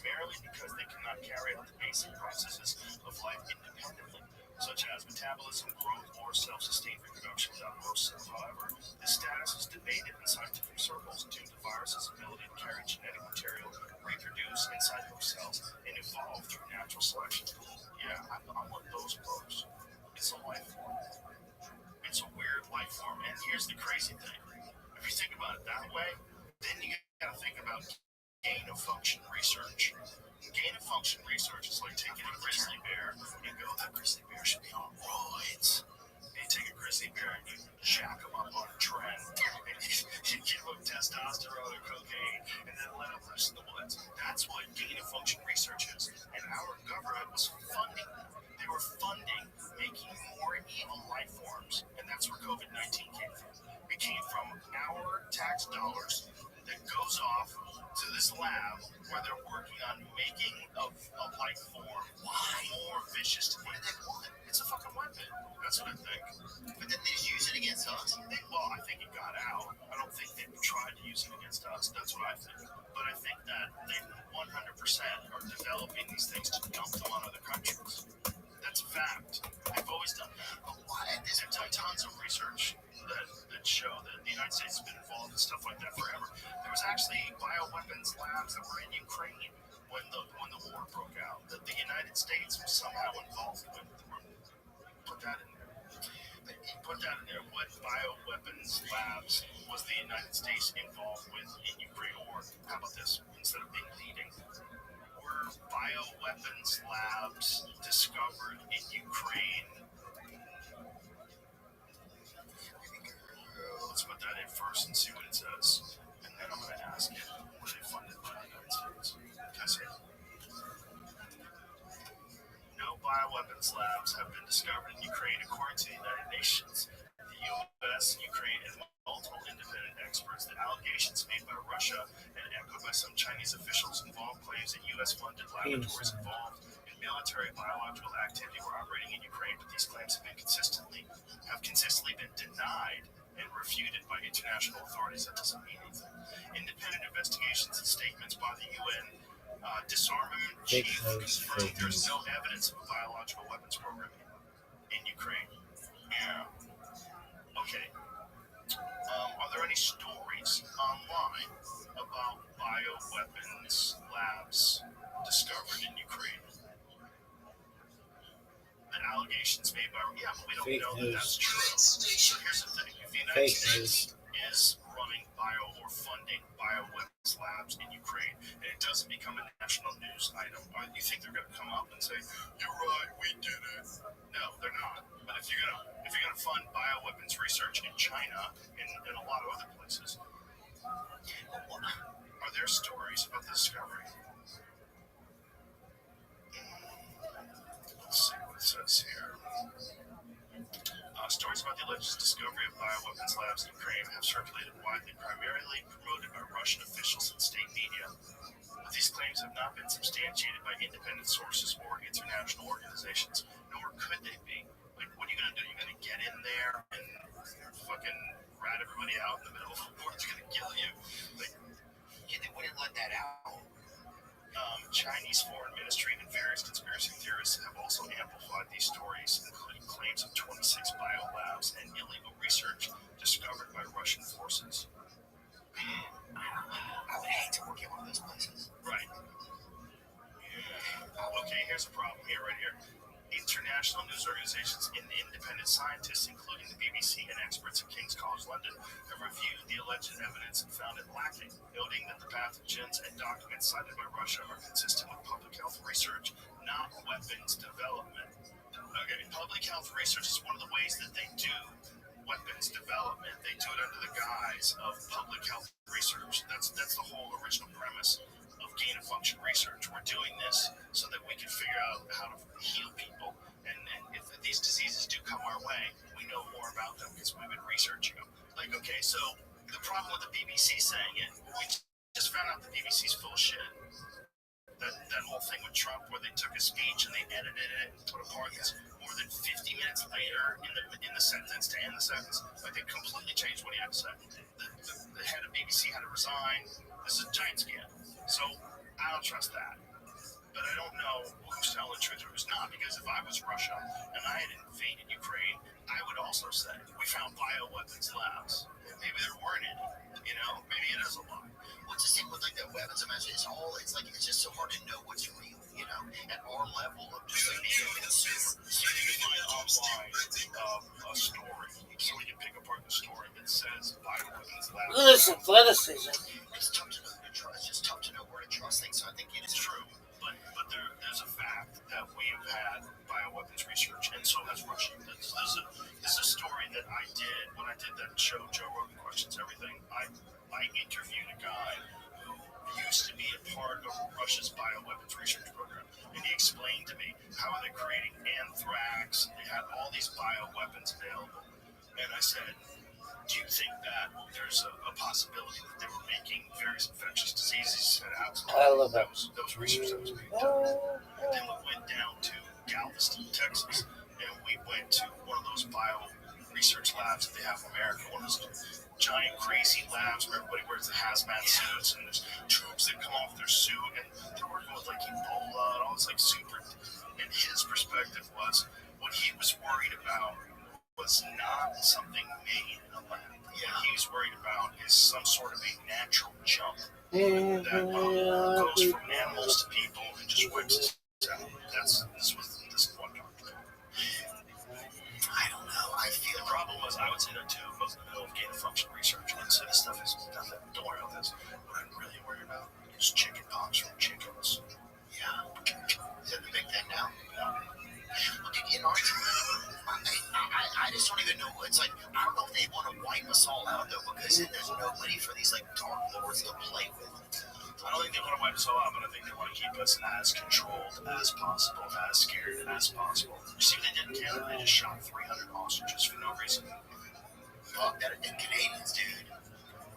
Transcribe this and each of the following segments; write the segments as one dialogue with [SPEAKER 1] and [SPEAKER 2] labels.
[SPEAKER 1] primarily because they cannot carry out the basic processes of life independently, such as metabolism, growth, or self-sustained reproduction without host cells. However, this status is debated in scientific circles due to viruses' ability to carry genetic material, reproduce inside host cells, and evolve through natural selection. Yeah, I'm one of those folks. It's a life form. It's a weird life form. And here's the crazy thing. If you think about it that way, then you gotta think about gain of function research. Gain of function research is like taking a grizzly bear and go, that grizzly bear should be on roids. And you take a grizzly bear and you jack him up on a trend, and you give him testosterone or cocaine, and then let him loose in the woods. That's what gain of function research is. And our government was funding that. They were funding making more evil life forms, and that's where COVID-19 came from. It came from our tax dollars that goes off to this lab where they're working on making a life form more vicious to me. It's a fucking weapon. That's what I think.
[SPEAKER 2] But then they just use it against us?
[SPEAKER 1] Well, I think it got out. I don't think they tried to use it against us. That's what I think. But I think that they 100% are developing these things to dump them on other countries. That's a fact. They've always done that.
[SPEAKER 2] But why?
[SPEAKER 1] They've done tons of research that show that the United States has been involved in stuff like that forever. There was actually bioweapons labs that were in Ukraine when the war broke out that the United States was somehow involved with. Put that in there. Put that in there. What bioweapons labs was the United States involved with in Ukraine? Or how about this? Instead of being leading, were bioweapons labs discovered in Ukraine? Let's put that in first and see what it says. And then I'm going to ask, were they funded by the United States? Can I say it? No bioweapons labs have been discovered in Ukraine, according to the United Nations, the U.S., Ukraine, and multiple independent experts. The allegations made by Russia and echoed by some Chinese officials involve claims that U.S.-funded laboratories involved in military biological activity were operating in Ukraine, but these claims have consistently been denied and refuted by international authorities. That doesn't mean anything. Independent investigations and statements by the UN disarmament chief confirmed there's no evidence of a biological weapons program in Ukraine. Yeah. Okay. Are there any stories online about bioweapons labs discovered in Ukraine? The allegations made by but we don't know that that's true. So here's the thing: if the United States is running or funding bioweapons labs in Ukraine, and it doesn't become a national news item, you think they're going to come up and say, "You're right, we did it"? No, they're not. But if you're gonna fund bioweapons research in China and a lot of other places, are there stories about the discovery? Let's see what it says here. Stories about the alleged discovery of bioweapons labs in Ukraine have circulated widely, primarily promoted by Russian officials and state media. But these claims have not been substantiated by independent sources or international organizations, nor could they be. Like, what are you going to do? You're going to get in there and fucking rat everybody out in the middle of the war? It's going to kill you. Like,
[SPEAKER 2] yeah, they wouldn't let that out.
[SPEAKER 1] Chinese foreign ministry and various conspiracy theorists have also amplified these stories, including claims of 26 biolabs and illegal research discovered by Russian forces.
[SPEAKER 2] I would hate to work at one of those places.
[SPEAKER 1] Right. Okay, here's the problem here, right here. International news organizations and independent scientists, including the BBC and experts at King's College London, have reviewed the alleged evidence and found it lacking, noting that the pathogens and documents cited by Russia are consistent with public health research, not weapons development. Okay, public health research is one of the ways that they do weapons development. They do it under the guise of public health research. That's the whole original premise of gain of function research. We're doing this so that we can figure out how to heal people, and if these diseases do come our way, we know more about them because we've been researching them. Like, okay, so the problem with the BBC saying it, we just found out the BBC's full of shit. That whole thing with Trump, where they took a speech and they edited it and put a part that's more than 50 minutes later in the sentence to end the sentence, like they completely changed what he had to say. The head of BBC had to resign. This is a giant scam. So I don't trust that. But I don't know who's telling the truth or who's not, because if I was Russia and I had invaded Ukraine, I would also say we found bioweapons labs. Maybe there weren't any. Maybe it is a lie.
[SPEAKER 2] What's the same with like the weapons? Imagine it's just so hard to know what's real. At our level of just like being a consumer.
[SPEAKER 1] So you can find online a story, so we can pick apart the story that says bioweapons labs.
[SPEAKER 3] Look at this athleticism.
[SPEAKER 2] It's tough to know who to trust. It's just tough to know where to trust things. So I think
[SPEAKER 1] It's true, but there's a fact that we have had bioweapons research, and so has Russia. This is a story that I did when I did that show, Joe Rogan Questions Everything. I interviewed a guy who used to be a part of Russia's bioweapons research program, and he explained to me how they're creating anthrax. They had all these bioweapons available, and I said, do you think that there's a possibility that they were making various infectious diseases?
[SPEAKER 3] I love that.
[SPEAKER 1] Those research that was being done. And then we went down to Galveston, Texas, and we went to one of those bio research labs that they have in America, one of those giant crazy labs where everybody wears the hazmat suits and there's tubes that come off their suit, and they're working with like Ebola and all this like super. And his perspective was what he was worried about was not something made in a lab. What he was worried about is some sort of a natural jump that goes from animals to people and just whips us out. This is what I'm talking about.
[SPEAKER 2] I don't know. I feel
[SPEAKER 1] The problem was, I would say that too, I was in the middle of gain of function research, and so this stuff is nothing. Don't worry about this. What I'm really worried about is chicken pox from chickens.
[SPEAKER 2] Yeah. Is that the big thing now?
[SPEAKER 1] Yeah.
[SPEAKER 2] Well, dude, in our I just don't even know. It's like, I don't know if they want to wipe us all out, though, because then there's nobody for these, like, dark lords to play with.
[SPEAKER 1] I don't think they want to wipe us all out, but I think they want to keep us as controlled as possible, as scared as possible. You see what they did in Canada? They just shot 300 ostriches for no reason.
[SPEAKER 2] Fuck that. And Canadians, dude,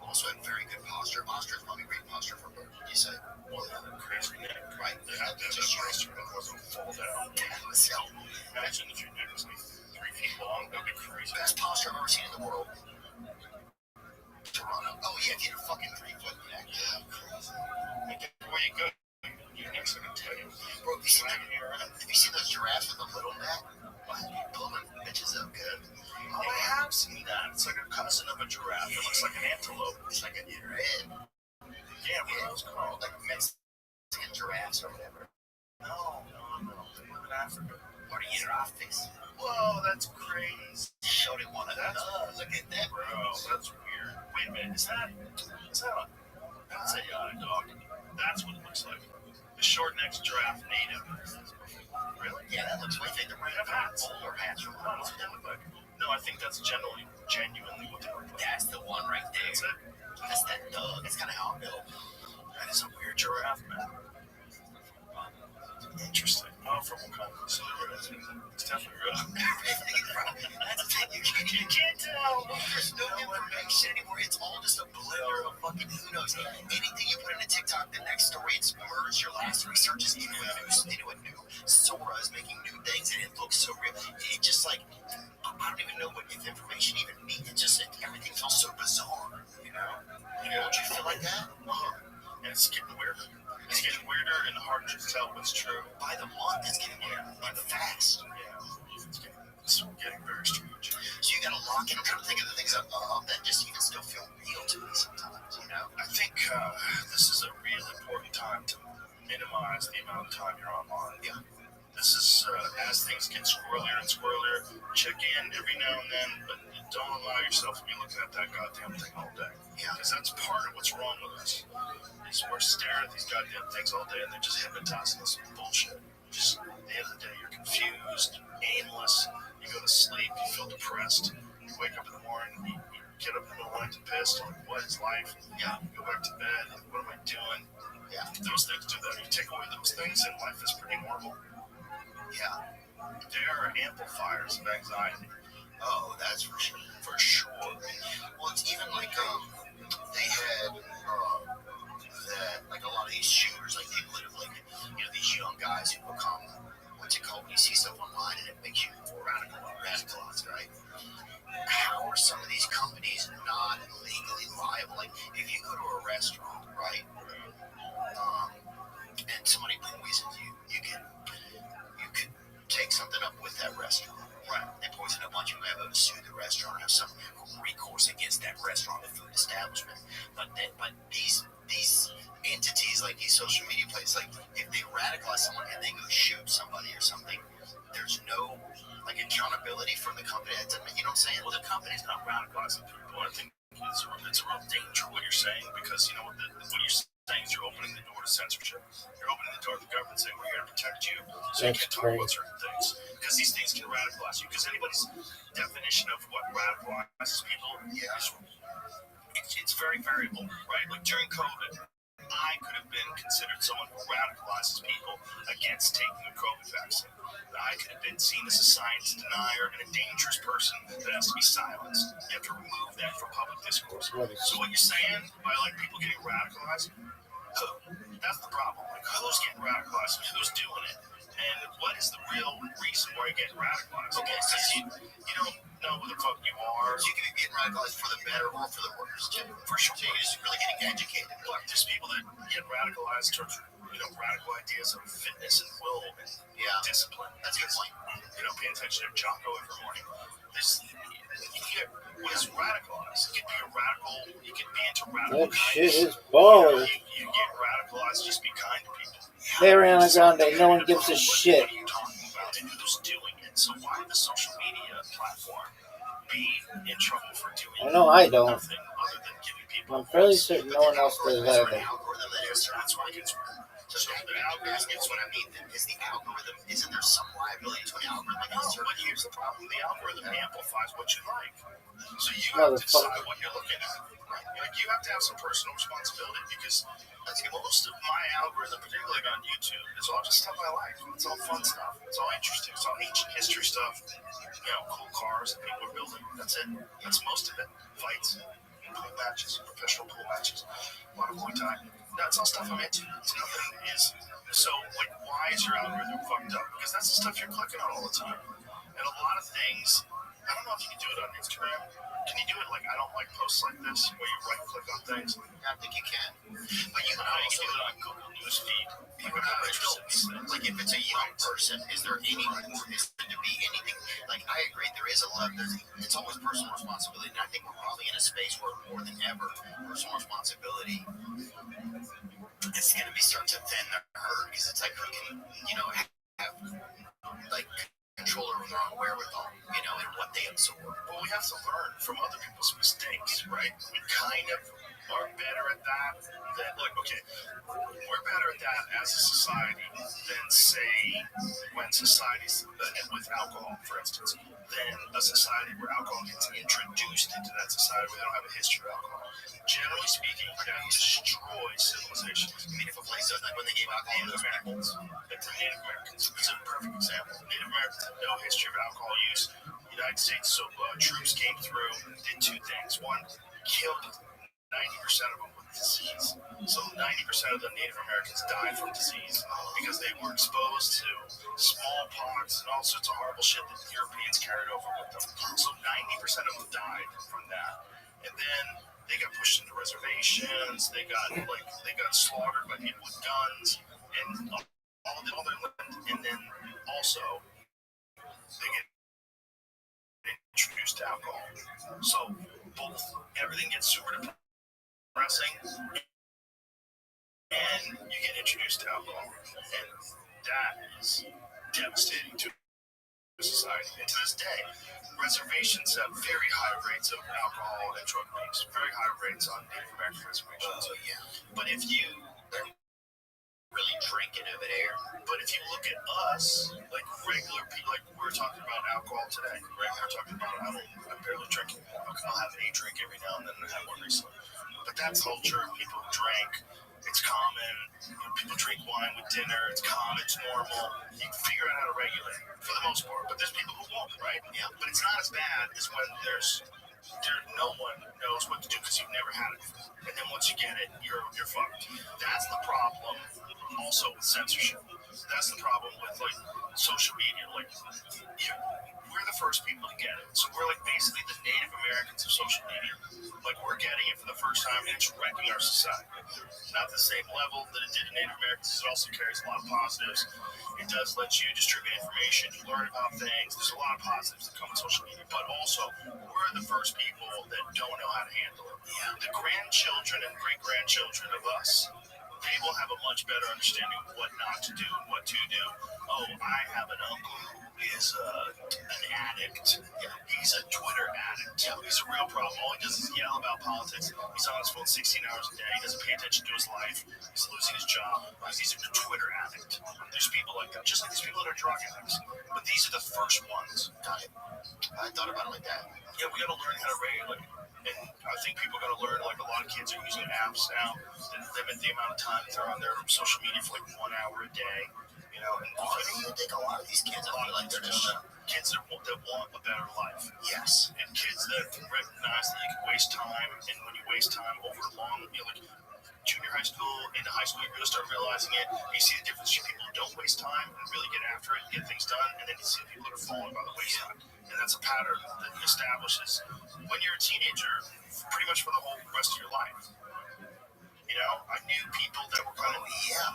[SPEAKER 2] also have very good posture. Ostrich probably great posture for bird. You say?
[SPEAKER 1] Well, they have a crazy neck,
[SPEAKER 2] Right.
[SPEAKER 1] They have to just ostrich that wasn't fall down.
[SPEAKER 2] So,
[SPEAKER 1] Imagine if your neck was like 3 feet long, that'd be crazy.
[SPEAKER 2] best posture I've ever seen in the world. Toronto. Oh, yeah, if you had a fucking 3-foot neck.
[SPEAKER 1] Yeah, crazy. Like, where you go, your neck's like a tail.
[SPEAKER 2] Bro, have you seen those giraffes with the little neck? Pulling bitches up good.
[SPEAKER 1] Oh, I have seen that. It's like a cousin of a giraffe. It looks like an antelope.
[SPEAKER 2] It's like a head.
[SPEAKER 1] Yeah, what are those called?
[SPEAKER 2] Like Mexican giraffes or whatever.
[SPEAKER 1] No. They live in Africa.
[SPEAKER 2] Or the giraffes.
[SPEAKER 1] Whoa, that's crazy.
[SPEAKER 2] Showed it one of them. Look at that, bro.
[SPEAKER 1] That's weird. Wait a minute, is that that's a dog. That's what it looks like. The short-necked giraffe native. Really?
[SPEAKER 2] Yeah, that looks like they
[SPEAKER 1] have hats.
[SPEAKER 2] Bowler hats from
[SPEAKER 1] No, what's that look like? No, I think that's genuinely what they look like.
[SPEAKER 2] That's the one right there.
[SPEAKER 1] That's it.
[SPEAKER 2] That's that dog. That's kind of how I know.
[SPEAKER 1] That is a weird giraffe, man. Interesting. Oh, from Wakanda. So it's definitely real.
[SPEAKER 2] That's the thing. You can't tell. There's no information anymore. It's all just a blender of fucking who knows. Anything you put into TikTok, the next story, it's merged. Your last research is into a new Sora is making new things, and it looks so real. It just like, I don't even know what if information even means. It just, everything feels so bizarre, you know? Don't you feel like that?
[SPEAKER 1] And it's getting weirder. It's getting weirder and harder to tell what's true.
[SPEAKER 2] By the month, it's getting weirder. And fast.
[SPEAKER 1] Yeah. It's getting very strange.
[SPEAKER 2] So you gotta lock in. I'm trying to think of the things that just even still feel real to me sometimes, you know?
[SPEAKER 1] I think this is a real important time to minimize the amount of time you're online.
[SPEAKER 2] Yeah.
[SPEAKER 1] This is, as things get squirrelier and squirrelier, check in every now and then, but don't allow yourself to be looking at that goddamn thing all day.
[SPEAKER 2] Yeah.
[SPEAKER 1] Because that's part of what's wrong with us. Is we're staring at these goddamn things all day, and they're just hypnotizing us with bullshit. Just, at the end of the day, you're confused, aimless, you go to sleep, you feel depressed, you wake up in the morning, you get up in the middle of the night pissed, like, what is life? Yeah. You go back to bed, what am I doing? Yeah. Those things do that. You take away those things, and life is pretty normal.
[SPEAKER 2] Yeah.
[SPEAKER 1] They are amplifiers of anxiety.
[SPEAKER 2] Oh, that's for sure.
[SPEAKER 1] For sure.
[SPEAKER 2] Well, it's even like, they had, that, like, a lot of these shooters, like, they live, like, these young guys who become, what's it called, when you see stuff online and it makes you radicalized, right? How are some of these companies not legally liable? Like, if you go to a restaurant, right, and somebody poisons you,
[SPEAKER 1] he's not radicalizing people. I think it's a real danger what you're saying, because you know what you're saying is you're opening the door to censorship. You're opening the door to the government saying we're here to protect you, so you can't talk about certain things, because these things can radicalize you. Because anybody's definition of what radicalizes people is it's very variable, right? Like during COVID, I could have been considered someone who radicalizes people against taking a COVID vaccine. I could have been seen as a science denier and a dangerous person that has to be silenced. You have to remove that from public discourse. So what you're saying by like people getting radicalized, that's the problem. Like who's getting radicalized and who's doing it? And what is the real reason why you're getting radicalized? Okay, because you don't know who the fuck you are.
[SPEAKER 2] So you can be getting radicalized for the better or for the worse, too.
[SPEAKER 1] For sure.
[SPEAKER 2] So you're just really getting educated.
[SPEAKER 1] Like there's people that get radicalized towards radical ideas of fitness and will and discipline.
[SPEAKER 2] That's a good point.
[SPEAKER 1] Paying attention to Jocko every morning. What is radicalized? You can be a radical. You can be into radical
[SPEAKER 3] That shit
[SPEAKER 1] kindness.
[SPEAKER 3] is baller.
[SPEAKER 1] You get radicalized. Just be kind to people.
[SPEAKER 3] They Ariana Grande, no one gives a shit.
[SPEAKER 1] What are you talking about? And who's doing it? So why would the social media platform be in trouble for doing
[SPEAKER 3] I know I don't.
[SPEAKER 1] nothing other than giving people
[SPEAKER 3] I'm fairly certain no one else does either.
[SPEAKER 2] That's why it gets so the algorithm is what I mean. Is the algorithm, isn't there some liability to an algorithm?
[SPEAKER 1] But here's the problem: the algorithm amplifies what you like. So you have to decide what you're looking at. Right? Like you have to have some personal responsibility, because most of my algorithm, particularly on YouTube, is all just stuff I like. It's all fun stuff. It's all interesting. It's all ancient history stuff. Cool cars that people are building. That's it. That's most of it. Fights, pool matches, professional pool matches, a lot of Muay Thai. That's all stuff I'm into. It's nothing is. So, like, why is your algorithm fucked up? Because that's the stuff you're clicking on all the time. And a lot of things, I don't know if you can do it on Instagram. Can you do it like I don't like posts like this, where you right click on things?
[SPEAKER 2] I think you can. But you can also
[SPEAKER 1] do it on Google News Feed.
[SPEAKER 2] Like if it's a young person, is there any reason to be anything? Like I agree, there is a lot. It's always personal responsibility, and I think we're probably in a space where more than ever, personal responsibility is going to be starting to thin the herd, because it's like who can have like control over their own wherewithal, and what they absorb.
[SPEAKER 1] Well, we have to learn from other people's mistakes, right? We kind of are better at that than, we're better at that as a society than, say, when societies, with alcohol, for instance, than a society where alcohol gets introduced into that society where they don't have a history of alcohol. Generally speaking, that destroys civilizations.
[SPEAKER 2] I mean, if a place does that when they gave alcohol to those people,
[SPEAKER 1] the Native Americans is a perfect example. Native Americans have no history of alcohol use. The United States troops came through and did two things. One, killed 90% of them with disease. So 90% of the Native Americans died from disease because they were exposed to smallpox and all sorts of horrible shit that Europeans carried over with them. So 90% of them died from that. And then they got pushed into reservations. They got slaughtered by people with guns and all their land. And then also they get introduced to alcohol. So everything gets super depressing, and you get introduced to alcohol, and that is devastating to society. And to this day, reservations have very high rates of alcohol and drug abuse, very high rates on Native American reservations. But if you
[SPEAKER 2] really drinking over there.
[SPEAKER 1] But if you look at us, like regular people, like we're talking about alcohol today, right? We're talking about I'm barely drinking. I'll have a drink every now and then, and I have one recently. But that's culture. People drink. It's common. People drink wine with dinner. It's common. It's normal. You can figure out how to regulate it for the most part. But there's people who won't, right? Yeah. But it's not as bad as when no one knows what to do because you've never had it before. And then once you get it, you're fucked. That's the problem. Also with censorship. That's the problem with social media. We're the first people to get it. So we're basically the Native Americans of social media. We're getting it for the first time, and it's wrecking our society. Not the same level that it did in Native Americans. It also carries a lot of positives. It does let you distribute information, you learn about things. There's a lot of positives that come with social media. But also, we're the first people that don't know how to handle it. The grandchildren and great-grandchildren of us, they will have a much better understanding of what not to do and what to do I have an uncle who is an addict. He's a Twitter addict. He's a real problem. All he does is yell about politics. He's on his phone 16 hours a day. He doesn't pay attention to his life. He's losing his job. He's a Twitter addict. There's people like that, just like there's people that are drug addicts. But these are the first ones.
[SPEAKER 2] I thought about it like that.
[SPEAKER 1] Yeah, we got to learn how to regulate. And I think people got to learn, like a lot of kids are using apps now that limit the amount of time they're on their social media for like 1 hour a day. You know, and
[SPEAKER 2] You think a lot of these kids, I feel like they're just
[SPEAKER 1] kids that want a better life.
[SPEAKER 2] yes.
[SPEAKER 1] And kids that recognize that you can waste time, and when you waste time over long, like junior high school into high school, you're going to start realizing it. You see the difference between people who don't waste time and really get after it and get things done, and then you see the people that are falling by the wayside. And that's a pattern that establishes when you're a teenager, pretty much for the whole rest of your life. You know, I knew people that were kind of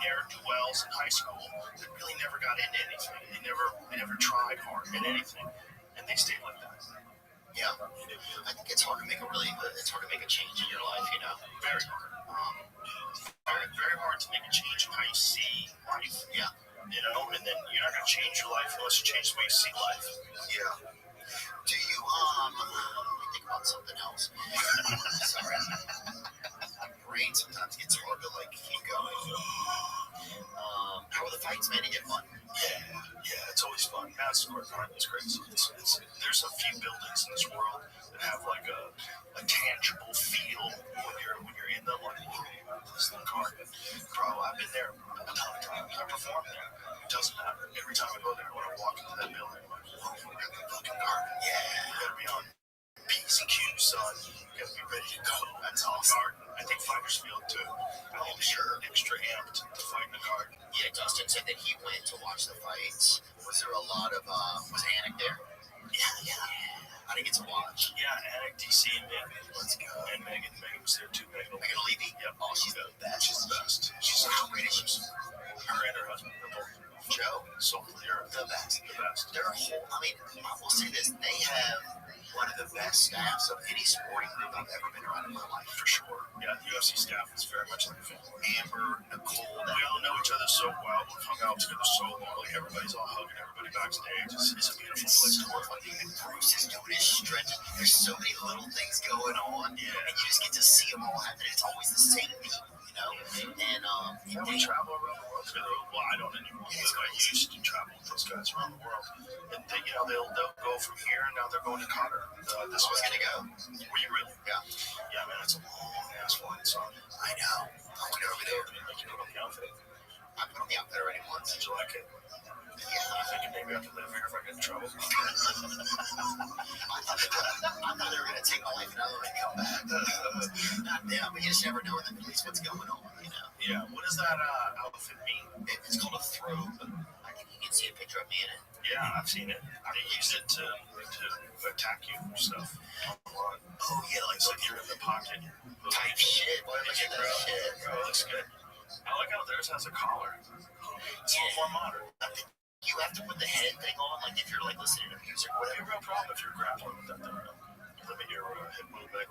[SPEAKER 1] ne'er-do-wells in high school that really never got into anything. They never tried hard at anything, and they stayed like that.
[SPEAKER 2] Yeah. I think it's hard to make a change in your life, you know.
[SPEAKER 1] Very hard. Very hard to make a change in how you see life.
[SPEAKER 2] Yeah.
[SPEAKER 1] You know, and then you're not going to change your life unless you change the way you see life.
[SPEAKER 2] Yeah. Do you let me think about something else. Sorry. My brain sometimes gets hard to like keep going. How are the fights, man? You get fun?
[SPEAKER 1] Yeah, it's always fun. Madison Square Garden is crazy. There's a few buildings in this world that have like a tangible feel when you're in them. Like, this is the garden. Bro, I've been there a ton of times. I performed there. It doesn't matter. Every time I go there, when I walk into that building, I'm like, whoa, we're at the fucking garden. Yeah, you gotta be on PCQ, son. You gotta be ready to go. That's awesome. I think fighters feel it too. I'm sure. Extra amped to fight in the garden.
[SPEAKER 2] Yeah, Dustin said that he went to watch the fights. Was there a lot of was Anik there?
[SPEAKER 1] Yeah.
[SPEAKER 2] I didn't get to watch.
[SPEAKER 1] Yeah, Anik, DC, and Megan. Let's go. And Megan was there too. Megan
[SPEAKER 2] Levy?
[SPEAKER 1] Yep.
[SPEAKER 2] Oh, she's the best.
[SPEAKER 1] She's the best. She's
[SPEAKER 2] How great is she?
[SPEAKER 1] Her and her husband are both
[SPEAKER 2] Joe?
[SPEAKER 1] so they're
[SPEAKER 2] The best.
[SPEAKER 1] the best.
[SPEAKER 2] Their whole, I will say this, they have one of the best staffs of any sporting group I've ever been around in my life,
[SPEAKER 1] For sure. Yeah, the UFC staff is very much like a family.
[SPEAKER 2] Amber, Nicole,
[SPEAKER 1] We all know each other so well. We've hung out together so long. Like everybody's all hugging everybody backstage. It's a beautiful place to work.
[SPEAKER 2] and Bruce is doing his stretch. There's so many little things going on, and you just get to see them all happen. It's always the same people, you know? And
[SPEAKER 1] We travel around the world together. Well, I don't anymore. I used to travel with those guys around the world. And they, they'll go from here, and now they're going to Qatar. This was
[SPEAKER 2] gonna go.
[SPEAKER 1] Were you really?
[SPEAKER 2] Yeah.
[SPEAKER 1] Yeah, man, it's a long ass flight, son.
[SPEAKER 2] I know. I went over there.
[SPEAKER 1] Like, you know, the outfit.
[SPEAKER 2] I put on the outfit already once.
[SPEAKER 1] Did you like it?
[SPEAKER 2] Yeah.
[SPEAKER 1] I think maybe I could live here if I get in trouble.
[SPEAKER 2] I thought they were going to take my life another way and come back. Not them, but you just never know where the police what's going on, you know?
[SPEAKER 1] Yeah. What does that outfit mean?
[SPEAKER 2] It's called a throbe. I think you can see a picture of me in it.
[SPEAKER 1] Yeah, I've seen it. They use it to attack you and stuff. Online.
[SPEAKER 2] Oh, yeah,
[SPEAKER 1] It's like you're in the pocket.
[SPEAKER 2] type shit. Boy, look at that shit.
[SPEAKER 1] Bro, it looks good. I like how theirs has a collar. It's a little more modern.
[SPEAKER 2] You have to put the head thing on, like if you're like listening to music or
[SPEAKER 1] It'd be a
[SPEAKER 2] whatever.
[SPEAKER 1] real problem if you're grappling with that thing. Limit your hip movement,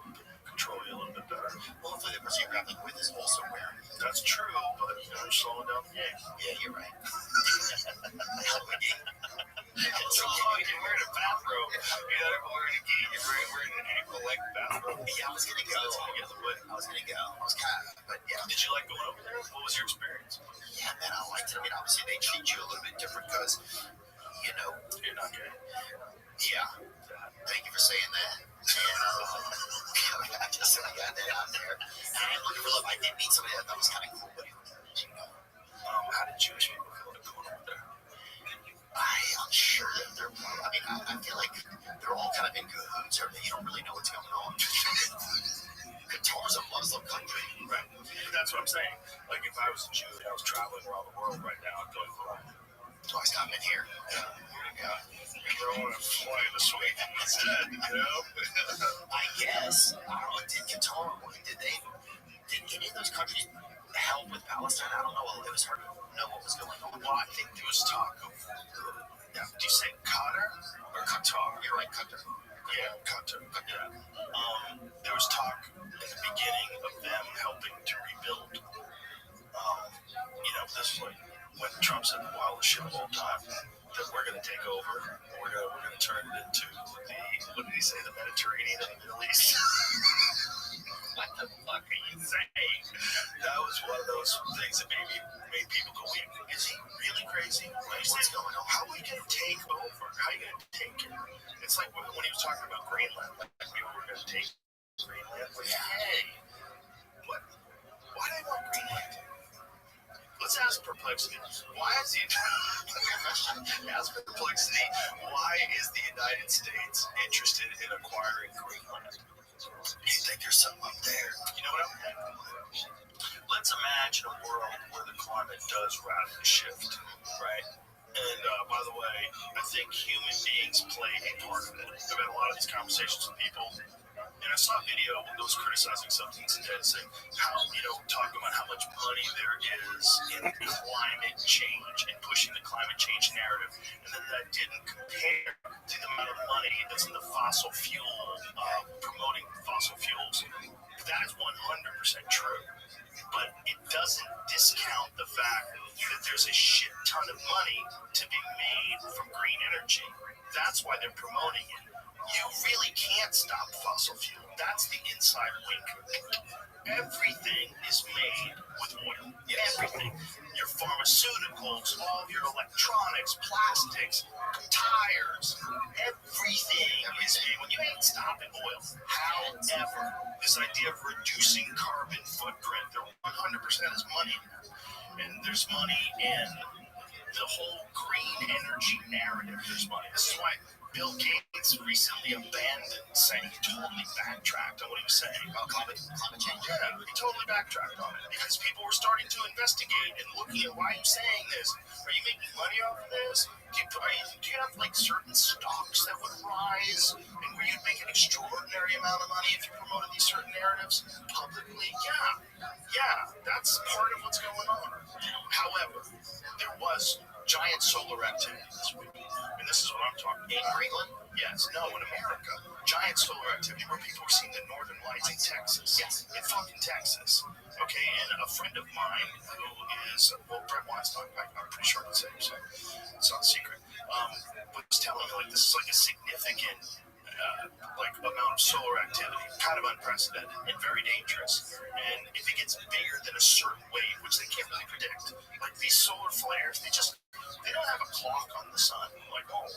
[SPEAKER 1] control you a little bit better.
[SPEAKER 2] Well, hopefully the person you're grappling with is also wearing it.
[SPEAKER 1] That's true, but you're slowing down the game.
[SPEAKER 2] Yeah, you're right. Hell of a game.
[SPEAKER 1] So long, you're wearing a bathrobe. You're not even wearing a gi. You're wearing an ankle-length bathrobe.
[SPEAKER 2] Yeah, I was gonna go.
[SPEAKER 1] That's gonna get in the way.
[SPEAKER 2] I was kind of, but yeah.
[SPEAKER 1] Did you like going over there? What was your experience?
[SPEAKER 2] Yeah, man, I liked it. I mean, obviously they treat you a little bit different because, you know,
[SPEAKER 1] You're not gay.
[SPEAKER 2] yeah. Thank you for saying that. And I just got that out there. And I am looking for love. I did meet somebody that I thought was kind of cool, but you know,
[SPEAKER 1] How did Jewish people feel like going over there?
[SPEAKER 2] I'm sure that they're. I mean, I feel like they're all kind of in cahoots, or you don't really know what's going on. Qatar's a Muslim country.
[SPEAKER 1] Right. But that's what I'm saying. Like, if I was a Jew and I was traveling around the world right now, I'd go,
[SPEAKER 2] So I stopped in here.
[SPEAKER 1] yeah, throwing a fly in the sweet instead, you know?
[SPEAKER 2] I guess. I don't know. Did Qatar? Did any of those countries help with Palestine? I don't know. It was hard to know what was going on.
[SPEAKER 1] Well, I think there was talk of, do you say Qatar or Qatar?
[SPEAKER 2] You're right, Qatar.
[SPEAKER 1] Yeah, Qatar. Yeah. There was talk in the beginning of them helping to rebuild. This was like when Trump said the wildest shit of all time, that we're going to take over, we're going to turn it into what did he say, the Mediterranean and the Middle East? What the fuck are you saying? That was one of those things that made people go, wait, is he really crazy? What's going on? How are we going to take over? How are you going to take it? It's like when he was talking about Greenland, like we were going to take Greenland. Like, hey, what? Why do they want Greenland? Let's ask Perplexity. Why is ask Perplexity, why is the United States interested in acquiring Greenland? You think there's something up there? You know what I'm thinking? Let's imagine a world where the climate does radically shift, right? And by the way, I think human beings play a part of it. I've had a lot of these conversations with people. And I saw a video that was criticizing something today, saying how, talking about how much money there is in climate change and pushing the climate change narrative. And then that didn't compare to the amount of money that's in the fossil fuel, promoting fossil fuels. That is 100% true. But it doesn't discount the fact that there's a shit ton of money to be made from green energy. That's why they're promoting it. You really can't stop fossil fuel. That's the inside wink. Everything is made with oil. Everything. Your pharmaceuticals, all of your electronics, plastics, tires, everything is made when you ain't stopping oil. However, this idea of reducing carbon footprint, there 100% is money in there. And there's money in the whole green energy narrative. There's money. This is why Bill Gates recently abandoned saying he totally backtracked on what he was saying about climate change. Yeah, he totally backtracked on it because people were starting to investigate and looking at why are you saying this? Are you making money off of this? Do you have like certain stocks that would rise and where you'd make an extraordinary amount of money if you promoted these certain narratives publicly? Yeah, that's part of what's going on. However, there was giant solar activity this week. And this is what I'm talking about. In Greenland? Yes. No, in America. Giant solar activity where people were seeing the northern lights in Texas. Yes. In fucking Texas. Okay, and a friend of mine who is, Brett Weinstein, I'm pretty sure I can say it, so it's not a secret, was telling me, like, this is like a significant amount of solar activity, kind of unprecedented and very dangerous. And if it gets bigger than a certain wave, which they can't really predict, like these solar flares, they don't have a clock on the sun. Like, on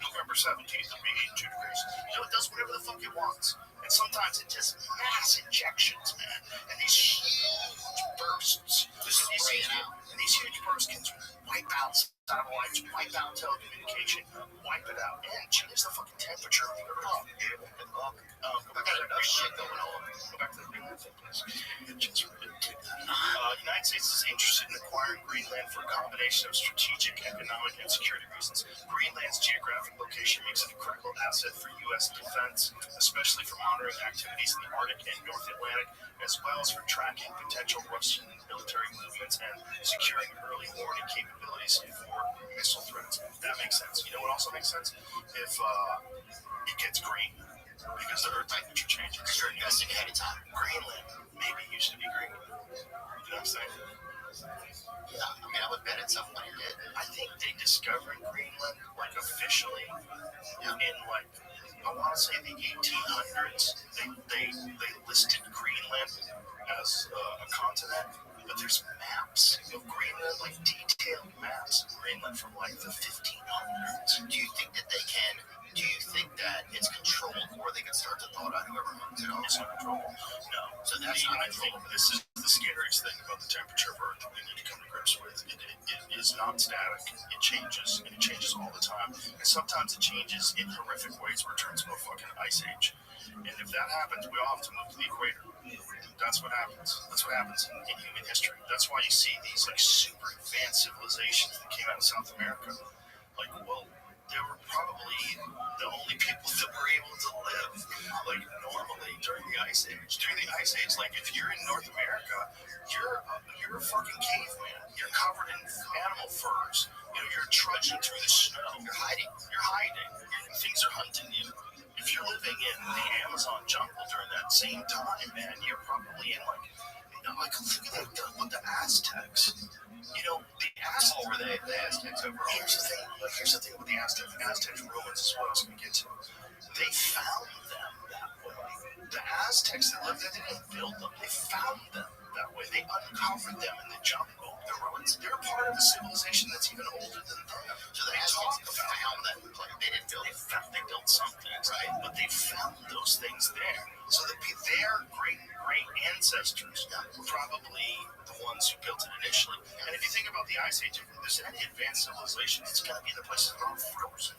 [SPEAKER 1] November 17th, it'll be 82 degrees. It does whatever the fuck it wants. And sometimes it does mass injections, man. And these huge bursts, these huge bursts can wipe out satellites, wipe out telecommunication, wipe it out, and change the fucking temperature of the Earth. Go back to that shit going on. Go back to the Greenland thing, please. United States is interested in acquiring Greenland for a combination of strategic, economic, and security reasons. Greenland's geographic location makes it a critical asset for U.S. defense, especially for monitoring activities in the Arctic and North Atlantic, as well as for tracking potential Russian military movements and securing early warning capabilities for missile threats. That makes sense. You know what also makes sense? If it gets green, because the Earth temperature changes. Because you're investing ahead of time. Greenland maybe used to be green. You know what I'm saying? Yeah, I mean, I would bet at some point it did. I think they discovered Greenland, like, officially in, like, I want to say the 1800s. They listed Greenland as a continent, but there's maps of Greenland, like detailed maps of Greenland from, like, the 1500s. Do you think that it's controlled, or they can start to thaw out whoever owns it? It's not controllable. No. So that's not controllable. This is the scariest thing about the temperature of Earth that we need to come to grips with. It is not static. It changes, and it changes all the time. And sometimes it changes in horrific ways where it turns into a fucking ice age. And if that happens, we all have to move to the equator. That's what happens. That's what happens in human history. That's why you see these, like, super advanced civilizations that came out of South America. Like, well, they were probably the only people that were able to live, like, normally during the Ice Age. During the Ice Age, like, if you're in North America, you're a fucking caveman. You're covered in animal furs. You're trudging through the snow. You're hiding. Things are hunting you. If you're living in the Amazon jungle during that same time, man, you're probably in, like, look at the Aztecs.
[SPEAKER 2] The Aztecs were the Aztecs overall.
[SPEAKER 1] Here's the thing with the Aztec ruins is what I was going to get to. They found them that way. The Aztecs that lived there, they didn't build them. They found them that way. They uncovered them in the jungle. The ruins. They're part of a civilization that's even older than them.
[SPEAKER 2] So the Aztecs found them. Like, they didn't build it.
[SPEAKER 1] They built something, right? But they found those things there. So their great ancestors were probably the ones who built it initially. And if you think about the Ice Age, if there's any advanced civilization, it's going to be the places that are frozen.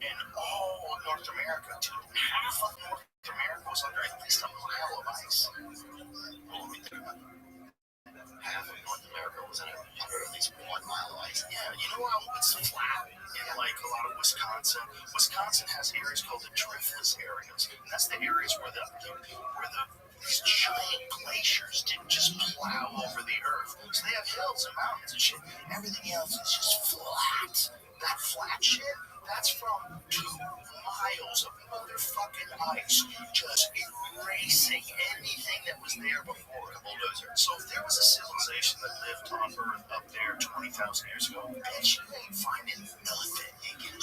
[SPEAKER 1] And all of North America, half of North America was under at least a mile of ice.
[SPEAKER 2] Well, let me think about it. Half of North America was under at least 1 mile of ice.
[SPEAKER 1] Yeah, it's flat in like a lot of Wisconsin. Wisconsin has areas called the driftless areas, and that's the areas where these giant glaciers didn't just plow over the earth. So they have hills and mountains and shit. Everything else is just flat. That flat shit, that's from 2 miles of motherfucking ice just erasing anything that was there before. A bulldozer. So if there was a civilization that lived on Earth up there 20,000 years ago, bitch, you ain't finding nothing. You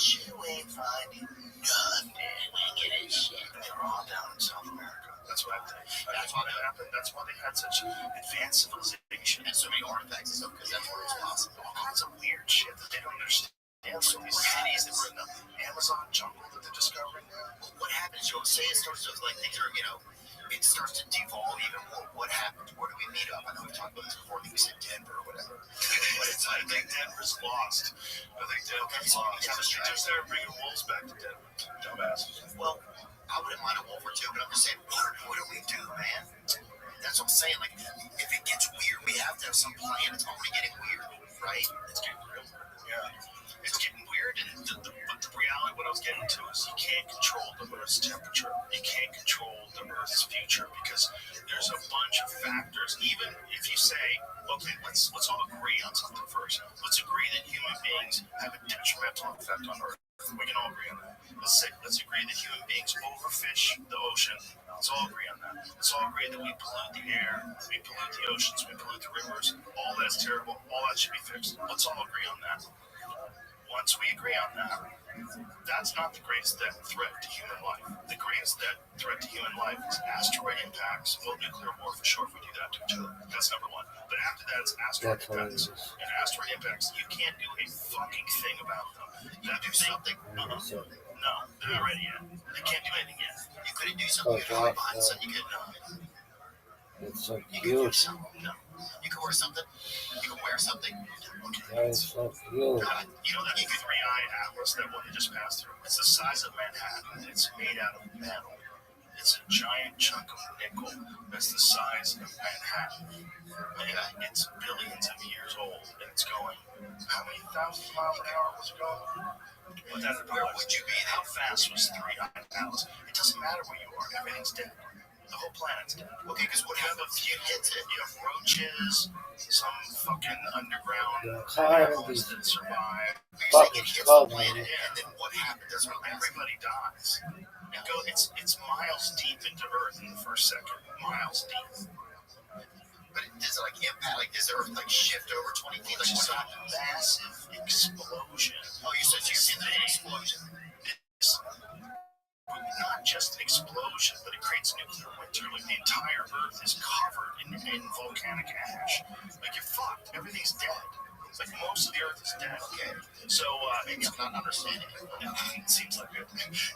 [SPEAKER 1] ain't finding nothing. We ain't getting shit. They're all down in South America. That's what I think. That's why that happened. That's why they had such advanced civilization
[SPEAKER 2] and so many artifacts and stuff, because that's where it's possible.
[SPEAKER 1] All kinds of weird shit that they don't understand. So these cities that were in the Amazon jungle that they're discovering now.
[SPEAKER 2] What happens? Say it starts to things are it starts to devolve even more. What happens? Where do we meet up? I know we've talked about this before. I think we said Denver or whatever.
[SPEAKER 1] But I think Denver's lost. I think Denver's lost. They just started bringing wolves back to Denver. Dumbass.
[SPEAKER 2] Well, I wouldn't mind a wolf or two, but I'm just saying, what do we do, man? That's what I'm saying. Like, if it gets weird, we have to have some plan. It's already getting weird, right?
[SPEAKER 1] It's getting real. Yeah. It's getting weird, and but the reality, what I was getting to is you can't control the Earth's temperature. You can't control the Earth's future because there's a bunch of factors. Even if you say, okay, let's all agree on something first. Let's agree that human beings have a detrimental effect on Earth. We can all agree on that. Let's agree that human beings overfish the ocean. Let's all agree on that. Let's all agree that we pollute the air, we pollute the oceans, we pollute the rivers. All that's terrible. All that should be fixed. Let's all agree on that. Once we agree on that, that's not the greatest threat to human life. The greatest threat to human life is asteroid impacts. Well, nuclear war for sure if we do that to each other. That's number one. But after that, it's asteroid impacts. And asteroid impacts, you can't do a fucking thing about them. You can do something. No, they're not ready yet. They can't do anything yet. You couldn't do something. You could hide behind something. You could
[SPEAKER 3] It's so
[SPEAKER 2] You
[SPEAKER 3] cute.
[SPEAKER 2] could do something. No. You could wear something. You could wear something.
[SPEAKER 3] That is so cute.
[SPEAKER 1] That E3I Atlas, that one that just passed through, it's the size of Manhattan. It's made out of metal. It's a giant chunk of nickel that's the size of Manhattan. And it's billions of years old, and it's going, how many thousands of miles an hour was it going? Where would you be? How fast was 3I Atlas? It doesn't matter where you are. Everything's dead. The whole planet's dead. Okay, because what have a few hits it? You have roaches, some fucking underground animals that survive.
[SPEAKER 3] Fucking skull,
[SPEAKER 2] And then what happens? That's what
[SPEAKER 1] Everybody dies. It's miles deep into Earth in the first second. Miles deep.
[SPEAKER 2] But does it impact? Does the Earth shift over 20 feet?
[SPEAKER 1] It's just a massive explosion.
[SPEAKER 2] Oh, you said you've seen the explosion.
[SPEAKER 1] It's not just an explosion, but it creates nuclear winter. The entire Earth is covered in volcanic ash. You're fucked. Everything's dead. Most of the Earth is dead. Okay. So,
[SPEAKER 2] I'm not understanding it.
[SPEAKER 1] It seems like it.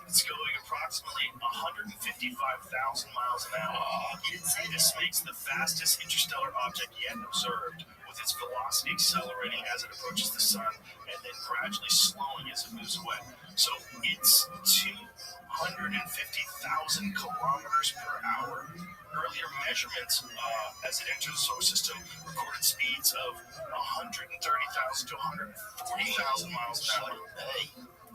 [SPEAKER 1] It's going approximately 155,000 miles an hour. This makes the fastest interstellar object yet observed, with its velocity accelerating as it approaches the sun and then gradually slowing as it moves away. So it's 250,000 kilometers per hour. Earlier measurements as it enters the solar system recorded speeds of 130,000 to 140,000 miles an hour.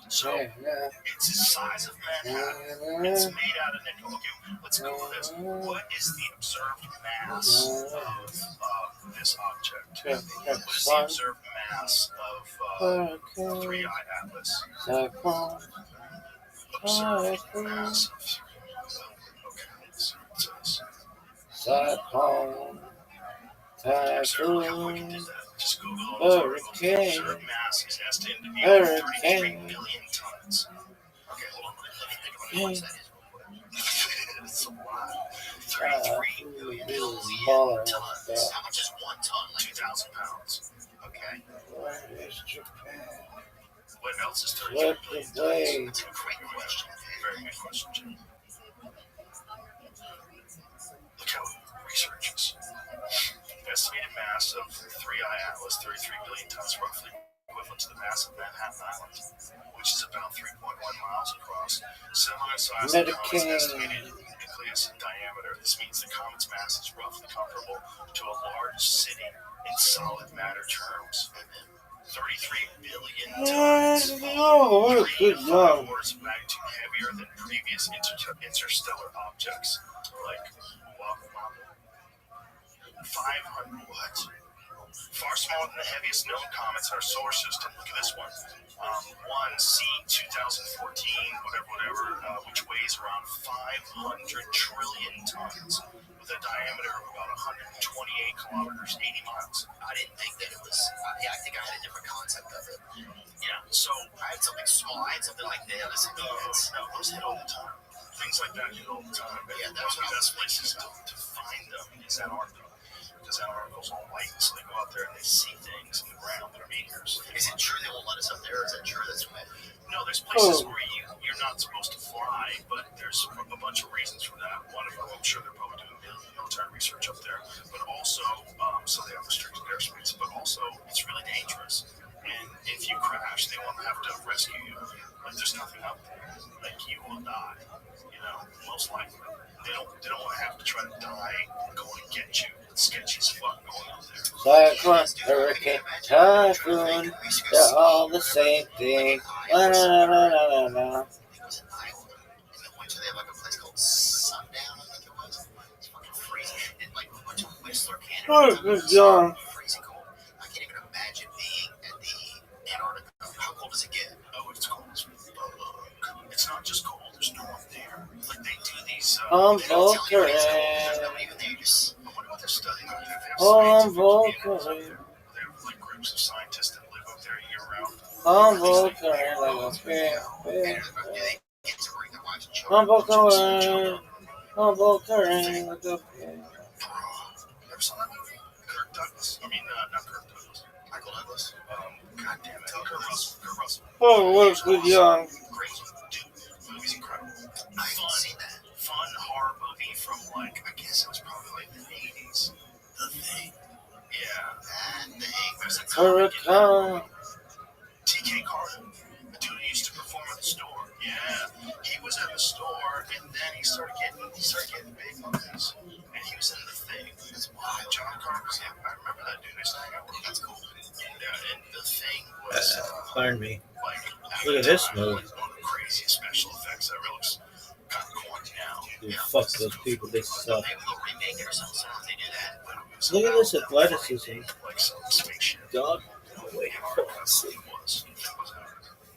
[SPEAKER 1] So it's the size of Manhattan. It's made out of nickel. Okay, let's go for this. What is the observed mass of this object? What is the observed mass of 3I Atlas? Observed mass of... Okay, let's see what it says. Sir, look how quick it did that. Just Google those articles.
[SPEAKER 3] hurricane,
[SPEAKER 1] Earth mass is estimated to be over 33
[SPEAKER 3] hurricane,
[SPEAKER 1] billion tons. Okay, hold on. Let me think about how much that is. It's a lot. 33 billion
[SPEAKER 3] baller
[SPEAKER 2] tons.
[SPEAKER 3] stuff.
[SPEAKER 2] How much is 1 ton? Like
[SPEAKER 1] 2,000 pounds.
[SPEAKER 2] okay.
[SPEAKER 3] Where is Japan?
[SPEAKER 1] What else is 33
[SPEAKER 3] What
[SPEAKER 1] billion
[SPEAKER 3] the
[SPEAKER 1] tons?
[SPEAKER 3] way?
[SPEAKER 2] That's a great question.
[SPEAKER 1] Very good question, Jim. Look how researchers. Estimated mass of 3I Atlas, 33 billion tons, roughly equivalent to the mass of Manhattan Island, which is about 3.1 miles across. Similar in size to the comet's estimated nucleus and diameter. This means the comet's mass is roughly comparable to a large city in solid matter terms. 33 billion tons.
[SPEAKER 3] Oh, what a
[SPEAKER 1] 3
[SPEAKER 3] good
[SPEAKER 1] to 5
[SPEAKER 3] job.
[SPEAKER 1] orders of magnitude heavier than previous interstellar objects, like 500 what? Far smaller than the heaviest known comets in our solar system. Look at this one. One C 2014, whatever, which weighs around 500 trillion tons with a diameter of about 128 kilometers, 80 miles.
[SPEAKER 2] I didn't think that it was. I think I had a different concept of it.
[SPEAKER 1] Yeah, so
[SPEAKER 2] I had something small. I had something like this.
[SPEAKER 1] no, those hit all the time. Things like that hit all the time.
[SPEAKER 2] Yeah,
[SPEAKER 1] One of the best places to find them is Antarctica. Because Antarctica's all white, so they go out there and they see things in the ground that are meteors.
[SPEAKER 2] Is it true they won't let us up there? Or is it true that's when?
[SPEAKER 1] No, there's places where you're not supposed to fly, but there's a bunch of reasons for that. One of them, I'm sure they're probably doing military research up there, but also, so they have restricted airspace, but also it's really dangerous. And if you crash, they won't have to rescue you. Like, there's nothing up there. Like, you will die, most likely. They don't want to have to try to die going to get you. It's sketchy as fuck going out there.
[SPEAKER 3] Cyclone, hurricane, typhoon, they're all the same thing. La la la la la la.
[SPEAKER 2] I think it was in Iowa. In the winter, they have like a place called Sundown, I think it was. It's fucking freezing. And like we went to Whistler, Canada.
[SPEAKER 3] Oh, good job.
[SPEAKER 2] Freezing cold. I can't even imagine being at the Antarctica. How cold does it get?
[SPEAKER 1] Oh, it's cold as fuck. It's not just cold, there's no one there. Like, they do these,
[SPEAKER 3] I'm
[SPEAKER 2] They don't tell you when it's cold. There's
[SPEAKER 3] Volker.
[SPEAKER 2] nobody even there. You just.
[SPEAKER 1] I wonder what they're studying up there. They have
[SPEAKER 3] I'm
[SPEAKER 1] scientific
[SPEAKER 3] Volker.
[SPEAKER 1] communities up there. They have, like, groups of scientists that live up there year round.
[SPEAKER 3] I'm Volker. Like a bear.
[SPEAKER 2] Do they get to bring their wives and children?
[SPEAKER 3] I'm Volker. I'm Volker. Like a bear.
[SPEAKER 1] Ever saw that movie? Kirk Douglas. I mean, not Kirk Douglas.
[SPEAKER 2] Michael Douglas.
[SPEAKER 1] God damn it. Kurt Russell. Kurt Russell.
[SPEAKER 3] Oh, what a good job.
[SPEAKER 1] Great. Dude, the movie's incredible.
[SPEAKER 2] I haven't seen that.
[SPEAKER 1] Fun horror movie from, like, I guess it was probably like the 80s.
[SPEAKER 2] The Thing.
[SPEAKER 1] Yeah.
[SPEAKER 2] That thing.
[SPEAKER 1] There's a
[SPEAKER 3] Hurricane.
[SPEAKER 1] TK Carter, the dude who used to perform at the store. Yeah, he was at the store, and then he started getting big movies, and he was in The Thing. That's wild. John Carter's him. I remember that dude. I used to hang out with him. That's cool. Yeah, and The Thing was
[SPEAKER 3] Pardon me.
[SPEAKER 1] like
[SPEAKER 3] Look at this movie.
[SPEAKER 1] like one of the craziest special effects that really looks kind of corny now.
[SPEAKER 3] Dude, fuck those people. They suck.
[SPEAKER 2] Maybe they'll remake it or something. So if they do that.
[SPEAKER 1] But it was
[SPEAKER 3] Look at
[SPEAKER 1] about
[SPEAKER 3] this athleticism.
[SPEAKER 1] like some spaceship.
[SPEAKER 3] Dog.
[SPEAKER 1] Wait, hard it was.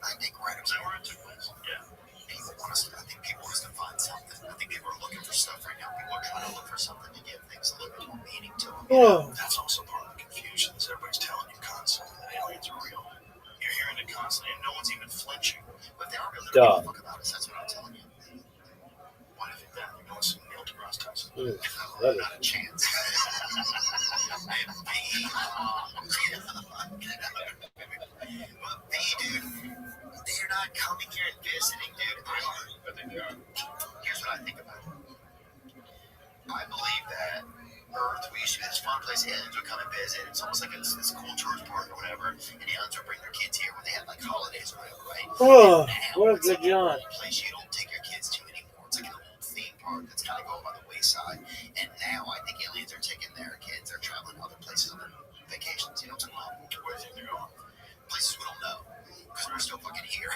[SPEAKER 2] I think right
[SPEAKER 1] Is that where it took place? Yeah.
[SPEAKER 2] people want us. I think people want us to find something. I think people are looking for stuff right now. People are trying to look for something to give things a little bit more meaning to them.
[SPEAKER 3] Oh.
[SPEAKER 1] That's also part of the confusion is everybody's telling you constantly that aliens are real. You're hearing it constantly and no one's even flinching.
[SPEAKER 2] But they are real.
[SPEAKER 3] Duh.
[SPEAKER 2] Fuck about us. That's what I'm telling you.
[SPEAKER 1] Why do you think that? You know what's Neil deGrasse Tyson?
[SPEAKER 3] That
[SPEAKER 2] Not a chance. But B, dude, they're not coming here and visiting, dude.
[SPEAKER 1] I think they are.
[SPEAKER 2] Here's what I think about it. I believe that Earth, we used to be this fun place. Aliens would come and visit. It's almost like it's this cool tourist park or whatever. And aliens would bring their kids here when they had like holidays or whatever, right?
[SPEAKER 3] Oh,
[SPEAKER 2] Now,
[SPEAKER 3] what a
[SPEAKER 2] it's
[SPEAKER 3] good
[SPEAKER 2] like an
[SPEAKER 3] job.
[SPEAKER 2] old place you don't take your kids to anymore. It's like an old theme park that's kind of going by the wayside. And now I think aliens are taking their kids. They're traveling to other places on their vacations. You know what I'm talking about?
[SPEAKER 1] Where do you think they're going?
[SPEAKER 2] Places we don't know because we're still fucking here.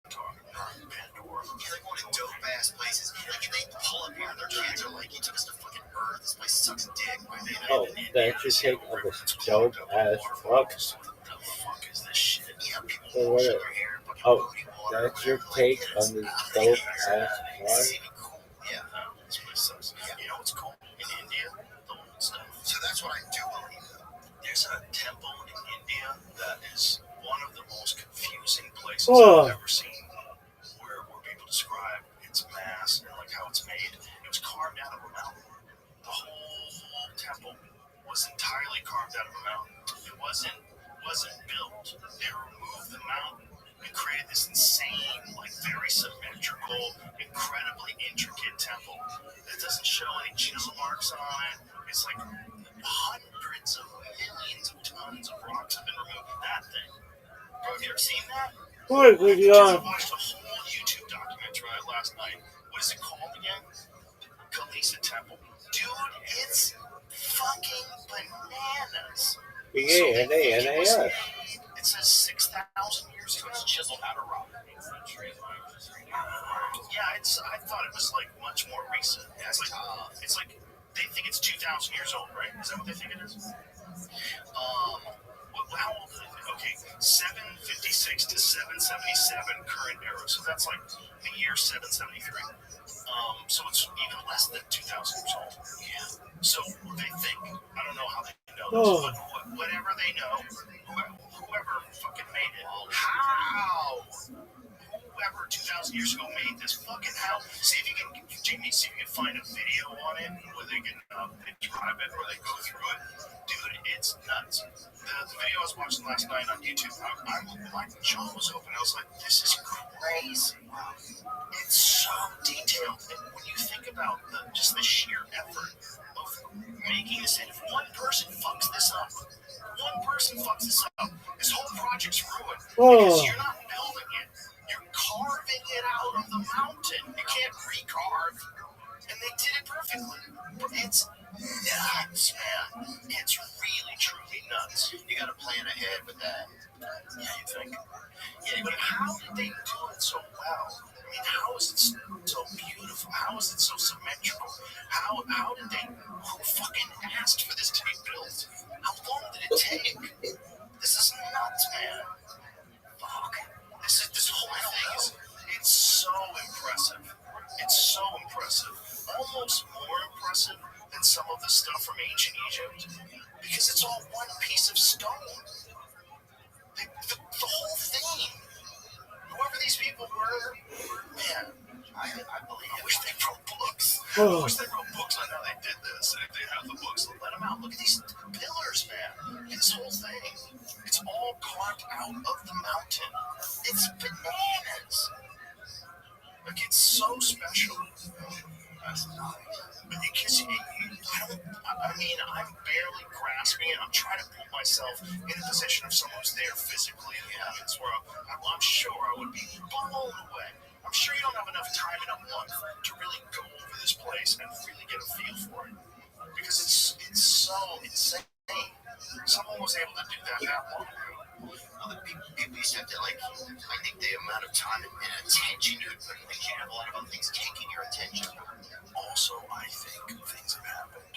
[SPEAKER 1] Talking about Pandora.
[SPEAKER 2] Yeah, they're going to dope ass places. Like if they pull up here and their kids are like, "You took us to fucking Earth. This place sucks dick."
[SPEAKER 3] Oh, that's your take on this dope ass truck.
[SPEAKER 1] What the fuck is this shit?
[SPEAKER 2] Yeah, people
[SPEAKER 3] So
[SPEAKER 2] wash
[SPEAKER 3] what?
[SPEAKER 2] their hair, fucking
[SPEAKER 3] Oh,
[SPEAKER 2] booty water,
[SPEAKER 3] that's your
[SPEAKER 2] whatever,
[SPEAKER 3] take
[SPEAKER 2] like,
[SPEAKER 3] on this
[SPEAKER 2] it's
[SPEAKER 3] dope
[SPEAKER 2] not-
[SPEAKER 3] ass
[SPEAKER 2] It's
[SPEAKER 3] truck?
[SPEAKER 2] cool. Yeah.
[SPEAKER 1] This place sucks. You know what's cool? In India, the old stuff.
[SPEAKER 2] So that's what I do
[SPEAKER 1] since I've ever seen where people describe its mass and like how it's made. It was carved out of a mountain. The whole temple was entirely carved out of a mountain. It wasn't built. They removed the mountain and created this insane, like very symmetrical, incredibly intricate temple that doesn't show any chisel marks on it. It's like hundreds of millions of tons of rocks have been removed. That thing. Bro, have you ever seen that?
[SPEAKER 3] What is
[SPEAKER 1] I
[SPEAKER 3] going on?
[SPEAKER 1] watched a whole YouTube documentary on it last night. What is it called again? Kalisa Temple. Dude, it's fucking bananas. It says 6,000 years ago. It's chiseled out of rock. Yeah, I thought it was like much more recent. Yeah, it's like they think it's 2,000 years old, right? Is that what they think it is? How old is it? Okay, 756 to 777 current era. So that's like the year 773. So it's even less than 2,000 years old. Yeah. So they think, I don't know how they know this, but whatever they know, whoever fucking made it, whoever 2,000 years ago made this fucking house. See if you can, Jamie, see if you can find a video on it where they can describe it or they go through it. Dude, it's nuts. The video I was watching last night on YouTube, my jaw was open. I was like, this is crazy. It's so detailed. And when you think about just the sheer effort of making this, and if one person fucks this up, this whole project's ruined. Because you're not building it. You're carving it out of the mountain. You can't recarve. And they did it perfectly. It's nuts, man. It's really, truly nuts.
[SPEAKER 2] You got to plan ahead with that.
[SPEAKER 1] Yeah, you think? Yeah, but how did they do it so well? I mean, how is it so beautiful? How is it so symmetrical? How did they? Who fucking asked for this to be built? How long did it take? This is nuts, man. Fuck. This whole thing it's so impressive. It's so impressive. Almost more impressive than some of the stuff from ancient Egypt. Because it's all one piece of stone. The whole thing. Whoever these people were, man, I believe. I wish they wrote books. I wish they wrote books on how they did this. And if they have the books, let them out. Look at these pillars, man. Look at this whole thing. It's all carved out of the mountain. It's bananas. Like, it's so special. That's nice. But I mean, I'm barely grasping it. I'm trying to put myself in the position of someone who's there physically. Yeah, it's where I'm sure I would be blown away. I'm sure you don't have enough time in a month to really go over this place and really get a feel for it. Because it's so insane. Someone was able to do that long ago.
[SPEAKER 2] Well, the people used to have to, like, I think the amount of time and attention you would put in the camp, a lot of other things taking your attention.
[SPEAKER 1] Also, I think things have happened,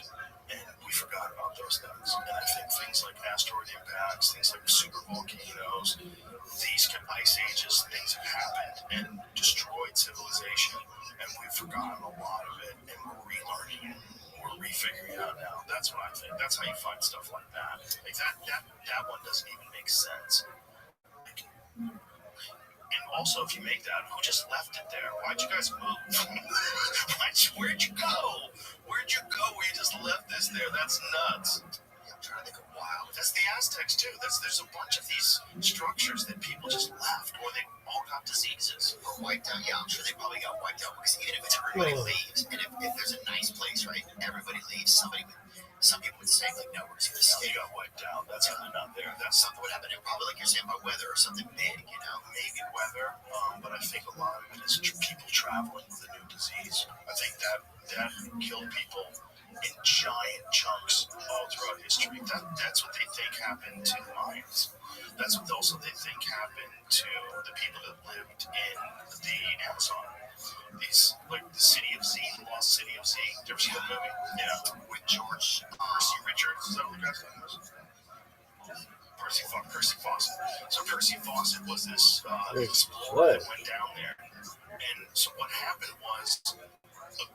[SPEAKER 1] and we forgot about those things. And I think things like asteroid impacts, things like super volcanoes, these ice ages, things have happened and destroyed civilization, and we've forgotten a lot of it, and we're relearning it. We're refiguring it out now. That's what I think. That's how you find stuff like that. Like that one doesn't even make sense. Like, and also, if you make that, who just left it there? Why'd you guys move? Where'd you go? Where'd you go where you just left this there? That's nuts. Yeah, I'm trying to think of wild. That's the Aztecs, too. There's a bunch of these structures that people just left, or they all got diseases.
[SPEAKER 2] Or wiped out. Yeah, I'm sure they probably got wiped out, because even if it's everybody leaves, and if there's a nice place, right, everybody leaves, some people would say, like, no, we're just going to stay.
[SPEAKER 1] They got wiped out. That's how they're not there. That's
[SPEAKER 2] something would happen. Probably, like you're saying, by weather or something big, you know?
[SPEAKER 1] Maybe weather, but I think a lot of it is people traveling with a new disease. I think that killed people in giant chunks all throughout history. That's what they think happened to the Mayans. That's what also they think happened to the people that lived in the Amazon. These, like the City of Z, the Lost City of Z. You ever seen that movie? Yeah, with George Percy Richards. Is that what the guy's name was? Percy Fawcett. So Percy Fawcett was this explorer that went down there. And so what happened was a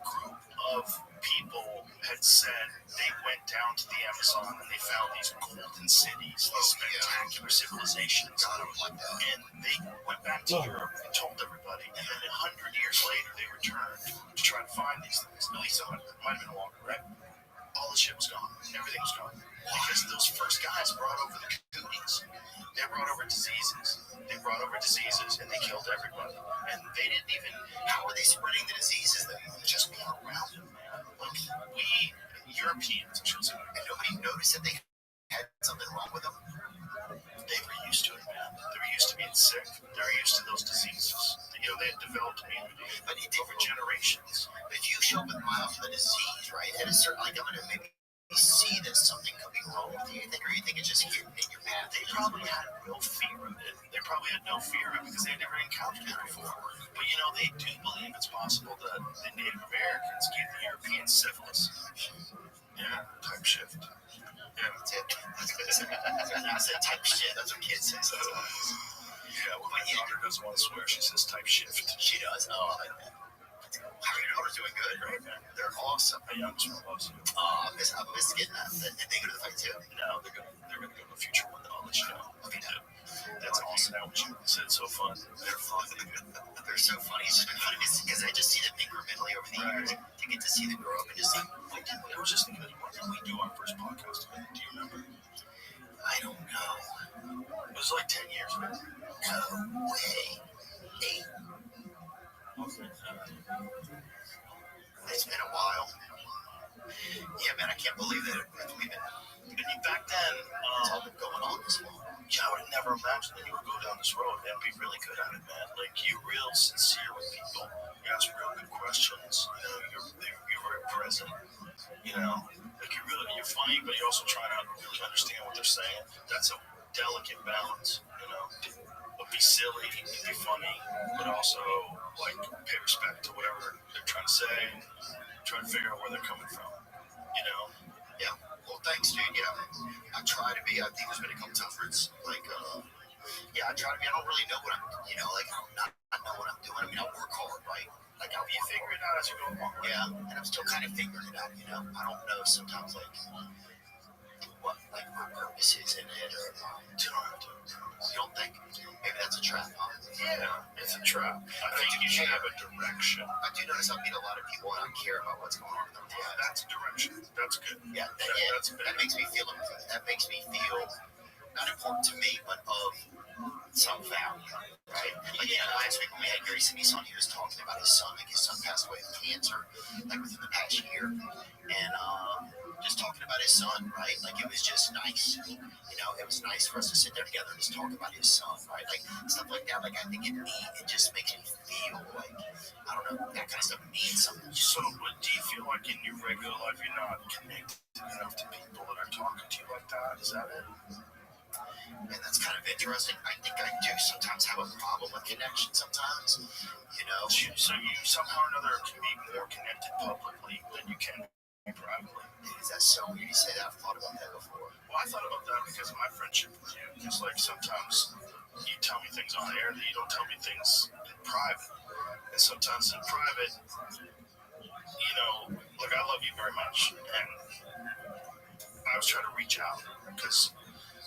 [SPEAKER 1] group of people had said they went down to the Amazon and they found these golden cities, these spectacular civilizations. And they went back to Europe and told everybody. And then 100 years later, they returned to try to find these things. At least 100. It might have been longer, right? All the shit was gone. Everything was gone. Because those first guys brought over the cooties. They brought over diseases. And they killed everybody. And they didn't even.
[SPEAKER 2] How are they spreading the diseases that just being around them?
[SPEAKER 1] Like, we Europeans, I should say,
[SPEAKER 2] And nobody noticed that they had something wrong with them?
[SPEAKER 1] they were used to it, man. They were used to being sick. They were used to those diseases. You know, they had developed immunity
[SPEAKER 2] But it
[SPEAKER 1] over generations.
[SPEAKER 2] if you show up with mild for the disease, right, at a certain, like, I'm going to maybe see that something could be wrong with you, or you think it's just hidden in your path.
[SPEAKER 1] They probably had no fear of it. They probably had no fear of it because they'd never encountered it before. But, you know, they do believe it's possible that the Native Americans gave the Europeans syphilis. Yeah, type shift. Yeah,
[SPEAKER 2] That's it. I said type shit. That's what kids say sometimes.
[SPEAKER 1] yeah, well, my daughter doesn't want to swear. She says type shift.
[SPEAKER 2] She does. Oh, I know. How are your daughters doing? Good, right? They're awesome.
[SPEAKER 1] My youngest one loves you.
[SPEAKER 2] I miss getting that. Did they go to the fight too?
[SPEAKER 1] No, they're gonna go to a future one that I'll let you know.
[SPEAKER 2] Okay,
[SPEAKER 1] That's awesome. That was you said so fun.
[SPEAKER 2] They're fun. They're so funny. It's just been funny because I just see them incrementally over the years to get to see them grow up and just like,
[SPEAKER 1] I was just thinking, when did we do our first podcast together? Do you remember?
[SPEAKER 2] I don't know.
[SPEAKER 1] It was like 10 years ago.
[SPEAKER 2] No way. 8.
[SPEAKER 1] Okay.
[SPEAKER 2] It's been a while. Yeah, man, I can't believe that we've been.
[SPEAKER 1] And back then,
[SPEAKER 2] It's all been going on this long.
[SPEAKER 1] I would have never imagined that you would go down this road and be really good at it, man. Like, you're real sincere with people. You ask real good questions. You know, you're very present. You know, like you're funny, but you're also trying to really understand what they're saying. That's a delicate balance, you know. But be silly, be funny, but also like pay respect to whatever they're trying to say. Try to figure out where they're coming from. You know.
[SPEAKER 2] Yeah. Well, thanks, dude. Yeah, I try to be. I think there's been a couple times where it's like, yeah, I try to be. I don't really know what I'm, I know what I'm doing. I mean, I work hard, right? Like,
[SPEAKER 1] You figure it out as you go along. Right?
[SPEAKER 2] yeah, and I'm still kind of figuring it out. You know, I don't know sometimes like what like my purpose is in it, or
[SPEAKER 1] You don't have to.
[SPEAKER 2] you don't think maybe that's a trap. Huh?
[SPEAKER 1] Yeah, it's a trap. I think you should have a direction.
[SPEAKER 2] I do notice I meet a lot of people and I care about what's going on in their lives.
[SPEAKER 1] That's a direction. That's good.
[SPEAKER 2] Yeah, that makes me feel important. That makes me feel not important to me, but of some value, right? Like, last week when we had Gary Sinise on, he was talking about his son. Like, his son passed away of cancer, like, within the past year. And just talking about his son, right? Like, it was just nice. You know, it was nice for us to sit there together and just talk about his son, right? Like, stuff like that. Like, I think it just makes me feel like, I don't know, that kind of stuff means something.
[SPEAKER 1] So, what do you feel like in your regular life you're not connected enough to people that are talking to you like that? Is that it?
[SPEAKER 2] And that's kind of interesting. I think I do sometimes have a problem with connection sometimes, you know.
[SPEAKER 1] So you somehow or another can be more connected publicly than you can privately.
[SPEAKER 2] Is that so weird you say that? I've thought about that before.
[SPEAKER 1] Well, I thought about that because of my friendship with you. Because, like, sometimes you tell me things on air that you don't tell me things in private. And sometimes in private, you know, look, I love you very much. And I was trying to reach out because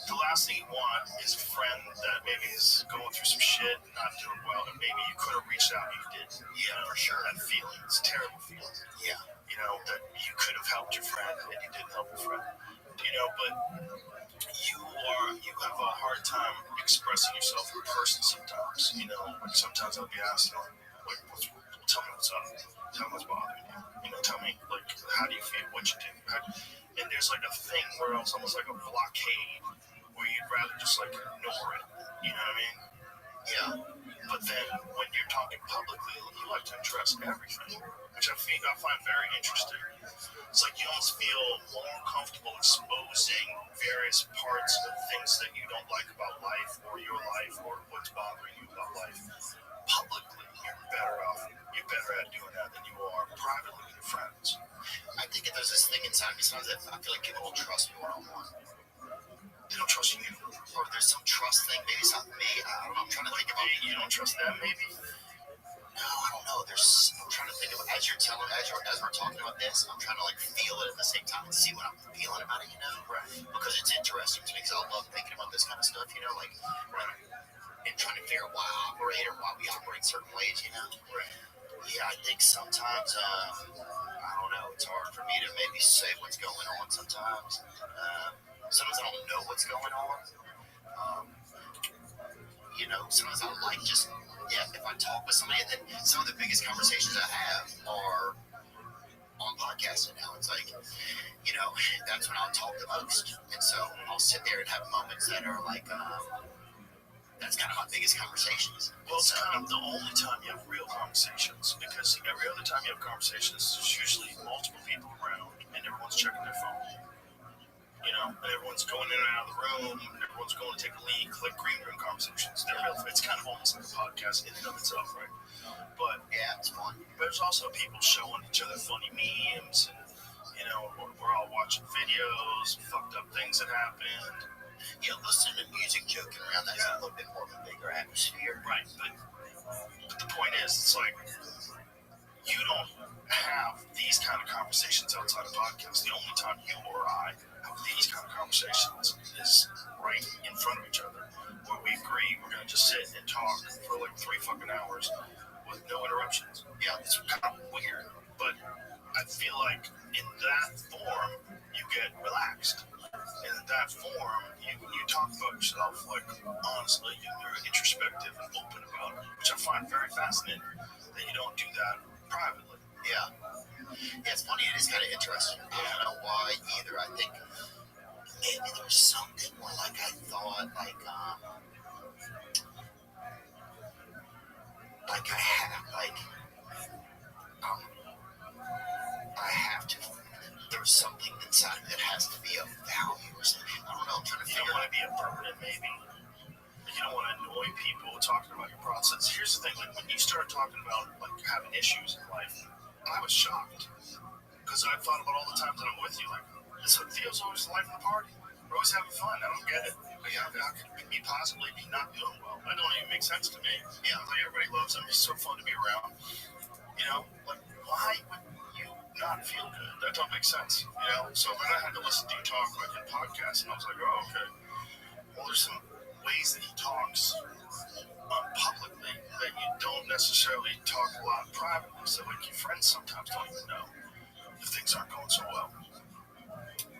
[SPEAKER 1] the last thing you want is a friend that maybe is going through some shit, not doing well, and maybe you could have reached out and you didn't.
[SPEAKER 2] Yeah, for sure.
[SPEAKER 1] That feeling, it's a terrible feeling.
[SPEAKER 2] Yeah.
[SPEAKER 1] You know, that you could have helped your friend and you didn't help your friend. You know, but you have a hard time expressing yourself in person sometimes. You know, like sometimes I'll be asking, like, tell me what's up. Tell me what's bothering you. You know, tell me, like, how do you feel? What you do? And there's like a thing where it's almost like a blockade where you'd rather just like ignore it. You know what I mean?
[SPEAKER 2] Yeah.
[SPEAKER 1] But then when you're talking publicly, you like to address everything, which I find very interesting. It's like you almost feel more comfortable exposing various parts of things that you don't like about life or your life or what's bothering you about life. Publicly, you're better at doing that than you are privately with your friends.
[SPEAKER 2] I think there's this thing inside me sometimes that I feel like people don't trust me one-on-one.
[SPEAKER 1] They don't trust you.
[SPEAKER 2] Or there's some trust thing. Maybe it's not me. I don't know. I'm trying to think about it.
[SPEAKER 1] You don't trust them, maybe?
[SPEAKER 2] No, I don't know. I'm trying to think of as we're talking about this, I'm trying to like feel it at the same time and see what I'm feeling about it,
[SPEAKER 1] Right.
[SPEAKER 2] because it's interesting to me because I love thinking about this kind of stuff, like and trying to figure out why I operate or why we operate certain ways,
[SPEAKER 1] Right.
[SPEAKER 2] Yeah, I think sometimes I don't know. It's hard for me to maybe say what's going on sometimes. Sometimes I don't know what's going on. Sometimes I like just if I talk with somebody, and then some of the biggest conversations I have are on podcasting now. It's like, that's when I'll talk the most. And so I'll sit there and have moments that are like, that's kind of my biggest conversations.
[SPEAKER 1] Well, it's kind of the only time you have real conversations, because every other time you have conversations, there's usually multiple people around and everyone's checking their phone. And everyone's going in and out of the room, and everyone's going to take a leak, like green room conversations. It's kind of almost like a podcast in and of itself, right? But
[SPEAKER 2] yeah, it's fun.
[SPEAKER 1] But there's also people showing each other funny memes, and we're all watching videos, fucked up things that happened.
[SPEAKER 2] Listening to music, joking around, that's a little bit more of a bigger atmosphere.
[SPEAKER 1] Right, but the point is, it's like, you don't have these kind of conversations outside of podcasts. The only time you or I have these kind of conversations is right in front of each other, where we agree we're going to just sit and talk for like 3 fucking hours with no interruptions. Yeah, it's kind of weird, but I feel like in that form, you get relaxed. And in that form, you talk about yourself, like, honestly, you're introspective and open about it, which I find very fascinating, that you don't do that privately.
[SPEAKER 2] Yeah, it's funny. It is kind of interesting. I don't know why either. I think maybe there's something more like I thought, I have to. There's something inside that has to be of value or something. I don't know. I'm trying to figure.
[SPEAKER 1] You don't want to be a burden, maybe. You don't want to annoy people talking about your process. Here's the thing: like, when you start talking about like having issues in life, I was shocked, because I thought about all the times that I'm with you. Like, this feels always the life of the party. We're always having fun. I don't get it. But yeah, how can me possibly be not doing well? That don't even make sense to me. Like, everybody loves them. It's so fun to be around. Like, why would you not feel good? That don't make sense. So then I had to listen to you talk like in podcasts, and I was like, oh, okay. Well, there's some ways that he talks publicly that you don't necessarily talk a lot privately. So like, your friends sometimes don't even know if things aren't going so well.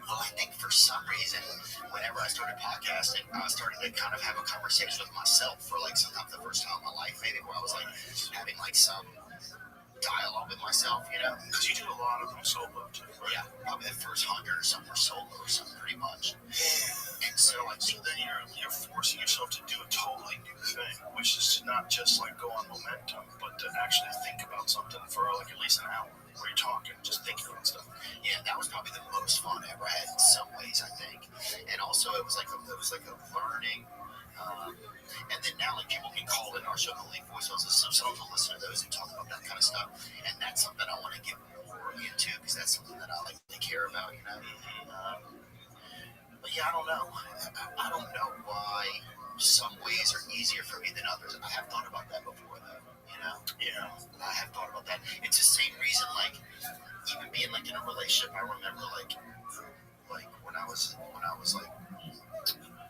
[SPEAKER 2] Well, I think for some reason, whenever I started podcasting, I started to kind of have a conversation with myself for like sometimes the first time in my life, maybe, where I was like having like some dialogue with myself,
[SPEAKER 1] Because you do a lot of them solo too, right?
[SPEAKER 2] Yeah, probably the first 100 or something were solo or something, pretty much. And so I think
[SPEAKER 1] then you're forcing yourself to do a totally new thing, which is to not just like go on momentum, but to actually think about something for like at least an hour, where you're talking, just thinking about stuff.
[SPEAKER 2] Yeah, that was probably the most fun I ever had in some ways, I think. And also it was like a learning. And then now, like, people can call in our show, the League Voicemails, so someone will listen to those and talk about that kind of stuff. And that's something I want to get more into, because that's something that I like to care about, But yeah, I don't know. I don't know why some ways are easier for me than others. I have thought about that before, though.
[SPEAKER 1] Yeah.
[SPEAKER 2] I have thought about that. It's the same reason, like, even being like in a relationship, I remember like when I was like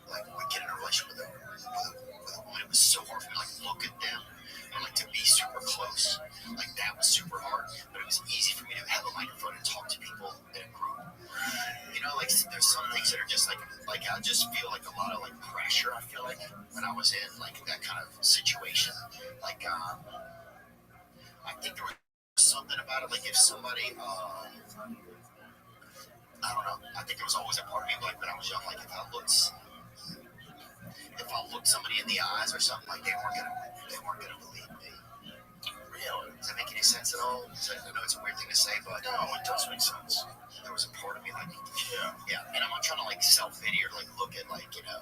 [SPEAKER 2] would get in a relationship with a woman, it was so hard for me to like look at them and like to be super close. Like, that was super hard, but it was easy for me to have a microphone and talk to people in a group. Like, there's some things that are just like I just feel like a lot of like pressure. I feel like when I was in like that kind of situation, like I think there was something about it. Like, if somebody, I don't know. I think there was always a part of me, like when I was young, like if I looked somebody in the eyes or something, like they weren't gonna believe me.
[SPEAKER 1] Really?
[SPEAKER 2] Does that make any sense at all? I know it's a weird thing to say, but
[SPEAKER 1] no, it does make sense.
[SPEAKER 2] There was a part of me like,
[SPEAKER 1] yeah.
[SPEAKER 2] And I'm not trying to like self-pity or like look at like, do I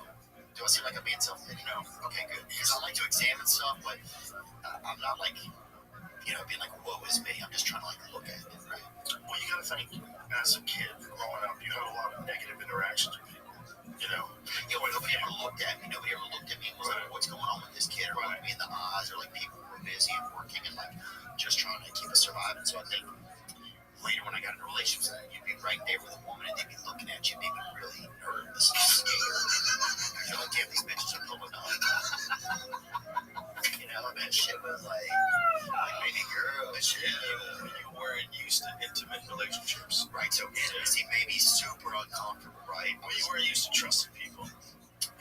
[SPEAKER 2] seem like I'm being self-pity? No. Okay, good. Because I like to examine stuff, but I'm not like, being like, woe is me. I'm just trying to like look at it, right?
[SPEAKER 1] Well, you gotta think, as a kid growing up, you had a lot of negative interactions with people.
[SPEAKER 2] Nobody ever looked at me. Nobody ever looked at me and was like, what's going on with this kid? Or looked me in the eyes, or like people were busy and working and like just trying trying to keep us surviving. So I think later when I got into relationships, you'd be right there with a woman and they'd be looking at you, they'd be really nervous and scared. You're like, damn, these bitches are pulling up. You know, that shit was like baby girl, shit.
[SPEAKER 1] You weren't used to intimate relationships.
[SPEAKER 2] Right, so intimacy made me super uncomfortable, right?
[SPEAKER 1] Well, you weren't used to trusting people.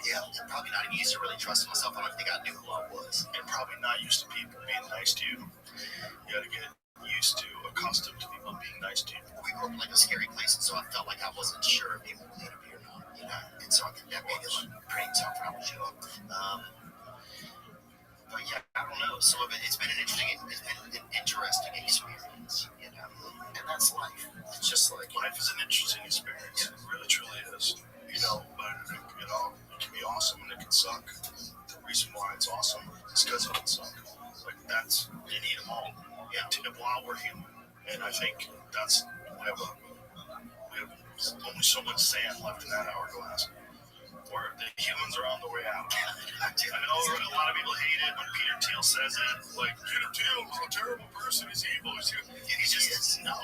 [SPEAKER 2] Yeah, I'm probably not even used to really trusting myself. I don't think I knew who I was.
[SPEAKER 1] And probably not used to people being nice to you. You gotta get used to, accustomed to people being nice to you.
[SPEAKER 2] We grew up in like a scary place, and so I felt like I wasn't sure if people needed me or not, you know? And so I think that made it like pretty tough when I was young. But yeah, I don't know. Some of it's been an interesting experience, you know? And that's life. It's just like,
[SPEAKER 1] Life is an interesting experience. It really, truly is. You know, but it can be awesome and it can suck. The reason why it's awesome is because it can suck. Like you need them all. Yeah, while we're human. And I think we have only so much sand left in that hourglass. Where the humans are on the way out. I know a lot of people hate it when Peter Thiel says it. Like, Peter Thiel is a terrible person. He's evil. No.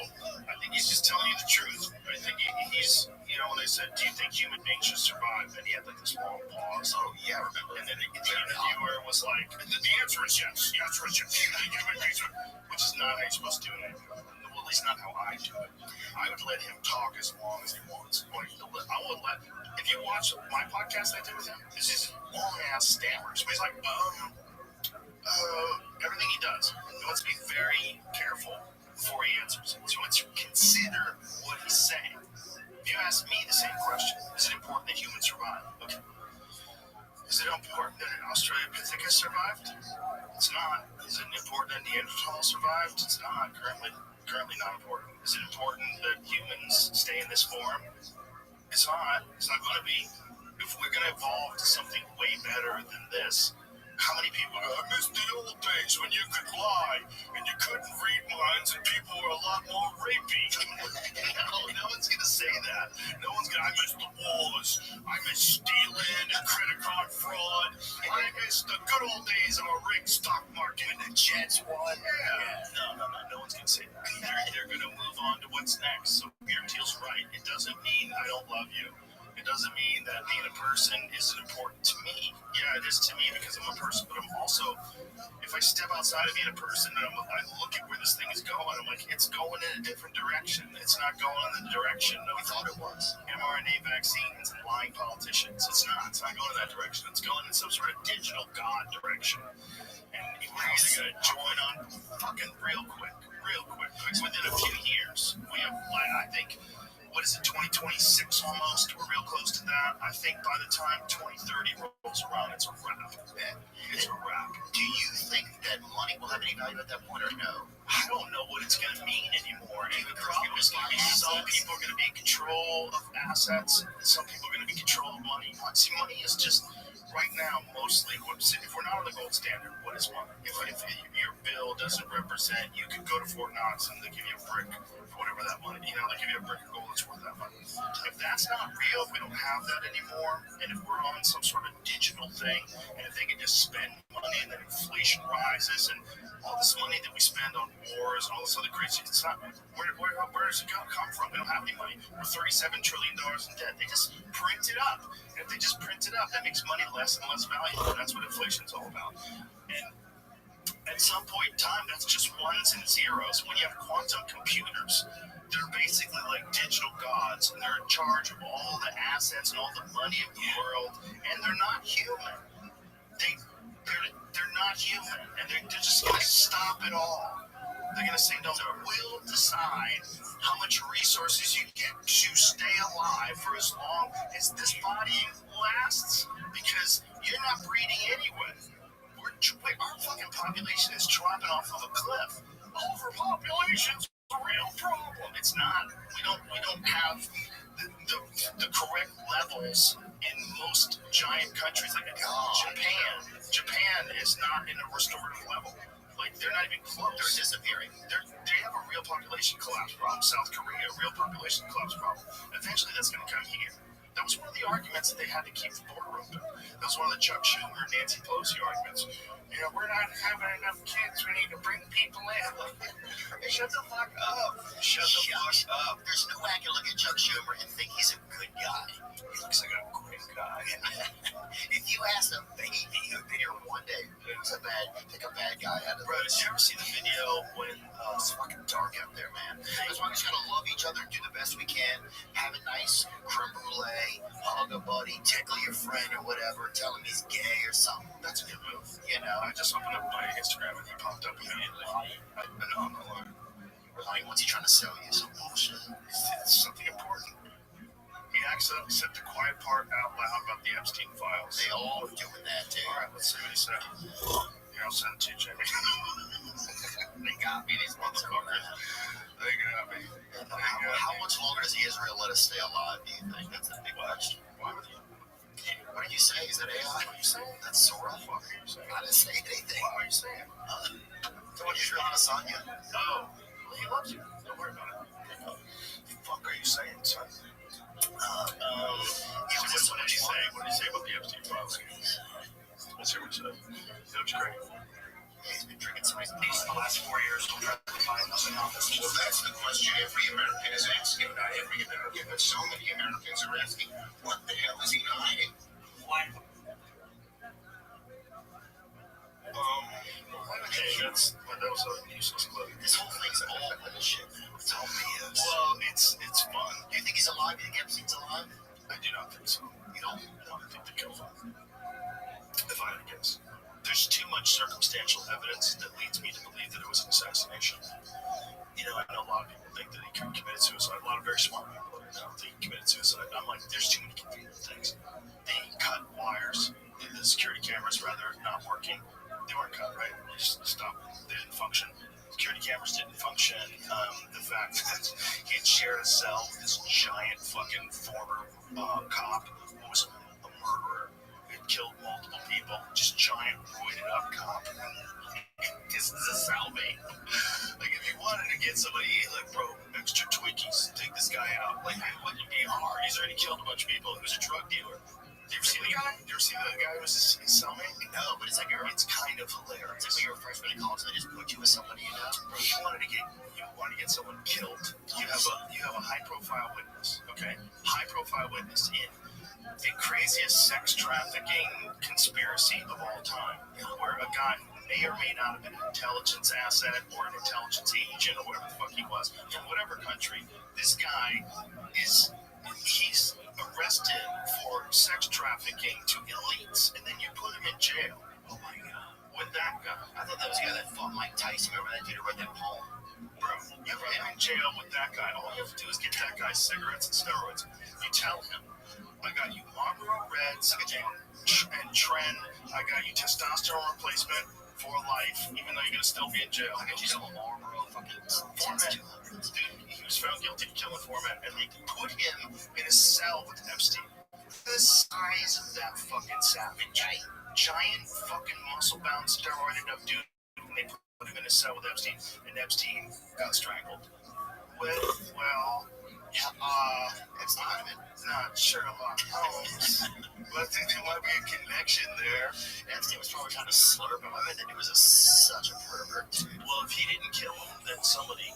[SPEAKER 1] I think he's just telling you the truth. I think he's, when they said, do you think human beings should survive? And he had like this long pause.
[SPEAKER 2] Oh, yeah, I remember.
[SPEAKER 1] And then the interviewer was like, the answer is yes. The answer is yes. Which is not how you're supposed to do it. Well, at least not how I do it. I would let him talk as long as he wants. If you watch my podcast I did with him, this is long ass stammers. But he's like, everything he does, he wants to be very careful before he answers. So he wants to consider what he's saying. If you ask me the same question, is it important that humans survive? Okay. Is it important that an Australopithecus survived? It's not. Is it important that Neanderthal survived? It's not. Currently not important. Is it important that humans stay in this form? It's not. It's not going to be. If we're going to evolve to something way better than this, how many people go, I miss the old days when you could lie and you couldn't read minds and people were a lot more rapey. No one's going to say that. No one's going to, I miss the wars. I miss stealing and credit card fraud. I miss the good old days of a rigged stock market and the Jets won. Yeah. No one's going to say that. They're going to move on to what's next. So Peter Thiel's right. It doesn't mean I don't love you. It doesn't mean that being a person isn't important to me. Yeah, it is to me because I'm a person, but I'm also, if I step outside of being a person and I look at where this thing is going, I'm like, it's going in a different direction. It's not going in the direction that we thought it was. mRNA vaccines and lying politicians. It's not. It's not going in that direction. It's going in some sort of digital God direction. And we're either going to join on fucking real quick. Within a few years. We have, I think, what is it, 2026 almost? We're real close to that. I think by the time 2030 rolls around, it's a wrap. It's a wrap.
[SPEAKER 2] Do you think that money will have any value at that point or no?
[SPEAKER 1] I don't know what it's going to mean anymore. And the problem is going to be some people are going to be in control of assets, and some people are going to be in control of money. See, money is just, right now, mostly, if we're not on the gold standard, what is money? If your bill doesn't represent, you could go to Fort Knox and they give you a brick for whatever that money, they give you a brick of gold that's worth that money. If that's not real, if we don't have that anymore, and if we're on some sort of digital thing, and if they can just spend money and then inflation rises and all this money that we spend on wars and all this other crazy, it's not, where does it come from? We don't have any money. We're $37 trillion in debt. They just print it up. And if they just print it up, that makes money less and less valuable. That's what inflation's all about. And at some point in time, that's just ones and zeros. When you have quantum computers, they're basically like digital gods, and they're in charge of all the assets and all the money of the world, and they're not human. They're not human, and they're just going to stop it all. They're going to say, no, we'll decide how much resources you get to stay alive for as long as this body lasts, because you're not breeding anyway. Our fucking population is dropping off of a cliff. Overpopulation's a real problem. It's not. We don't have the correct levels in most giant countries like Japan. Japan is not in a restorative level. Like, they're not even close. They're disappearing. They have a real population collapse problem. South Korea, a real population collapse problem. Eventually, that's going to come here. That was one of the arguments that they had to keep the border open. That was one of the Chuck Schumer, Nancy Pelosi arguments. We're not having enough kids. We need to bring people in.
[SPEAKER 2] Shut the fuck up. Shut the fuck up. There's no way I can look at Chuck Schumer and think he's a good guy.
[SPEAKER 1] He looks like a great guy.
[SPEAKER 2] If you asked a baby who'd been here one day, pick a bad guy out of
[SPEAKER 1] Bro, did you ever see the video when
[SPEAKER 2] it's fucking dark out there, man? That's why we just gotta love each other and do the best we can. Have a nice creme brulee, hug a buddy, tickle your friend or whatever, tell him he's gay or something. That's a good move.
[SPEAKER 1] I just opened up my Instagram and he popped up immediately. I know, I'm not lying.
[SPEAKER 2] What's he trying to sell you? Some bullshit?
[SPEAKER 1] It's something important. He accidentally said the quiet part out loud about the Epstein files.
[SPEAKER 2] They all are doing that too.
[SPEAKER 1] Alright, let's see what he said. Here, I'll send it to you, Jimmy.
[SPEAKER 2] They got me, these motherfuckers.
[SPEAKER 1] They got me.
[SPEAKER 2] How much longer does Israel let us stay alive, do you think? That's a big question. What did you say? Is that AI?
[SPEAKER 1] What are you saying?
[SPEAKER 2] That's Sora?
[SPEAKER 1] What are you saying?
[SPEAKER 2] I didn't say anything.
[SPEAKER 1] What are you saying?
[SPEAKER 2] What is your Lasagna?
[SPEAKER 1] Oh, he loves you. Don't worry about it. What the fuck are you saying, son? What did he say? What did he say about the Epstein files? Let's hear what he said. He looks great.
[SPEAKER 2] Yeah, he's been drinking some nice beers the last 4 years. Don't try to find nothing else. Well, that's the question every American is asking. Not every American, but so many Americans are asking, what the hell is he hiding? Why?
[SPEAKER 1] Okay, that was a useless clip.
[SPEAKER 2] This whole thing's all bullshit. It's all BS.
[SPEAKER 1] Well, it's fun.
[SPEAKER 2] Do you think he's alive? Do you think Epstein's alive?
[SPEAKER 1] I do not think so.
[SPEAKER 2] You don't?
[SPEAKER 1] No, I think they killed him. If I had to guess. There's too much circumstantial evidence that leads me to believe that it was an assassination. I know a lot of people think that he committed suicide. A lot of very smart people think he committed suicide. I'm like, there's too many convenient things. They cut wires. The security cameras, rather, not working. They weren't cut, right? They just stopped. They didn't function. Security cameras didn't function. The fact that he had shared a cell with this giant fucking former cop who was a murderer, who had killed multiple people, just giant, roided up cop. This is a cellmate. Like, if you wanted to get somebody, like, bro, extra Twinkies, take this guy out. Like, it wouldn't be hard. He's already killed a bunch of people. He was a drug dealer. You ever see the guy? You ever see the guy who was his cellmate?
[SPEAKER 2] No, but it's like it's
[SPEAKER 1] kind of hilarious.
[SPEAKER 2] It's like when you're a freshman in college, they just put you with somebody you know.
[SPEAKER 1] Bro, you want to get someone killed. You have a high profile witness, okay? High profile witness in the craziest sex trafficking conspiracy of all time, where a guy who may or may not have been an intelligence asset or an intelligence agent or whatever the fuck he was from whatever country, this guy he's arrested for sex trafficking to elites, and then you put him in jail.
[SPEAKER 2] Oh my god.
[SPEAKER 1] With that guy.
[SPEAKER 2] I thought that was the guy that fought Mike Tyson. Remember that dude who read that poem?
[SPEAKER 1] Bro, you put him in jail with that guy. All you have to do is get that guy cigarettes and steroids. You tell him, I got you Marlboro Reds and Tren. I got you testosterone replacement for life, even though you're going to still be in jail.
[SPEAKER 2] I got you some Marlboro fucking
[SPEAKER 1] Format. Dude, he was found guilty of killing Format, and they put him in a cell with Epstein. The size of that fucking savage. Giant fucking muscle-bound, steroided up dude. And they put him in a cell with Epstein, and Epstein got strangled.
[SPEAKER 2] Epstein might have been
[SPEAKER 1] not Sherlock Holmes. But I think there might be a connection there.
[SPEAKER 2] Epstein was probably trying to slurp him. I bet that dude was such a pervert, dude.
[SPEAKER 1] Well, if he didn't kill him, then somebody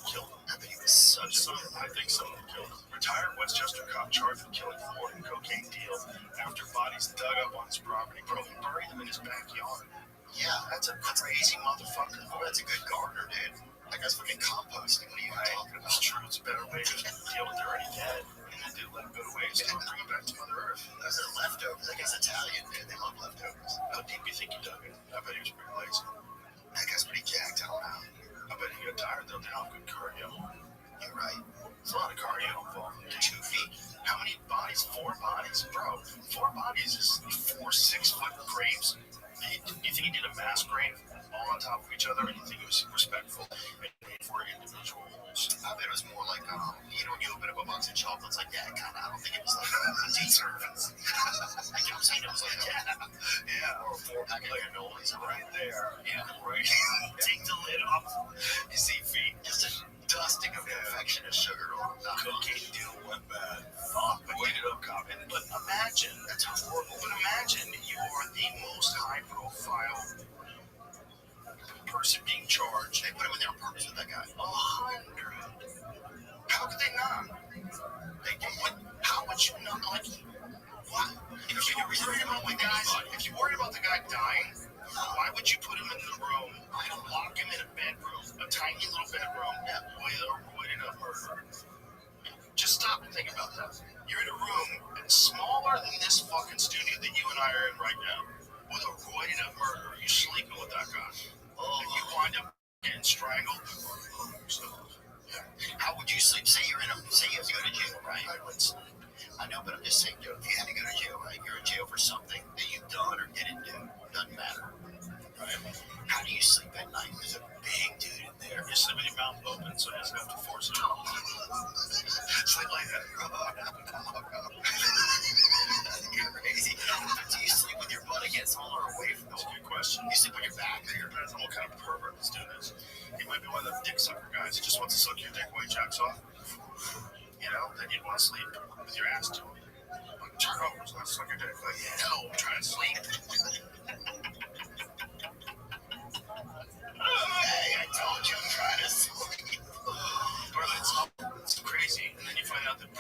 [SPEAKER 1] killed him.
[SPEAKER 2] I bet he was such a
[SPEAKER 1] I think someone killed him. Retired Westchester cop charged with killing Ford and cocaine deal after bodies dug up on his property. Bro, he buried them in his backyard.
[SPEAKER 2] Yeah,
[SPEAKER 1] That's a crazy motherfucker.
[SPEAKER 2] oh, that's a good gardener, dude. That guy's fucking composting. What are you talking about?
[SPEAKER 1] It's true. It's a better way to deal with they're already dead. And then do let them go to waste and bring them back to Mother Earth.
[SPEAKER 2] Those are leftovers. That guy's Italian, dude. They love leftovers.
[SPEAKER 1] How deep do you think he dug it? I bet he was pretty lazy.
[SPEAKER 2] That guy's pretty jacked. I don't know.
[SPEAKER 1] I bet he got tired though. They don't have good cardio.
[SPEAKER 2] You're right.
[SPEAKER 1] There's a lot of cardio involved. 2 feet. How many bodies? 4 bodies? Bro, 4 bodies is 4 6-foot graves. Do you think he did a mass grave all on top of each other, or do you think it was respectful and made for individual holes?
[SPEAKER 2] I bet it was more like, when you open up a box of chocolates like that, kind of. I don't think it was like tea service. You know what I'm saying? It was like,
[SPEAKER 1] Yeah.
[SPEAKER 2] or a 4-pack of cannolis
[SPEAKER 1] Right there.
[SPEAKER 2] Yeah.
[SPEAKER 1] Right. Take the lid off. You see feet.
[SPEAKER 2] Just a dusting of infection and sugar on them.
[SPEAKER 1] Cocaine deal went bad. Fuck, but wait it up, cop. But imagine,
[SPEAKER 2] That's horrible.
[SPEAKER 1] but imagine you are the most high-profile person being charged.
[SPEAKER 2] They put him in there on purpose with that guy.
[SPEAKER 1] 100. How could they not?
[SPEAKER 2] They did.
[SPEAKER 1] How would you not like? What? If you were worried about the guy, if you worried about the guy dying, why would you put him in the room? Lock him in a bedroom, a tiny little bedroom, with a roided up murderer. Just stop and think about that. You're in a room smaller than this fucking studio that you and I are in right now, with a roided up murderer. You sleeping with that guy, and you wind up getting strangled.
[SPEAKER 2] How would you sleep? Say you have to go to jail, right? I wouldn't sleep. I know, but I'm just saying, if you had to go to jail, right? You're in jail for something that you've done or didn't do. Doesn't matter. Right? How do you sleep at night? There's a big dude in there.
[SPEAKER 1] You sleep with your mouth open, so he doesn't have to force it out.
[SPEAKER 2] Sleep like that. You're crazy. Do you sleep with your butt against the wall or away from the wall?
[SPEAKER 1] That's a good question.
[SPEAKER 2] You sleep with your back or your...
[SPEAKER 1] Depends on what kind of pervert this dude is. He might be one of those dick sucker guys who just wants to suck your dick while he jacks off. You know, then you'd want to sleep with your ass to him. Like, jerk over, so let's suck your dick. Like, no, I'm trying to sleep.
[SPEAKER 2] Hey, I told you I'm trying to sleep.
[SPEAKER 1] Or it's crazy, and then you find out that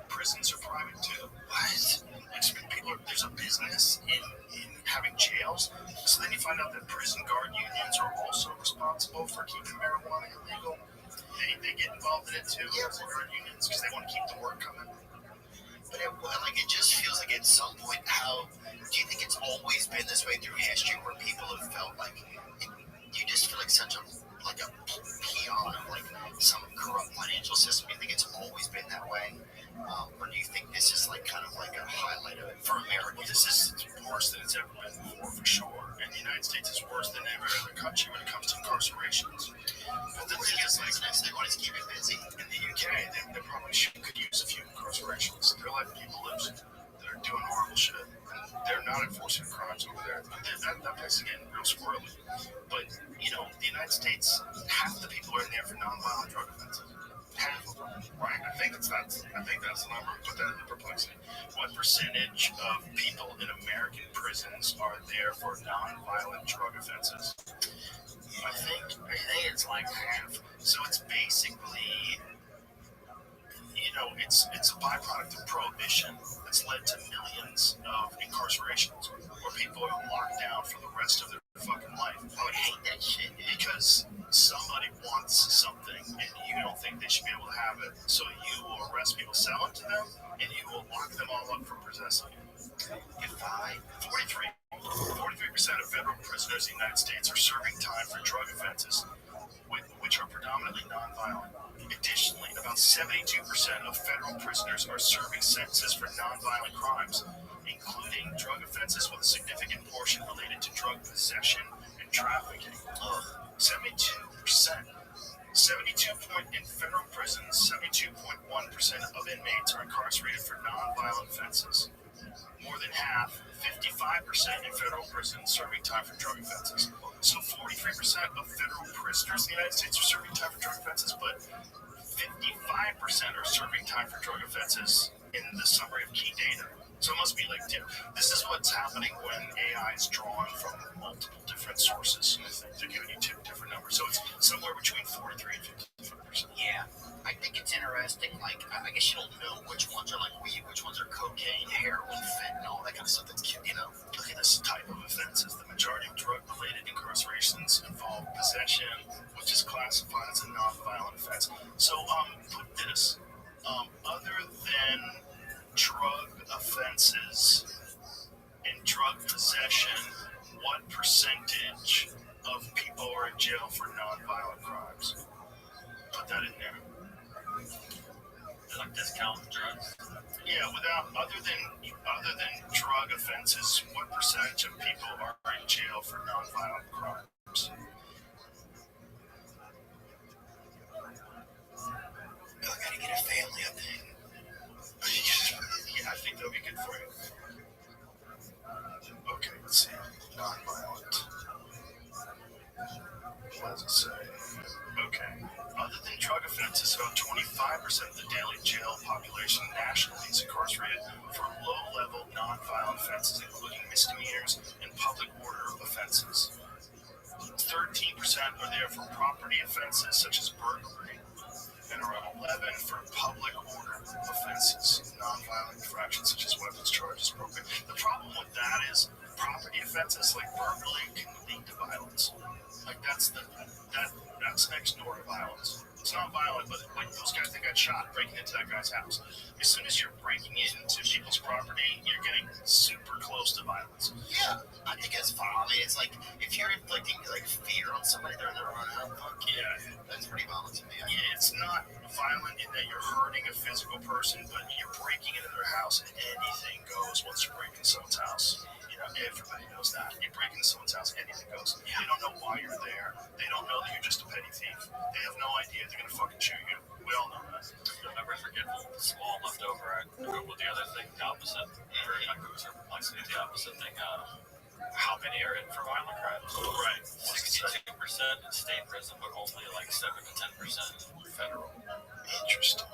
[SPEAKER 1] prisons are private too.
[SPEAKER 2] What?
[SPEAKER 1] There's a business in having jails, so then you find out that prison guard unions are also responsible for keeping marijuana illegal. They get involved in it too, prison guard unions, because they want to keep the work coming.
[SPEAKER 2] But it just feels like at some point, do you think it's always been this way through history, where people have felt like you just feel like such a peon of like some corrupt financial system? Do you think it's always been that way, or do you think this is like kind of like a highlight of it for America?
[SPEAKER 1] This is worse than it's ever been before, for sure. And the United States is worse than every other country when it comes to incarcerations. But the thing is, like,
[SPEAKER 2] they want to keep it busy.
[SPEAKER 1] In the UK, they probably could use a few incarcerations. They're letting people loose that are doing horrible shit. They're not enforcing crimes over there. That place is getting real squirrely. But, you know, the United States, half the people are in there for nonviolent drug offenses. Half of them, right? I think that's the number. Put that in the perplexity. What percentage of people in American prisons are there for nonviolent drug offenses? I think it's like half. So it's basically, you know, it's a byproduct of prohibition that's led to millions of incarcerations where people are locked down for the rest of their fucking life.
[SPEAKER 2] I would hate that shit,
[SPEAKER 1] because somebody wants something and you don't think they should be able to have it, so you will arrest people, sell it to them, and you will lock them all up for possessing it. If 43% of federal prisoners in the United States are serving time for drug offenses, which are predominantly nonviolent. Additionally, about 72% of federal prisoners are serving sentences for nonviolent crimes, including drug offenses with a significant portion related to drug possession and trafficking. 72%. In federal prisons, 72.1% of inmates are incarcerated for nonviolent offenses. More than half, 55% in federal prisons serving time for drug offenses. So 43% of federal prisoners in the United States are serving time for drug offenses, but 55% are serving time for drug offenses in the summary of key data. So it must be like, this is what's happening when AI is drawn from multiple different sources. I think they're giving you two different numbers. So it's somewhere between 43 and 55%.
[SPEAKER 2] Yeah, I think it's interesting. Like, I guess you don't know which ones are like weed, which ones are cocaine, heroin, fentanyl, that kind of stuff. That's, you know,
[SPEAKER 1] look at this type of offenses. The majority of drug-related incarcerations involve possession, which is classified as a non-violent offense. So, put this, other than drug offenses and drug possession, what percentage of people are in jail for non-violent crimes? Put that in there.
[SPEAKER 4] Like discount drugs?
[SPEAKER 1] Yeah, other than drug offenses, what percentage of people are in jail for non-violent crimes?
[SPEAKER 2] I gotta get a family, I think.
[SPEAKER 1] Yeah, I think that'll be good for you. Okay, let's see. Non-violent. What does it say? Okay. Other than drug offenses. 75% of the daily jail population nationally is incarcerated for low-level, non-violent offenses, including misdemeanors and public order offenses. 13% are there for property offenses such as burglary, and around 11 for public order offenses, non-violent infractions such as weapons charges, broken. The problem with that is property offenses like burglary can lead to violence. Like that's next door to violence. It's not violent, but like those guys that got shot breaking into that guy's house. As soon as you're breaking into people's property, you're getting super close to violence.
[SPEAKER 2] Yeah, I think it's fine. I mean, it's like if you're inflicting like fear on somebody during their own house,
[SPEAKER 1] Yeah,
[SPEAKER 2] that's pretty violent to me.
[SPEAKER 1] yeah, it's not violent in that you're hurting a physical person, but you're breaking into their house and anything goes once you break into someone's house. You know, everybody knows that. You break into someone's house, anything goes. They don't know why you're there. They don't know that you're just a petty thief. They have no idea they're going to fucking shoot you. We all know that.
[SPEAKER 4] I'll never forget small leftover. I go with the other thing, the opposite. Or the opposite thing. How many are in for violent crimes?
[SPEAKER 1] Right.
[SPEAKER 4] 62% in state prison, but only like 7 to 10% federal.
[SPEAKER 1] Interesting.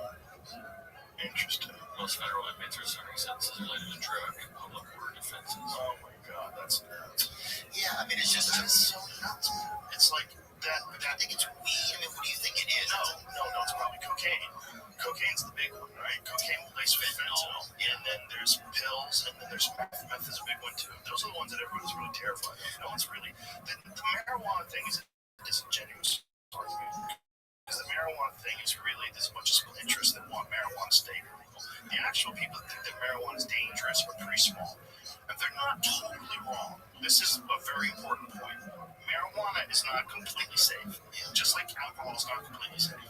[SPEAKER 4] Most federal inmates are serving sentences related to drug and public order offenses.
[SPEAKER 1] Oh my god, that's nuts.
[SPEAKER 2] Yeah, I mean, it's just
[SPEAKER 1] That's so nuts, man. It's like that.
[SPEAKER 2] I think it's weed. I mean, what do you think it is?
[SPEAKER 1] No, it's probably cocaine. Cocaine's the big one, right? Cocaine laced with fentanyl. And then there's pills, and then there's meth. Meth is a big one, too. Those are the ones that everyone's really terrified of. No one's really... The marijuana thing is a disingenuous argument. Because the marijuana thing is really, there's a bunch of interests that want marijuana to stay illegal. The actual people that think that marijuana is dangerous are pretty small. And they're not totally wrong. This is a very important point. Marijuana is not completely safe, just like alcohol is not completely safe.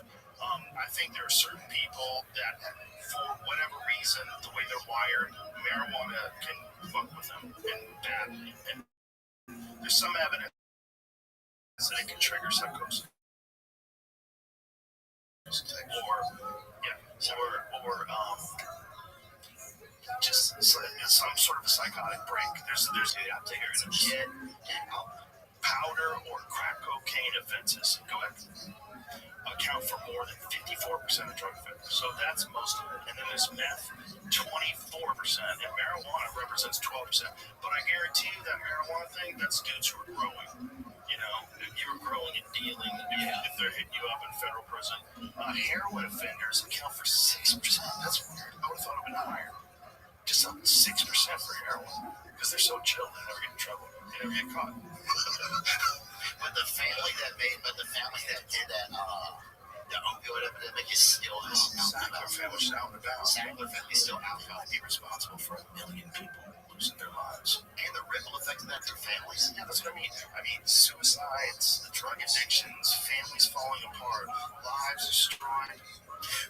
[SPEAKER 1] I think there are certain people that, for whatever reason, the way they're wired, marijuana can fuck with them and badly. And there's some evidence that it can trigger psychosis. Just some sort of a psychotic break. There's kid powder or crack cocaine offenses. Go ahead. Account for more than 54% of drug offenders. So that's most of it. And then there's meth, 24%, and marijuana represents 12%. But I guarantee you that marijuana thing, that's dudes who are growing. You know, you're growing and dealing. If they're hitting you up in federal prison, heroin offenders account for 6%. That's weird. I would have thought it would be higher. Just up 6% for heroin because they're so chill, they never get in trouble. They never get caught.
[SPEAKER 2] But the family that did that, the opioid epidemic is still out and about.
[SPEAKER 1] Sackler family's out and about.
[SPEAKER 2] Sackler family's still out and about.
[SPEAKER 1] Be responsible for 1 million people losing their lives.
[SPEAKER 2] And the ripple effect of that through families.
[SPEAKER 1] Yeah, that's what I mean. I mean, suicides, drug addictions, families falling apart, lives destroyed.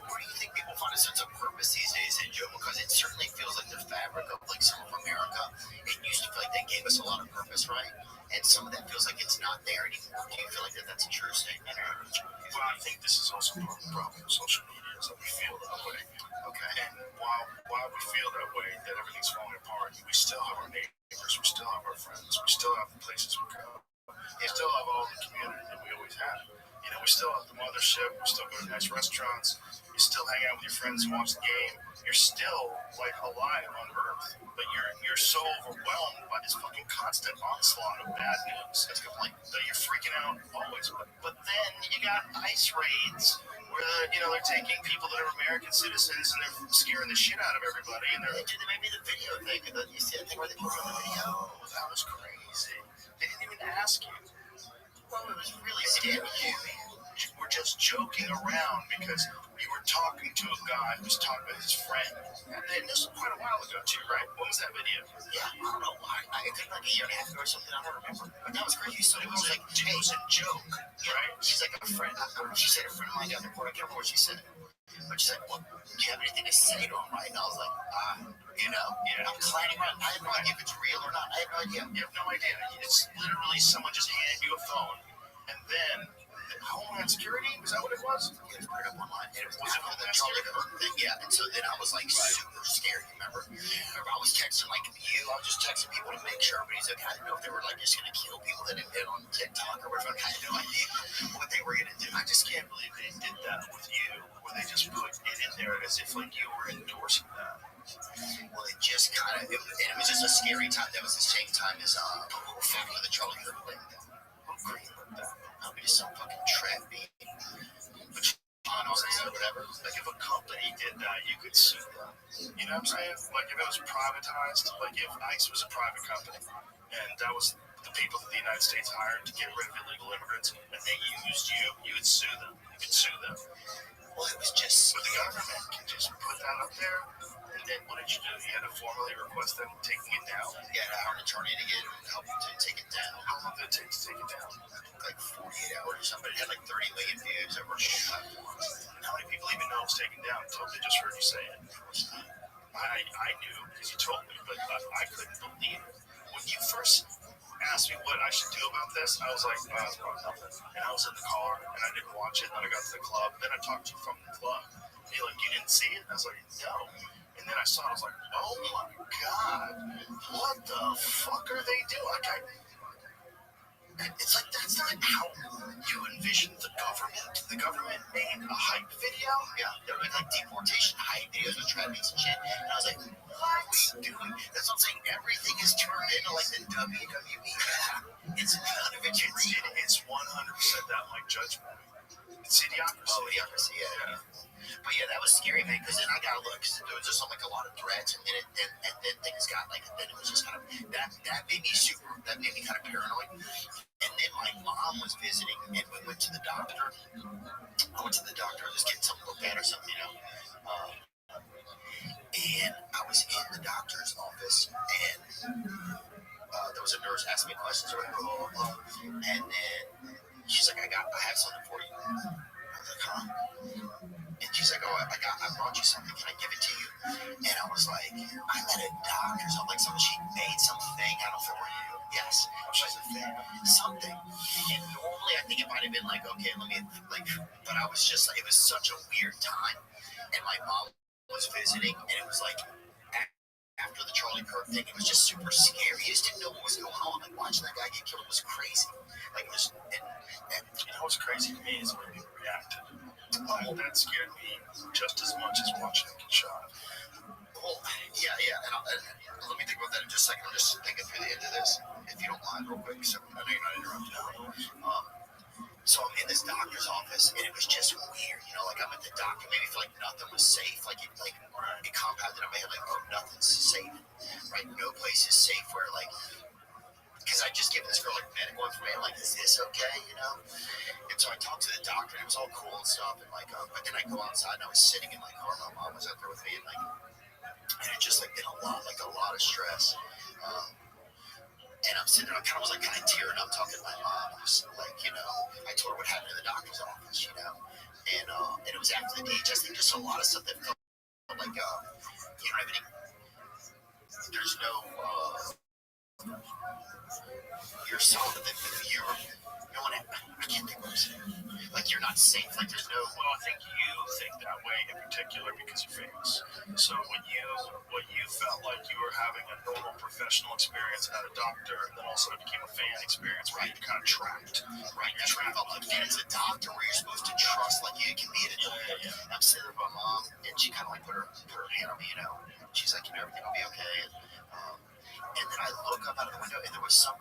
[SPEAKER 2] Where do you think people find a sense of purpose these days in Joe? Because it certainly feels like the fabric of like some of America. It used to feel like they gave us a lot of purpose, right? And some of that feels like it's not there anymore. Do you feel like that's a true statement?
[SPEAKER 1] Well, I think this is also part of the problem with social media is that we feel that way.
[SPEAKER 2] Okay.
[SPEAKER 1] And while we feel that way, that everything's falling apart, we still have our neighbors, we still have our friends, we still have the places we go. We still have all the community that we always had. You know, we still have the mothership, we still go to nice restaurants, you still hang out with your friends and watch the game. You're still like alive on Earth, but you're so overwhelmed by this fucking constant onslaught of bad news. That's complaint that you're freaking out always. But then you got ICE raids where they're taking people that are American citizens and they're scaring the shit out of everybody. And they made me the video thing. You see that thing where they put on the video? Oh, that was crazy. They didn't even ask you. Well, it was really scary. We're just joking around because we were talking to a guy who was talking about his friend. And this was quite a while ago, too, right? When was that video? Yeah, I don't know why. I think like a year and a half ago or something. I don't remember. But that was crazy. So it was like, hey, it was a joke, right? She's like a friend. She said a friend of mine got the report. I can't remember what she said. But she's like, well, do you have anything to say to him, right? And I was like, I'm planning around. I have no idea if it's real or not. I have no idea. You have no idea. It's literally someone just handed you a phone, and then Homeland Security? Was that what it was? Yeah, it was put up online. And it was after the Charlie Kirk thing. Yeah, and so then I was like super scared. Remember, I was texting like you. I was just texting people to make sure everybody's okay. I didn't know if they were like just gonna kill people that had been on TikTok or whatever. I had no idea what they were gonna do. I just can't believe they did that with you, with would they just put it in there as if like you were endorsing that?
[SPEAKER 2] Well, it just kind of, and it was just a scary time. That was the same time as Family of the Charlie Kirk thing.
[SPEAKER 1] How great would that be?
[SPEAKER 2] I'll be just some fucking trap beat. Or whatever.
[SPEAKER 1] Like if a company did that, you could sue them. You know what I'm saying? Like if it was privatized, like if ICE was a private company, and that was the people that the United States hired to get rid of illegal immigrants, and they used you, you would sue them. You could sue them.
[SPEAKER 2] Well, it was just.
[SPEAKER 1] But the government can just put that up there, and then what did you do? You had to formally request them taking it down?
[SPEAKER 2] Yeah, I hired an attorney to get help to take it down.
[SPEAKER 1] How long did it take to take it down?
[SPEAKER 2] Like 48 hours or something. It had like 30 million views over platforms.
[SPEAKER 1] How many people even know it was taken down until they just heard you say it? I knew because you told me, but I couldn't believe it. When you first asked me what I should do about this, I was like, oh, it's probably nothing. And I was in the car and I didn't watch it. And then I got to the club. Then I talked to you from the club. And you're like, you didn't see it? And I was like, no. And then I saw it. I was like, oh my God, what the fuck are they doing? It's like, that's not how you envision the government. The government made a hype video.
[SPEAKER 2] Yeah, they were like deportation hype videos with trap beats and shit. And I was like, what? Dude, that's what I'm saying. Everything is turned into like the WWE. It's none of it's real.
[SPEAKER 1] It's 100% that like Judgment. It's Idiocracy.
[SPEAKER 2] Oh, Idiocracy, yeah. But yeah, that was scary, man, because then I got to look, because there was just like a lot of threats, and then things got like, then it was just kind of, that made me kind of paranoid. And then my mom was visiting, and we went to the doctor. I went to the doctor, just getting something looked at or something, you know. And I was in the doctor's office, and there was a nurse asking me questions, or whatever, and then she's like, I have something for you. I was like, huh? And she's like, oh, I brought you something. Can I give it to you? And I was like, I'm at a doctor's. I'm like, she made something out of for you. Yes. She's like, something. And normally I think it might have been like, okay, let me, like, but I was just like, it was such a weird time. And my mom was visiting, and it was like, after the Charlie Kirk thing, it was just super scary. You just didn't know what was going on. Like, watching that guy get killed was crazy. Like, it was, and
[SPEAKER 1] you know what's crazy to me is when people reacted. That scared me just as much as watching him get shot.
[SPEAKER 2] Well, yeah. And let me think about that in just a second. I'm just thinking through the end of this, if you don't mind, real quick. So I know you're not interrupting. So I'm in this doctor's office, and it was just weird. You know, like I'm at the doctor, maybe feel like nothing was safe. Like it compounded in my head, like, oh, nothing's safe. Right? No place is safe where, like, because I just given this girl like medical information, like, is this okay, you know? And so I talked to the doctor, and it was all cool and stuff, and like, but then I go outside, and I was sitting in my car. My mom was out there with me, and like, and it just like been a lot of stress. And I'm sitting there, I kind of was like tearing up, talking to my mom. I was like, you know, I told her what happened in the doctor's office, you know, and it was after the DHS thing, just a lot of stuff that felt like, you don't have any, there's no, you're solid, no one, I can't think what I'm saying. Like, you're not safe. Like, there's no.
[SPEAKER 1] Well, I think you think that way in particular because you're famous. So when you felt like you were having a normal professional experience at a doctor, and then also it became a fan experience, right? You're kind of trapped.
[SPEAKER 2] Right. That's what I felt like. And it's a doctor where you're supposed to trust, like, you can be at a doctor. Yeah. I'm sitting there with my mom, and she kind of like put her hand on me, you know. She's like, you know, everything will be okay. And then I look up out of the window, and there was some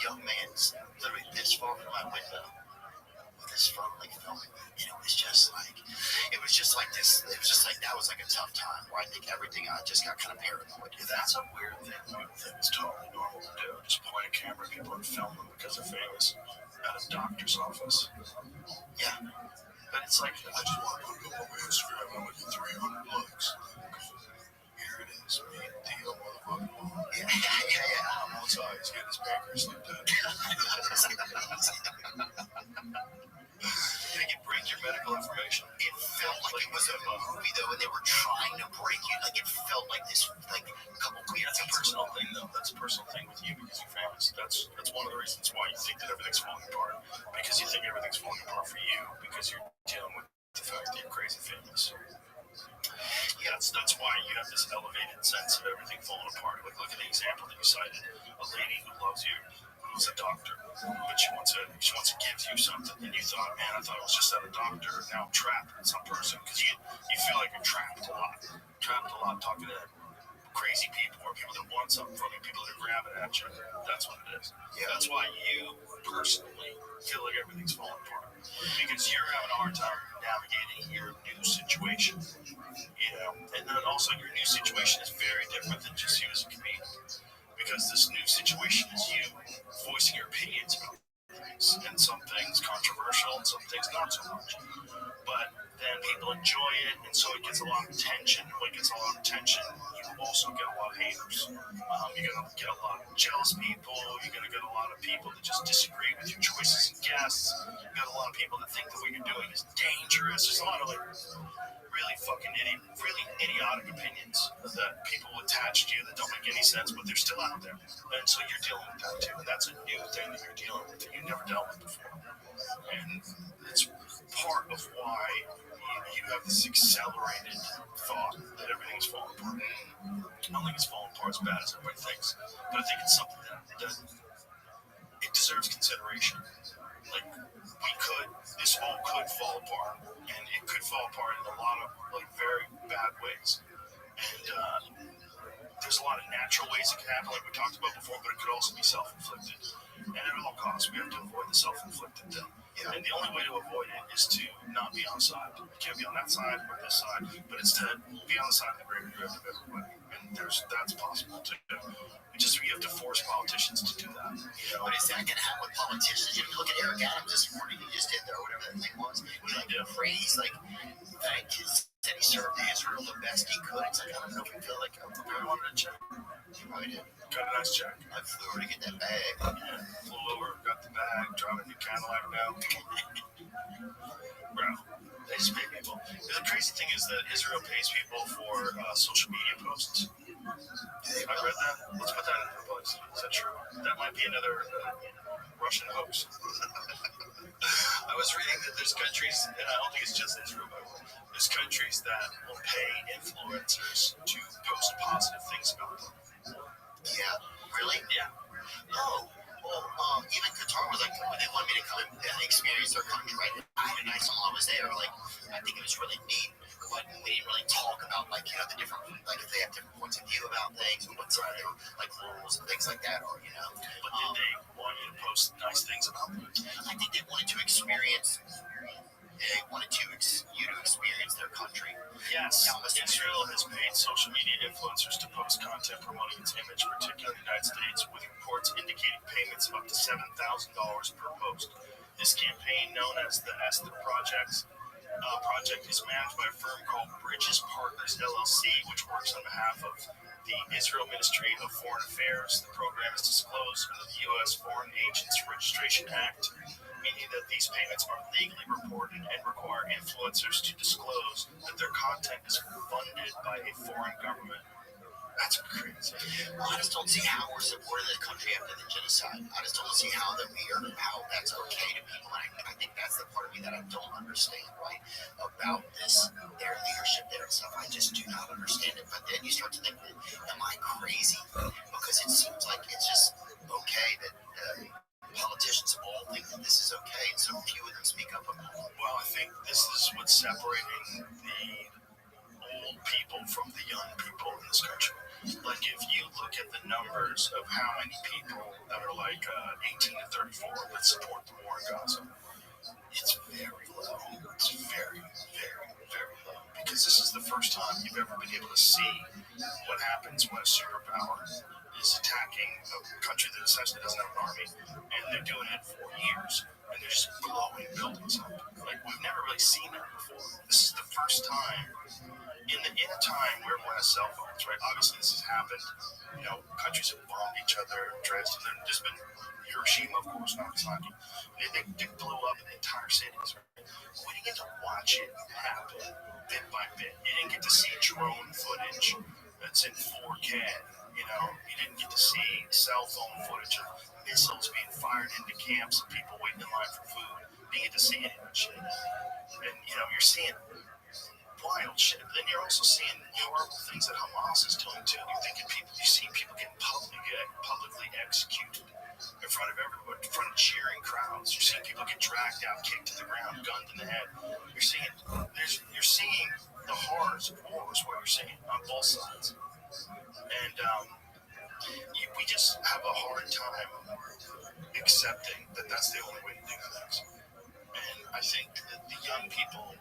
[SPEAKER 2] young man literally this far from my window with his phone, like, filming me. And it was just like this. It was just like, that was like a tough time where I think everything, I just got kind of paranoid.
[SPEAKER 1] That's a weird thing. It's totally normal to do. Just point a camera at people and film them because they're famous at a doctor's office.
[SPEAKER 2] Yeah.
[SPEAKER 1] But it's like, I just want to put it up on my Instagram. I'm going to get 300 likes. Here it is, me and Theo, motherfucker.
[SPEAKER 2] Yeah.
[SPEAKER 1] I'm outside. He's getting his pancreas slipped in. Did it break your medical information?
[SPEAKER 2] It felt like it was a movie, though, and they were trying to break you. Like, it felt like this, like, a couple weird
[SPEAKER 1] That's a personal thing, though. That's a personal thing with you because you're famous. That's one of the reasons why you think that everything's falling apart. Because you think everything's falling apart for you because you're dealing with the fact that you're crazy famous. Yeah, that's why you have this elevated sense of everything falling apart. Like, look at the example that you cited. A lady who loves you, who's a doctor, but she wants to give you something and you thought, man, I thought it was just at a doctor. Now I'm trapped in some person because you feel like you're trapped a lot talking to crazy people or people that want something from you, people that are grabbing at you. That's what it is.
[SPEAKER 2] Yeah.
[SPEAKER 1] That's why you personally feel like everything's falling apart because you're having a hard time navigating your new situation, and then also your new situation is very different than just you as a comedian because this new situation is you voicing your opinions about things, and some things controversial and some things not so much. But then people enjoy it, and so it gets a lot of attention. When it gets a lot of attention, you also get a lot of haters. You're going to get a lot of jealous people. You're going to get a lot of people that just disagree with your choices and guests. You got a lot of people that think that what you're doing is dangerous. There's a lot of really idiotic opinions that people attach to you that don't make any sense, but they're still out there. And so you're dealing with that too. And that's a new thing that you're dealing with that you never dealt with before. And it's part of why you have this accelerated thought that everything's falling apart. I don't think it's falling apart as bad as everybody thinks, but I think it's something that it deserves consideration. Like this all could fall apart, and it could fall apart in a lot of very bad ways. And there's a lot of natural ways it can happen, like we talked about before, but it could also be self-inflicted. And at all costs, we have to avoid the self-inflicted thing. Yeah. And the only way to avoid it is to not be on the side. You can't be on that side or this side, but instead be on the side of the greater good of everybody. And that's possible too. You have to force politicians to do that.
[SPEAKER 2] But is that going to happen with politicians? If you look at Eric Adams this morning, he just did there, whatever that thing was. He praised, thanked said he served Israel the best he could. It's like, I don't know if you feel like I wanted to check. You probably did.
[SPEAKER 1] Got a nice check.
[SPEAKER 2] I flew over to get that bag.
[SPEAKER 1] Yeah, flew over, got the bag, driving a new Cadillac now. Bro, they just pay people. The crazy thing is that Israel pays people for social media posts. I read that. Let's put that in the place. Is that true? That might be another Russian hoax. I was reading that there's countries, and I don't think it's just Israel, but there's countries that will pay influencers to post positive things about them.
[SPEAKER 2] Yeah, really?
[SPEAKER 1] Yeah.
[SPEAKER 2] Oh, well, even Qatar was like, when they wanted me to come and experience their country, right? I saw I was there, I think it was really neat, but we didn't really talk about, the different, if they have different points of view about things, and what some of their, rules and things like that are,
[SPEAKER 1] But did they want you to post nice things about them?
[SPEAKER 2] I think they wanted to experience you to experience their country.
[SPEAKER 1] Yes, Israel has paid social media influencers to post content promoting its image, particularly in the United States, with reports indicating payments of up to $7,000 per post. This campaign, known as the Esther Project, is managed by a firm called Bridges Partners LLC, which works on behalf of the Israel Ministry of Foreign Affairs. The program is disclosed under the U.S. Foreign Agents Registration Act, meaning that these payments are legally reported and require influencers to disclose that their content is funded by a foreign government. That's crazy.
[SPEAKER 2] Well, I just don't see how we're supporting this country after the genocide. I just don't see how that's okay to people. And I think that's the part of me that I don't understand, right? About their leadership there and stuff. I just do not understand it. But then you start to think, well, am I crazy? Because it seems like it's just okay that politicians all think that this is okay, and so few of them speak up about it.
[SPEAKER 1] Well, I think this is what's separating the old people from the young people in this country. If you look at the numbers of how many people that are 18 to 34 that support the war in Gaza, it's very low. It's very, very, very low. Because this is the first time you've ever been able to see what happens when a superpower is attacking a country that essentially doesn't have an army, and they're doing it for years, and they're just blowing buildings up. We've never really seen that before. This is the first time in a time where everyone has cell phones, right? Obviously, this has happened. Countries have bombed each other, Dresden, and there's been Hiroshima, of course, Nagasaki. They blew up in entire cities, right? We didn't get to watch it happen bit by bit. You didn't get to see drone footage that's in 4K. You didn't get to see cell phone footage of missiles being fired into camps and people waiting in line for food. You didn't get to see any of that shit. And, you're seeing wild shit. But then you're also seeing horrible things that Hamas is doing too. You're seeing people getting publicly executed.
[SPEAKER 2] in front of everyone, in front of cheering crowds. You're seeing people get dragged out, kicked to the ground, gunned in the head. You're seeing the horrors of war is what you're seeing on both sides. And we just have a hard time accepting that that's the only way to do things. And I think that the young people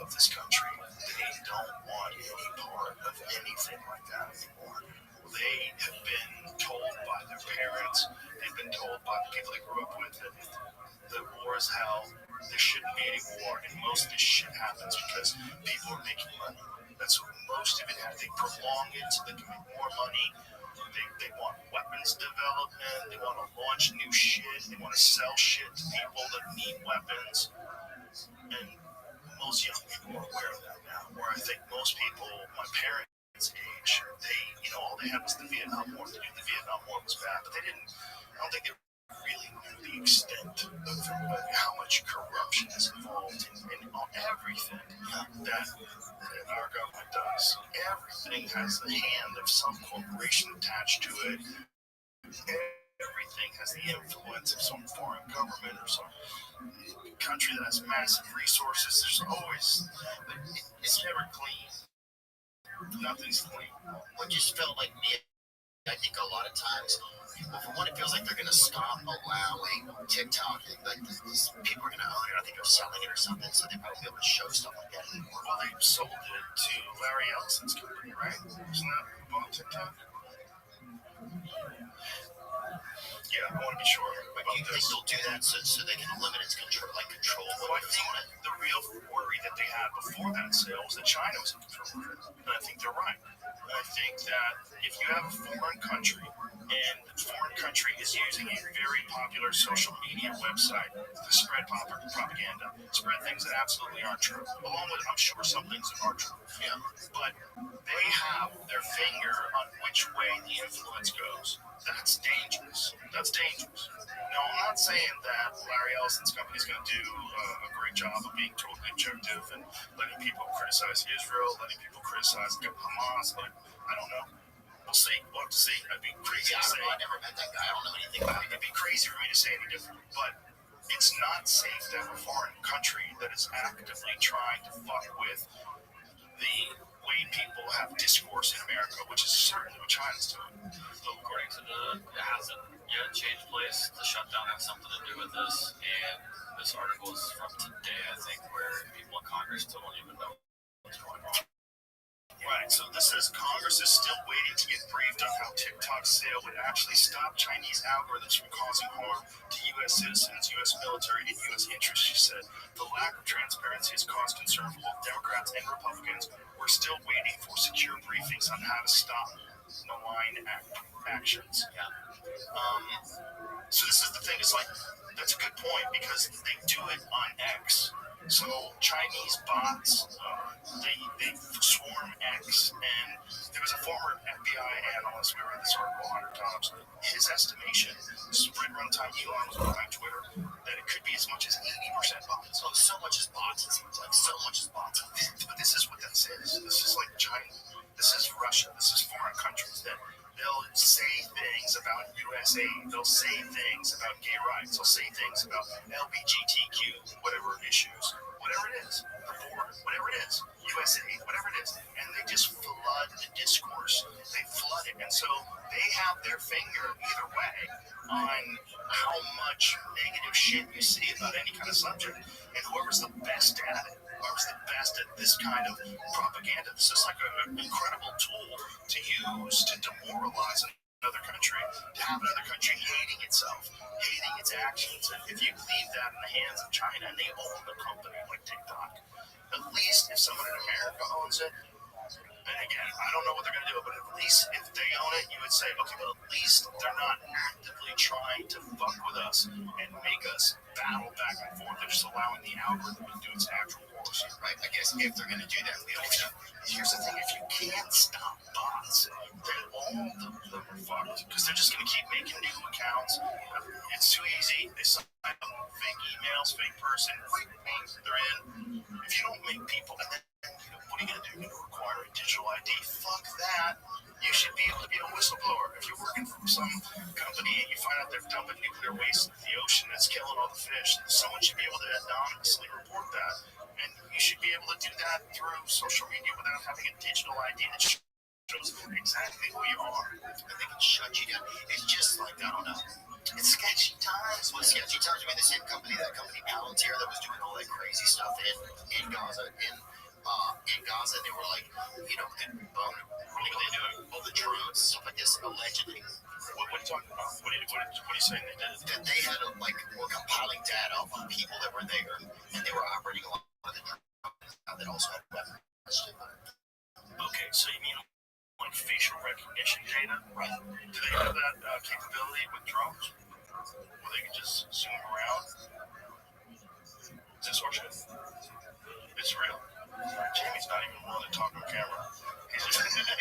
[SPEAKER 2] of this country, they don't want any part of anything like that anymore. They have been told by their parents, they've been told by the people they grew up with that war is hell, there shouldn't be any war, and most of this shit happens because people are making money. That's what most of it has. They prolong it so they can make more money. They want weapons development, they want to launch new shit, they want to sell shit to people that need weapons. And most young people are aware of that now. Where I think most people, my parents' age, all they had was the Vietnam War. They knew the Vietnam War was bad, but I don't think they really knew the extent of how much corruption is involved in everything that our government does. Everything has the hand of some corporation attached to it. Everything has the influence of some foreign government or some country that has massive resources. There's always, it's never clean. Nothing's clean.
[SPEAKER 3] I just felt like me. I think a lot of times, for one, it feels like they're going to stop allowing TikTok. Like these people are going to own it. I think they're selling it or something, so they won't be able to show stuff like that anymore.
[SPEAKER 2] Well, they sold it to Larry Ellison's company, right? Isn't that about TikTok? Yeah, I want to be sure.
[SPEAKER 3] But do you think they'll do that so they can limit its control?
[SPEAKER 2] Well, I think the real worry that they had before that sale was that China was in control of it. And I think they're right. And I think that if you have a foreign country, and the foreign country is using a very popular social media website to spread propaganda, spread things that absolutely aren't true, along with, I'm sure, some things that are true. Yeah. But they have their finger on which way the influence goes. That's dangerous. That's dangerous. No, I'm not saying that Larry Ellison's company is going to do a great job of being totally objective and letting people criticize Israel, letting people criticize Hamas. I don't know. We'll see. We'll have to see. I'd be crazy to say.
[SPEAKER 3] I never met that guy. I don't know anything about it.
[SPEAKER 2] It'd be crazy for me to say any different. But it's not safe to have a foreign country that is actively trying to fuck with the way people have discourse in America, which is certainly what China's doing.
[SPEAKER 4] So according to it hasn't yet changed place. The shutdown has something to do with this, and this article is from today, I think, where people in Congress still don't even know what's going on.
[SPEAKER 2] Right, so this says Congress is still waiting to get briefed on how TikTok's sale would actually stop Chinese algorithms from causing harm to U.S. citizens, U.S. military, and U.S. interests, she said. The lack of transparency has caused concern for both Democrats and Republicans. We're still waiting for secure briefings on how to stop malign actions. Yeah. So this is the thing, it's like, that's a good point, because they do it on X. So Chinese bots, they swarm X, and there was a former FBI analyst, we read this article 100 times, his estimation, this is right around the time Elon was buying Twitter, that it could be as much as 80% bots.
[SPEAKER 3] So much as bots, it seems like. So much as bots.
[SPEAKER 2] But this is what this is. This is like China. This is Russia. This is foreign countries that they'll say things about USA. They'll say things about gay rights. They'll say things about LGBTQ, whatever issues, whatever it is, the board, whatever it is, USA, whatever it is. And they just flood the discourse. They flood it. And so they have their finger either way on how much negative shit you see about any kind of subject. And whoever's the best at it, whoever's the best at this kind of propaganda, this is like an incredible tool to use to demoralize another country, to have another country hating itself, hating its actions. And if you leave that in the hands of China and they own the company like TikTok, at least if someone in America owns it, and again, I don't know what they're going to do, but at least if they own it, you would say, okay, but at least they're not actively trying to fuck with us and make us battle back and forth. They're just allowing the algorithm to do its natural course.
[SPEAKER 3] Right, I guess if they're going to do that,
[SPEAKER 2] here's the thing, if you can't stop bots, then all of them are fucked, because they're just going to keep making new accounts. It's too easy. They sign up fake emails, fake person, they're in. If you don't make people, and then
[SPEAKER 1] What are you going to do? You're going to require a digital ID? Fuck that. You should be able to be a whistleblower. If you're working for some company and you find out they're dumping nuclear waste into the ocean that's killing all the fish, someone should be able to anonymously report that. And you should be able to do that through social media without having a digital ID that shows exactly who you are.
[SPEAKER 3] And they can shut you down. It's just like, I don't know. It's sketchy times. Well, sketchy times. I mean, the same company, that company Palantir, that was doing all that crazy stuff in Gaza, in Gaza, they were like, you know, what were they doing? All the drones, stuff like this, allegedly.
[SPEAKER 1] What are you talking about? What are you saying they did?
[SPEAKER 3] That they had were compiling data on people that were there, and they were operating a lot of the drones that also had weapons.
[SPEAKER 1] Okay, so you mean like facial recognition data? Right. Do they have that capability with drones? Where they can just zoom around? Is this horseshit? It's real. Jamie's not even willing to talk to a camera.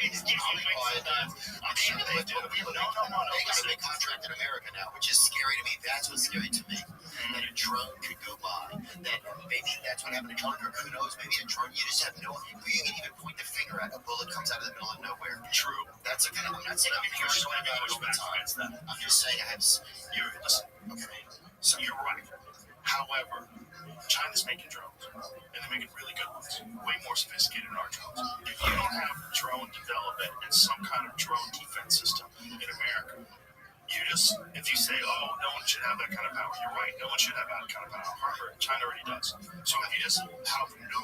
[SPEAKER 1] He's giving me
[SPEAKER 3] I'm sure they do. No. They got a big contract in America now, which is scary to me. That's what's scary to me. That a drone could go by. That maybe that's what happened to John Kirk. Who knows? Maybe a drone, you just have no. You can even point the finger at a bullet comes out of the middle of nowhere.
[SPEAKER 1] True.
[SPEAKER 3] That's a kind of. I'm not saying I'm pushing about it all the time. I'm just saying I have.
[SPEAKER 1] Listen. Okay. So you're right. However, China's making drones, and they're making really good ones, way more sophisticated than our drones. If you don't have drone development and some kind of drone defense system in America, if you say, oh, no one should have that kind of power, you're right, no one should have that kind of power. However, China already does. So if you just have no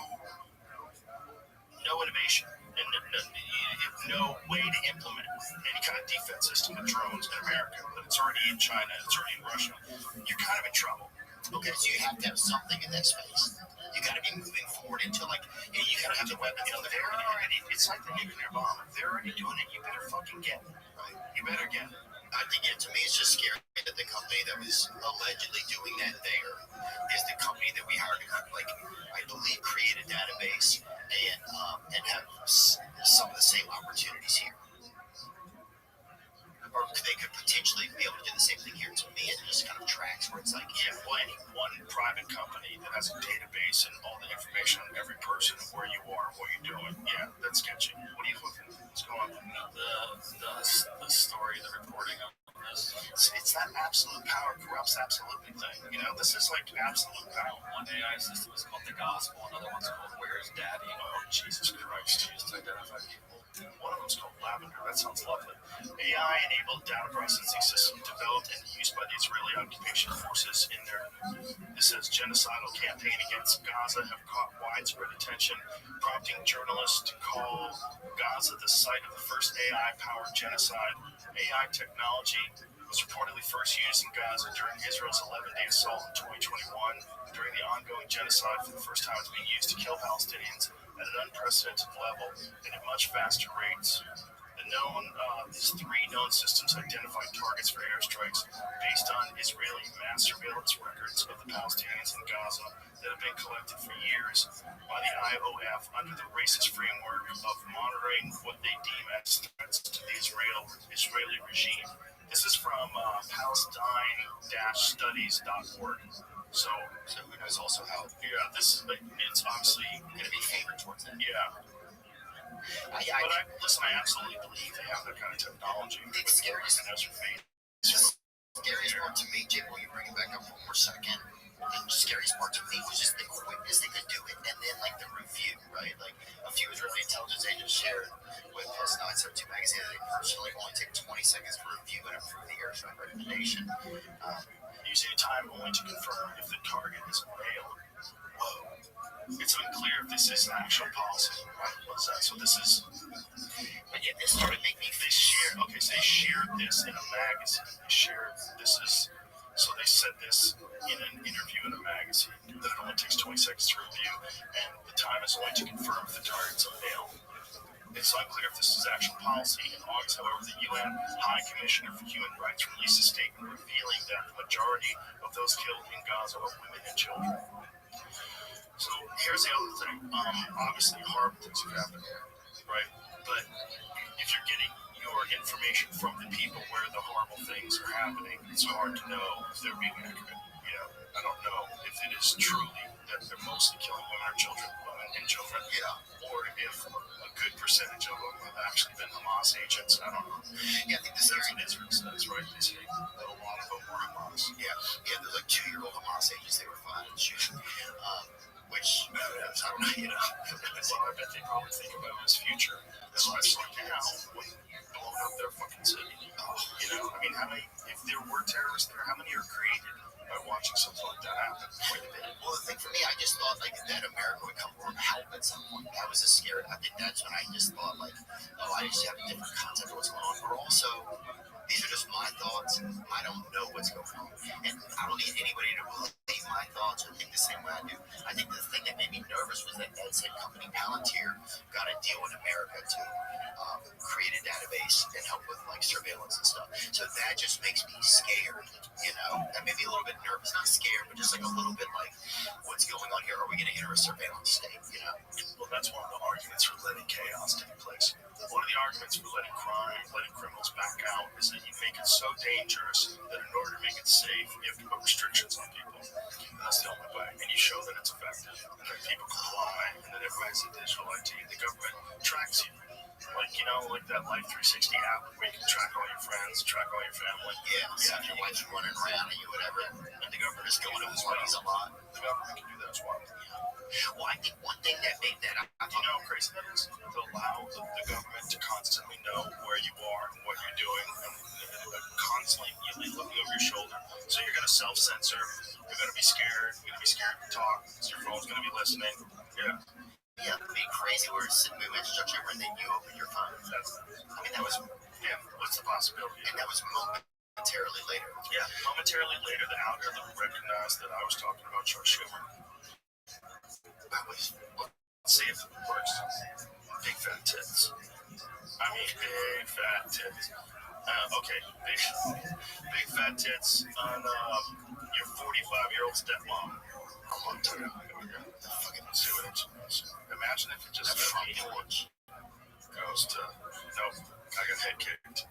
[SPEAKER 1] innovation and no way to implement any kind of defense system with drones in America, but it's already in China, it's already in Russia, you're kind of in trouble.
[SPEAKER 3] Okay, so you have to have something in that space. You got to be moving forward into you got to have the weapons.
[SPEAKER 1] They're already. It's like the nuclear bomb. If they're already doing it, you better fucking get it. Right? You better get it.
[SPEAKER 3] I think to me, it's just scary that the company that was allegedly doing that there is the company that we hired to, I believe, create a database and have some of the same opportunities here. Or they could potentially be able to do the same thing here. To me, it just kind of tracks where it's like,
[SPEAKER 1] any one private company that has a database and all the information on every person, where you are, what you're doing, that's sketchy. What are you looking at? What's going on?
[SPEAKER 4] The story, the reporting on this.
[SPEAKER 1] It's that absolute power corrupts absolutely thing. This is like absolute power.
[SPEAKER 4] One AI system is called the gospel, another one's called Where's Daddy?
[SPEAKER 1] Oh, Jesus Christ.
[SPEAKER 4] Used to identify people.
[SPEAKER 1] One of them's called Lavender. That sounds lovely. AI-enabled data processing system developed and used by the Israeli occupation forces in their, it says, genocidal campaign against Gaza have caught widespread attention, prompting journalists to call Gaza the site of the first AI-powered genocide. AI technology was reportedly first used in Gaza during Israel's 11-day assault in 2021. During the ongoing genocide, for the first time, it's being used to kill Palestinians at an unprecedented level and at much faster rates. These three known systems identify targets for airstrikes based on Israeli mass surveillance records of the Palestinians in Gaza that have been collected for years by the IOF under the racist framework of monitoring what they deem as threats to the Israeli regime. This is from Palestine-studies.org. So
[SPEAKER 3] who knows also how?
[SPEAKER 1] It's obviously
[SPEAKER 3] going to be favored towards that.
[SPEAKER 1] Yeah. I absolutely believe they have that kind of technology.
[SPEAKER 3] The scariest part to me, Jim, will you bring it back up one more second? The scariest part to me was just the quickness they could do it, and then the review, right? A few Israeli intelligence agents shared with Plus 972 magazine that they personally only take 20 seconds to review and approve the airstrike recommendation.
[SPEAKER 1] Using time only to confirm if the target is male. Whoa. It's unclear if this is an actual policy. Right? What is that? So this is.
[SPEAKER 3] But yeah, this started making me.
[SPEAKER 1] So they shared this in a magazine. So they said this in an interview in a magazine that it only takes 20 seconds to review, and the time is only to confirm if the target's a male. It's unclear if this is actual policy. In August, however, the UN High Commissioner for Human Rights released a statement revealing that the majority of those killed in Gaza are women and children. So here's the other thing. Obviously, horrible things have happened, right? But if you're getting your information from the people where the horrible things are happening, it's hard to know if they're being accurate. I don't know if it is truly that they're mostly killing women and children, or if a good percentage of them have actually been Hamas agents. I don't know.
[SPEAKER 3] Yeah, I think this
[SPEAKER 1] That's what Israel says, right? They say that a lot of them were Hamas.
[SPEAKER 3] Yeah, there's like 2-year-old Hamas agents they were finding shooting. Which, I don't know,
[SPEAKER 1] Well, I bet they probably think about his future. That's why it's like now, when blowing up their fucking city. I mean, how many, if there were terrorists there, how many are created by watching something like that happen? Quite a bit.
[SPEAKER 3] Well, the thing for me, I just thought like that America would come for help at some point. That was a scary. I think that's when I just thought like, I just have a different concept of what's going on. Or also, these are just my thoughts. I don't know what's going on, and I don't need anybody to believe my thoughts or think the same way I do. I think the thing that made me nervous was that Ed said company Palantir got a deal in America to create a database and help with like surveillance and stuff. So that just makes me scared. That made me a little bit nervous. Not scared, but just like a little bit like, what's going on here? Are we going to enter a surveillance state?
[SPEAKER 1] Well, that's one of the arguments for letting chaos take place. One of the arguments for letting criminals back out is that you make it so dangerous that in order to make it safe, you have to put restrictions on people. And that's the only way. And you show that it's effective, and that people comply, and that everybody has a digital ID. The government tracks you. Like that Life 360 app where you can track all your friends, track all your family.
[SPEAKER 3] Yeah, your wife's running around and whatever. And the government is going to parties a lot.
[SPEAKER 1] The government can do that as well.
[SPEAKER 3] Well, I think one thing that made that
[SPEAKER 1] Do you know how crazy that is? To allow the government to constantly know where you are and what you're doing, and constantly looking over your shoulder. So you're going to self-censor. You're going to be scared. You're going to be scared to talk. So your phone's going to be listening.
[SPEAKER 3] Yeah, it'd be crazy where we went to Chuck and then you opened your phone. That was...
[SPEAKER 1] Yeah, what's the possibility?
[SPEAKER 3] And that was momentarily later.
[SPEAKER 1] Yeah, momentarily later, the algorithm recognized that I was talking about Chuck Schumer. Let's see if it works. Big fat tits. Big fat tits. Okay, big fat tits on your 45-year-old stepmom. I'm on to it. Let's see what it is. Imagine if it just goes to, nope, I got head kicked.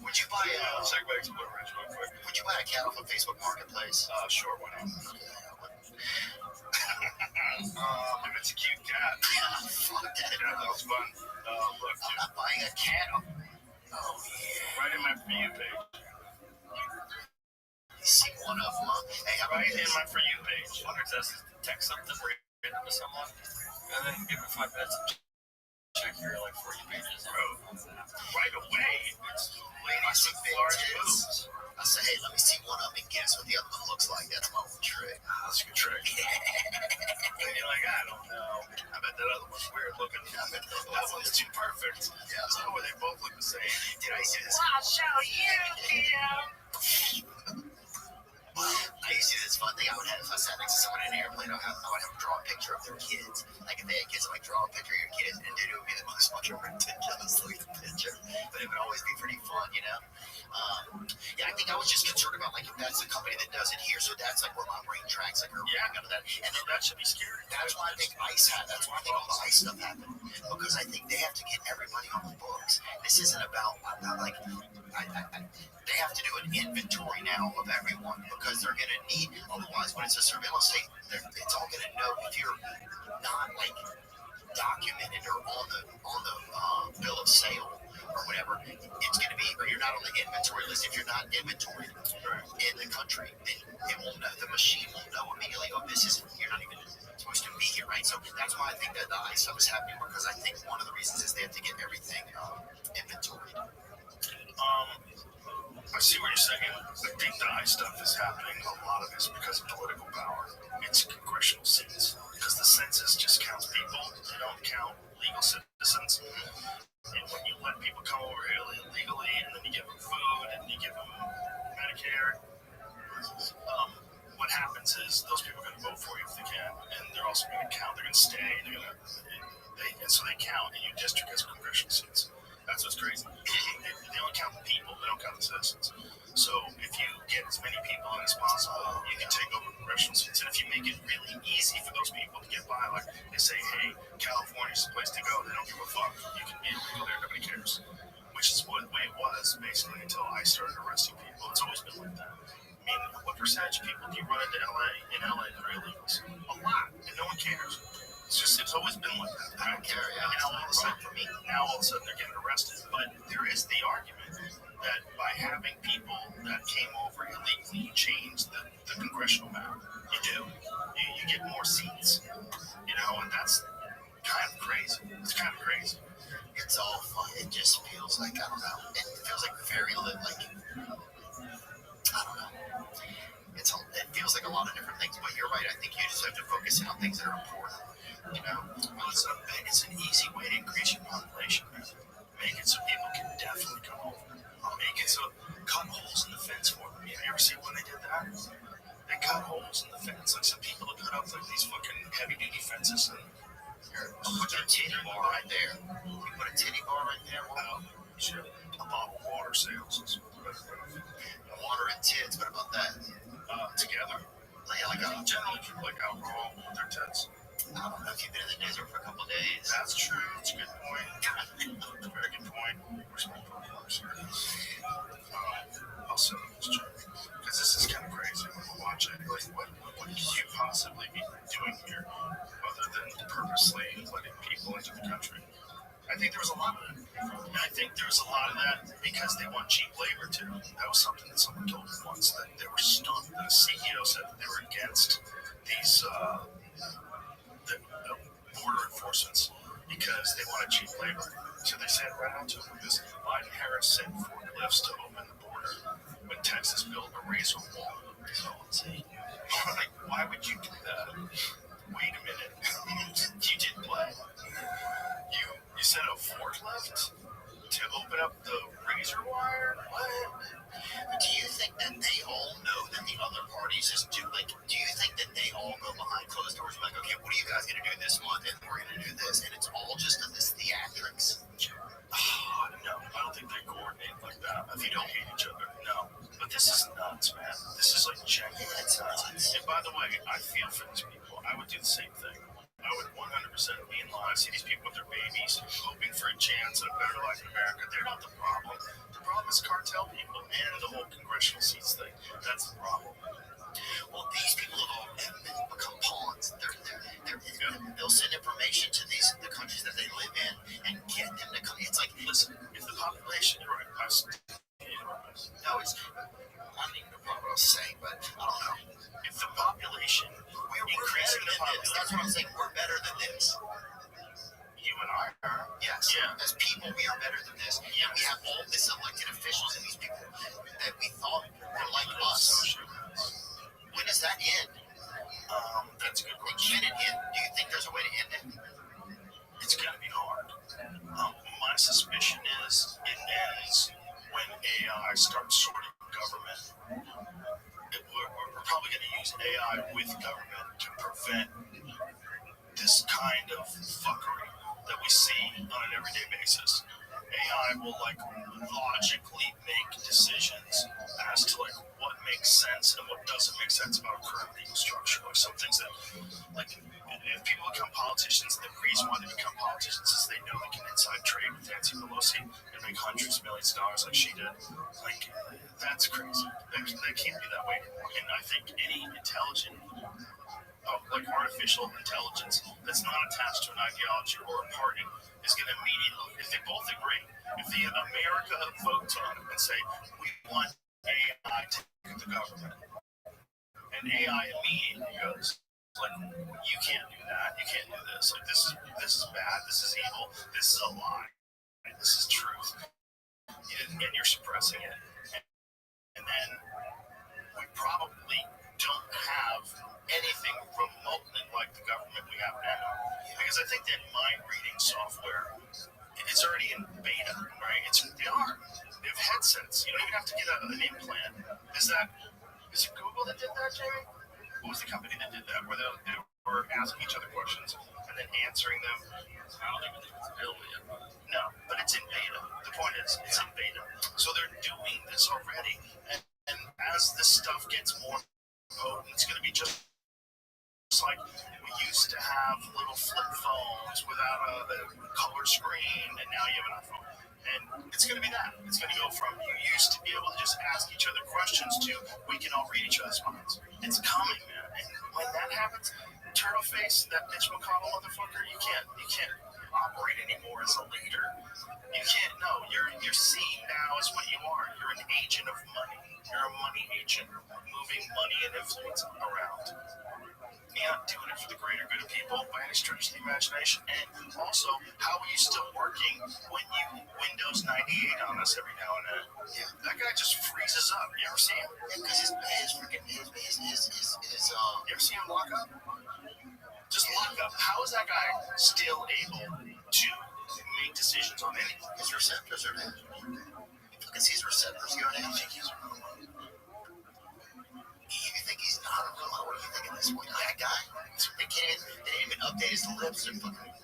[SPEAKER 3] Would you buy
[SPEAKER 1] check back to Blue Ridge real quick.
[SPEAKER 3] Would you buy a cat off of Facebook Marketplace?
[SPEAKER 1] Sure, why not? If it's a cute cat.
[SPEAKER 3] Fuck that.
[SPEAKER 1] Yeah, that was fun. Look,
[SPEAKER 3] I'm not buying a cat.
[SPEAKER 1] Right in my For You page.
[SPEAKER 3] You see one of them. Hey, how about
[SPEAKER 1] Right in my For You page.
[SPEAKER 4] Wonder if that's text something random to someone, and then give it 5 minutes and check your For You pages.
[SPEAKER 1] Right away, it's ladies with
[SPEAKER 3] big
[SPEAKER 1] large
[SPEAKER 3] tits.
[SPEAKER 1] boobs.
[SPEAKER 3] I say, hey, let me see one of them and guess what the other one looks like. That's my old trick.
[SPEAKER 1] That's a good trick. And you're like, I don't know. I bet that other one's weird looking. That one's too perfect.
[SPEAKER 3] Yeah.
[SPEAKER 1] So they both look the same.
[SPEAKER 3] Did I see this?
[SPEAKER 2] I'll show you, Kim.
[SPEAKER 3] I used to do this fun thing I would have if I sat next to someone in an airplane. I would have them draw a picture of their kids. Like if they had kids, I'd draw a picture of your kids, and it would be the most fucking ridiculous looking picture. But it would always be pretty fun, I think I was just concerned about like if that's a company that does it here, so that's like where my brain tracks like out of that. And then
[SPEAKER 1] That should be scary.
[SPEAKER 3] that's why I think ICE had. That's why I think all the ICE stuff happened, because I think they have to get everybody on the books. This isn't about like they have to do an inventory now of everyone because they're going to need. Otherwise, when it's a surveillance state, it's all going to know if you're not like documented or on the bill of sale or whatever. It's going to be, or you're not on the inventory list. If you're not inventoried in the country, then it won't know. The machine won't know immediately. Oh, this isn't. You're not even supposed to be here, right? So that's why I think that the ICE stuff is happening, because I think one of the reasons is they have to get everything inventoried.
[SPEAKER 1] I see what you're saying. I think the ICE stuff is happening. A lot of it's because of political power. It's congressional seats. Because the census just counts people. They don't count legal citizens. And when you let people come over here illegally, and then you give them food, and you give them Medicare, what happens is those people are going to vote for you if they can. And they're also going to count. They're going to stay. And so they count in your district as congressional seats. That's what's crazy. They only count the people, they don't count the citizens. So if you get as many people in as possible, you can take over congressional seats. And if you make it really easy for those people to get by, like they say, hey, California's the place to go, they don't give a fuck. You can be illegal there, nobody cares. Which is the way it was, basically, until I started arresting people. It's always been like that. I mean, what percentage of people do you run into in LA that are illegals? A lot, and no one cares. It's always been like that.
[SPEAKER 3] I don't care. Yeah,
[SPEAKER 1] Now all of a sudden,
[SPEAKER 3] for me.
[SPEAKER 1] now all of a sudden they're getting arrested. But there is the argument that by having people that came over illegally, you change the congressional map. You do. You get more seats. And that's kind of crazy. It's kind of crazy.
[SPEAKER 3] It's all fun. It just feels like, I don't know. It feels like very like, I don't know. It feels like a lot of different things, but you're right. I think you just have to focus in on things that are important.
[SPEAKER 1] Well, it's an easy way to increase your population. Make it so people can definitely come over. Make it so cut holes in the fence for them. You ever see when they did that? They cut holes in the fence. Like some people have put up like these fucking heavy duty fences and
[SPEAKER 3] I'll put a titty bar right there. You put a titty bar right there.
[SPEAKER 1] Wow. Sure. A bottle of water sales.
[SPEAKER 3] Water and tits. What about that?
[SPEAKER 1] Together. Generally people like alcohol with their tits.
[SPEAKER 3] I don't know if you've been in the desert for a couple of days.
[SPEAKER 1] That's true. That's a good point. Very good point. Also, because this is kind of crazy when we're watching. Like, what could you possibly be doing here other than purposely letting people into the country? I think there was a lot of that. And I think there was a lot of that because they want cheap labor too. That was something that someone told me once, that they were stunned. The CEO said that they were against these the border enforcements because they wanted cheap labor. So they said right out to him because Biden Harris sent forklifts to open the border when Texas built a razor wall. So let's see. Like, why would you do that? Wait a minute. You did what? You sent a forklift to open up the razor wire? What?
[SPEAKER 3] Do you think that they all know that the other parties just do? Like, do you think that they all go behind closed doors and like, okay, what are you guys going to do this month? And we're going to do this. And it's all just this theatrics.
[SPEAKER 1] No, I don't think they coordinate like that. If you don't hate each other, no. But this is nuts, man. This is like genuine nuts. And by the way, I feel for these people. I would do the same thing. I would 100% be in line. I see these people with their babies hoping for a chance at a better life in America. They're not the problem. The problem is cartel people and the whole congressional seats thing. That's the problem.
[SPEAKER 3] Well, these people have all become pawns. They'll send information to the countries that they live in and get them to come. It's like,
[SPEAKER 1] listen, if the population, you're right,
[SPEAKER 3] no, it's, I don't even know what I was saying, but I don't know.
[SPEAKER 1] If the population,
[SPEAKER 3] we're better than this. That's what I'm saying. We're better than this.
[SPEAKER 1] You and I are.
[SPEAKER 3] Yes.
[SPEAKER 1] Yeah.
[SPEAKER 3] As people, we are better than this. And we have all these elected officials and these people that we thought were like us. When does that end?
[SPEAKER 1] That's a good question.
[SPEAKER 3] Can it end? Do you think there's a way to end it?
[SPEAKER 1] It's going to be hard. My suspicion is it ends when AI starts sorting government. We're probably going to use AI with government to prevent this kind of fuckery that we see on an everyday basis. AI will logically make decisions as to what makes sense and what doesn't make sense about our current legal structure. Like some things that if people become politicians, the reason why they become politicians is they know they can inside trade with Nancy Pelosi and make hundreds of millions of dollars like she did. That's crazy. That can't be that way anymore. And I think any intelligent artificial intelligence that's not attached to an ideology or a party is going to immediately, if they both agree, if the America votes on it and say, we want AI to take the government, and AI immediately goes, you can't do that, you can't do this, this is bad, this is evil, this is a lie, this is truth, and you're suppressing it, and then we probably don't have anything remotely like the government we have now. Because I think that mind reading software, it's already in beta, right? They have headsets. You don't even have to get an implant. Is it Google that did that, Jamie? What was the company that did that? Where they were asking each other questions and then answering them?
[SPEAKER 4] I don't even think it's available yet.
[SPEAKER 1] No, but it's in beta. The point is, it's in beta. So they're doing this already. And as this stuff gets more potent, it's going to be just like we used to have little flip phones without a color screen, and now you have an iPhone. And it's going to be that. It's going to go from you used to be able to just ask each other questions to we can all read each other's minds. It's coming, man. And when that happens, Turtle Face, that Mitch McConnell motherfucker, you can't operate anymore as a leader. You can't. No, you're seen now as what you are. You're an agent of money. You're a money agent, moving money and influence around. You're not doing it for the greater good of people by any stretch of the imagination. And also, how are you still working when you Windows 98 on us every now and then? Yeah, that guy just freezes up. You ever see him?
[SPEAKER 3] Yeah, because his freaking you
[SPEAKER 1] ever see him lock up? Just lock up. How is that guy still able to make decisions on anything?
[SPEAKER 3] his receptors are down. Because his receptors go down. You think he's not a remote? What do you think at this point? That guy? They didn't even update his lips and fucking.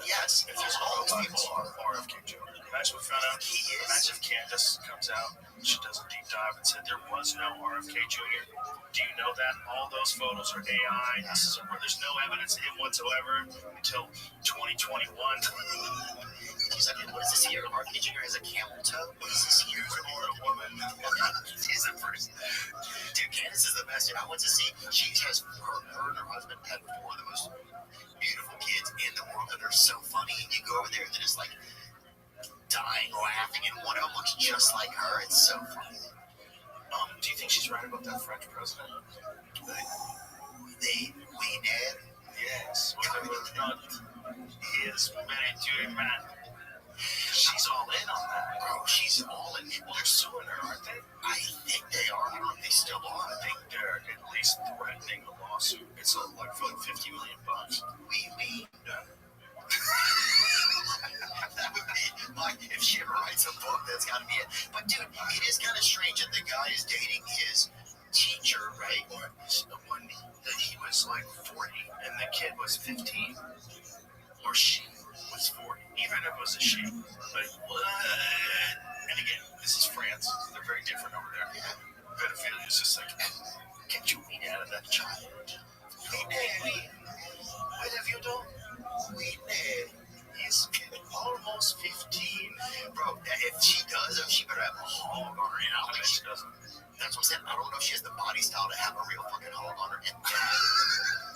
[SPEAKER 3] Yes, if there's all those people are
[SPEAKER 1] RFK Jr. Imagine we found out he is. Imagine if Candace comes out, she does a deep dive and said there was no RFK Jr. Do you know that all those photos are AI? There's no evidence of him whatsoever until 2021.
[SPEAKER 3] He's like, what is this here? RFK Jr. has a camel toe? What is this here?
[SPEAKER 1] Or a woman.
[SPEAKER 3] He's the first. Dude, Candace is the best. I went to see, she has, her and her husband had four of the most beautiful kids in the world that are so funny. And you go over there and they're just like dying laughing, and one of them looks just like her. It's so funny.
[SPEAKER 1] Do you think she's right about that French president?
[SPEAKER 3] We did?
[SPEAKER 1] Yes. Whether or not he is married to a man. She's all in on that.
[SPEAKER 3] Bro, she's all in.
[SPEAKER 1] Well, they're suing her, aren't they?
[SPEAKER 3] I think they are. I don't know if they still are.
[SPEAKER 1] I think they're at least threatening a lawsuit. It's like for like $50 million.
[SPEAKER 3] We. That would be like if she ever writes a book, that's got to be it. But dude, it is kind of strange that the guy is dating his teacher, right?
[SPEAKER 1] When he was like 40 and the kid was 15, or she was 40, even if it was a she. Like what? And again, this is France. They're very different over there.
[SPEAKER 3] Yeah.
[SPEAKER 1] Pedophilia is just like, get your weed out of that child. What have you done? He's almost 15.
[SPEAKER 3] Bro, if she better have a hog on her. And I don't think she doesn't. That's what I'm saying. I don't know if she has the body style to have a real fucking hog on her. And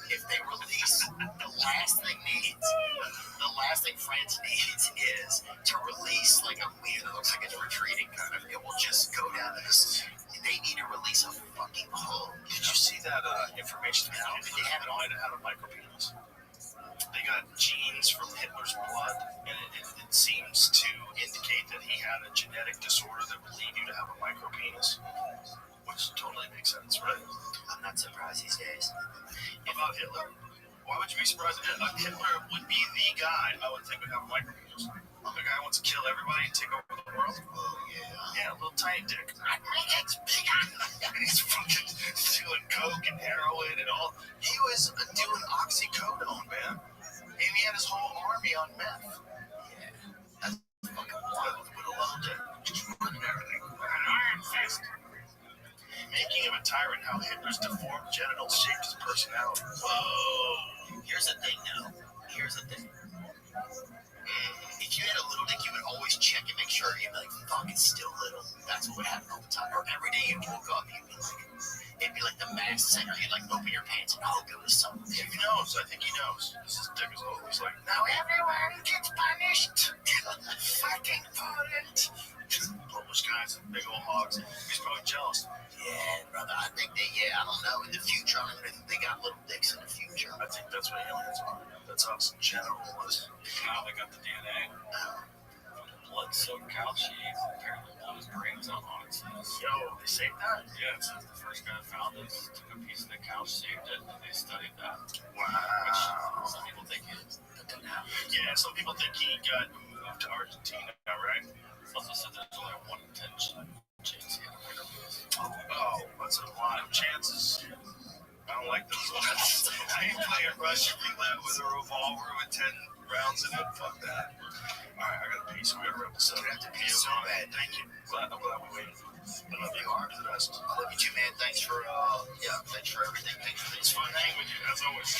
[SPEAKER 3] if they release, the last thing France needs is to release like a wheel that looks like it's retreating kind of. It will just go down to this. They need to release a fucking hog.
[SPEAKER 1] Did you see that information? They have it on to have a micropenis. They got genes from Hitler's blood, and it seems to indicate that he had a genetic disorder that would lead you to have a micropenis, which totally makes sense, right?
[SPEAKER 3] I'm not surprised these days.
[SPEAKER 1] About Hitler? Why would you be surprised? Hitler would be the guy I would think would have a micropenis. The guy who wants to kill everybody and take over the world?
[SPEAKER 3] Oh, yeah.
[SPEAKER 1] Yeah, a little tiny dick. It's bigger. He's fucking doing coke and heroin and all. He was doing oxycodone, man. And he had his whole army on meth.
[SPEAKER 3] Yeah. That's fucking wild.
[SPEAKER 1] With a little dick. Just running everything. With an iron fist. Making him a tyrant, how Hitler's deformed genitals shaped his personality. Whoa.
[SPEAKER 3] Here's the thing, now. If you had a little dick, you would always check and make sure you'd be like, fuck, it's still little. That's what would happen all the time. Or every day you woke up, it'd be like the max center. You'd like open your pants and hope it was something.
[SPEAKER 1] He knows. I think he knows. His dick is always like, now everyone gets punished. Fucking Poland. Polish guys and big old hogs. He's probably jealous.
[SPEAKER 3] Yeah, brother. I think I don't know. In the future, I don't even think they got little dicks in the future.
[SPEAKER 1] I think that's what aliens are. That's us in general.
[SPEAKER 4] Now they got the DNA. Blood-soaked cow cheese apparently blew his brains out on it.
[SPEAKER 1] Yo, they saved that?
[SPEAKER 4] Yeah, it says the first guy that found it took a piece of the couch, saved it, and they studied that.
[SPEAKER 1] Wow.
[SPEAKER 4] Which some people think that didn't happen.
[SPEAKER 1] Yeah, some people think he got moved to Argentina, right?
[SPEAKER 4] Also said there's only a 1 in 10 chance he had a micropenis.
[SPEAKER 1] Oh, that's a lot of chances. I don't like those odds. I ain't playing Russian roulette with a revolver with 10 rounds in it. Fuck that. Alright, I gotta pee, so we gotta wrap this up.
[SPEAKER 3] You have to pee so bad.
[SPEAKER 1] Thank you. I'm glad we waited. I love you. You're the best.
[SPEAKER 3] I love you too, man. Thanks for everything. Thanks for this.
[SPEAKER 1] It's fun hanging with you, as always.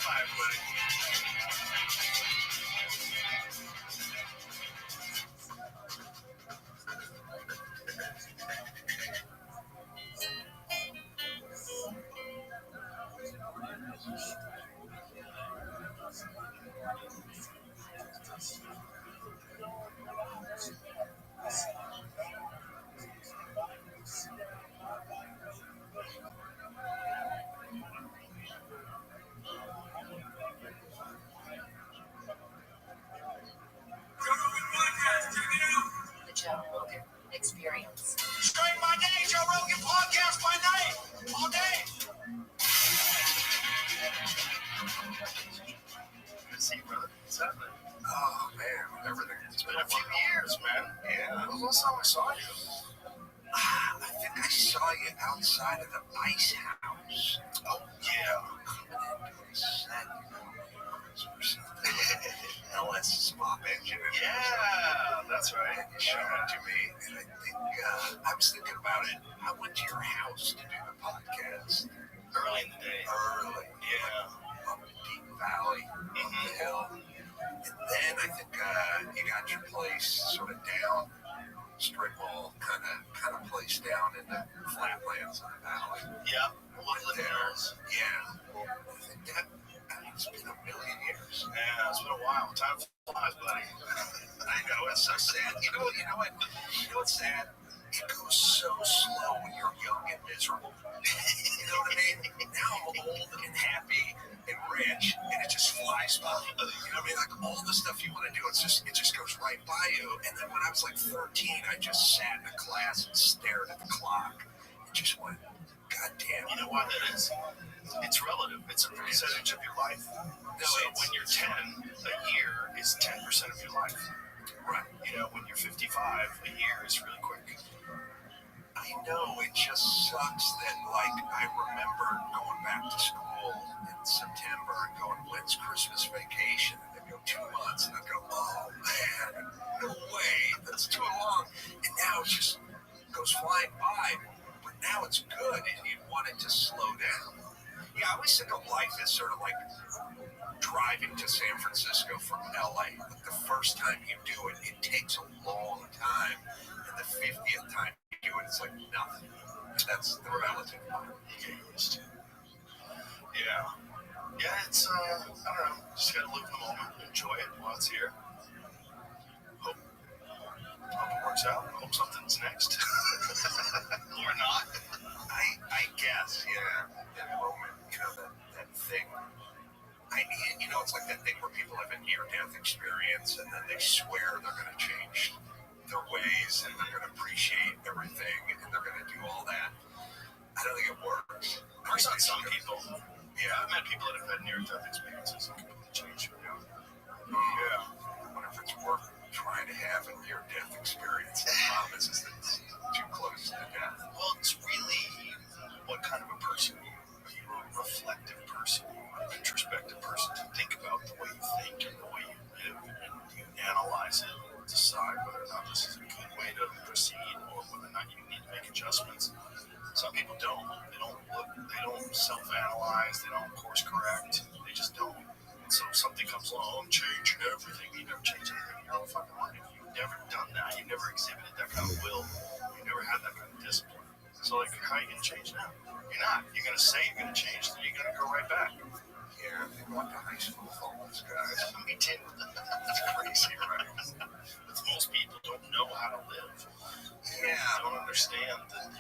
[SPEAKER 1] Bye, everybody.
[SPEAKER 2] outside of the ice house.
[SPEAKER 3] Oh, yeah.
[SPEAKER 2] LS swap engine.
[SPEAKER 3] Yeah, that's right.
[SPEAKER 2] And you showed it to me, and I think I was thinking about it. I went to your house to do the podcast
[SPEAKER 3] Early in the day.
[SPEAKER 2] early,
[SPEAKER 3] Yeah.
[SPEAKER 2] up in Deep Valley, up the hill, and then I think you got your place sort of down, strip mall kind of place down in the flatlands of the valley.
[SPEAKER 3] Yeah. Woodland Hills.
[SPEAKER 2] Yeah. I think it's been a million years.
[SPEAKER 3] Yeah, it's been a while. Time flies, buddy.
[SPEAKER 2] I know, it's so sad. You know what's sad? It goes so slow when you're young and miserable. You know what I mean? Now I'm old and happy and rich, and it just flies by. You know what I mean? Like all the stuff you want to do, it just goes right by you. And then when I was like 13, I just sat in a class and stared at the clock and just went, God damn.
[SPEAKER 3] You know why that is? It's relative. It's a percentage of your life. So when you're 10, a year is 10% of your life.
[SPEAKER 2] Right.
[SPEAKER 3] You know, when you're 55, a year is really quick.
[SPEAKER 2] I know, it just sucks that, like, I remember going back to school in September and going, when's Christmas vacation? And then go 2 months, and I'd go, oh, man, no way, that's too long. And now it just goes flying by, but now it's good, and you want it to slow down. Yeah, I always think of life as sort of like driving to San Francisco from LA. Like the first time you do it, it takes a long time, and the 50th time you do it, it's like nothing. And that's the relative part.
[SPEAKER 3] You get used to. Yeah. Yeah, it's, I don't know, just gotta live in the moment, enjoy it while it's here. Hope it works out. Hope something's next. Or not.
[SPEAKER 2] I guess, yeah, that moment, you know, that thing. It's like that thing where people have a near-death experience and then they swear they're going to change their ways and they're going to appreciate everything and they're going to do all that. I don't think it works.
[SPEAKER 3] Works on some people.
[SPEAKER 2] Yeah.
[SPEAKER 3] I've met people that have had near-death experiences and completely changed who they are.
[SPEAKER 2] Yeah. I wonder if it's worth trying to have a near-death experience. The problem is that it's too close to death.
[SPEAKER 3] Well, it's really what kind of a person you are. Are you a reflective person? An introspective person to think about the way you think and the way you live, and you analyze it and decide whether or not this is a good way to proceed or whether or not you need to make adjustments. Some people don't. They don't self-analyze, they don't course correct, they just don't. And so if something comes along, I'm changing everything. You never change anything in your own fucking life. You've never done that. You've never exhibited that kind of will. You've never had that kind of discipline. So like, how are you gonna change now? You're not. You're gonna say you're gonna change, then you're gonna go right back.
[SPEAKER 2] Yeah, they went to high school with all those guys.
[SPEAKER 3] Me too.
[SPEAKER 2] That's crazy, right?
[SPEAKER 3] But most people don't know how to live.
[SPEAKER 2] Yeah.
[SPEAKER 3] They don't understand that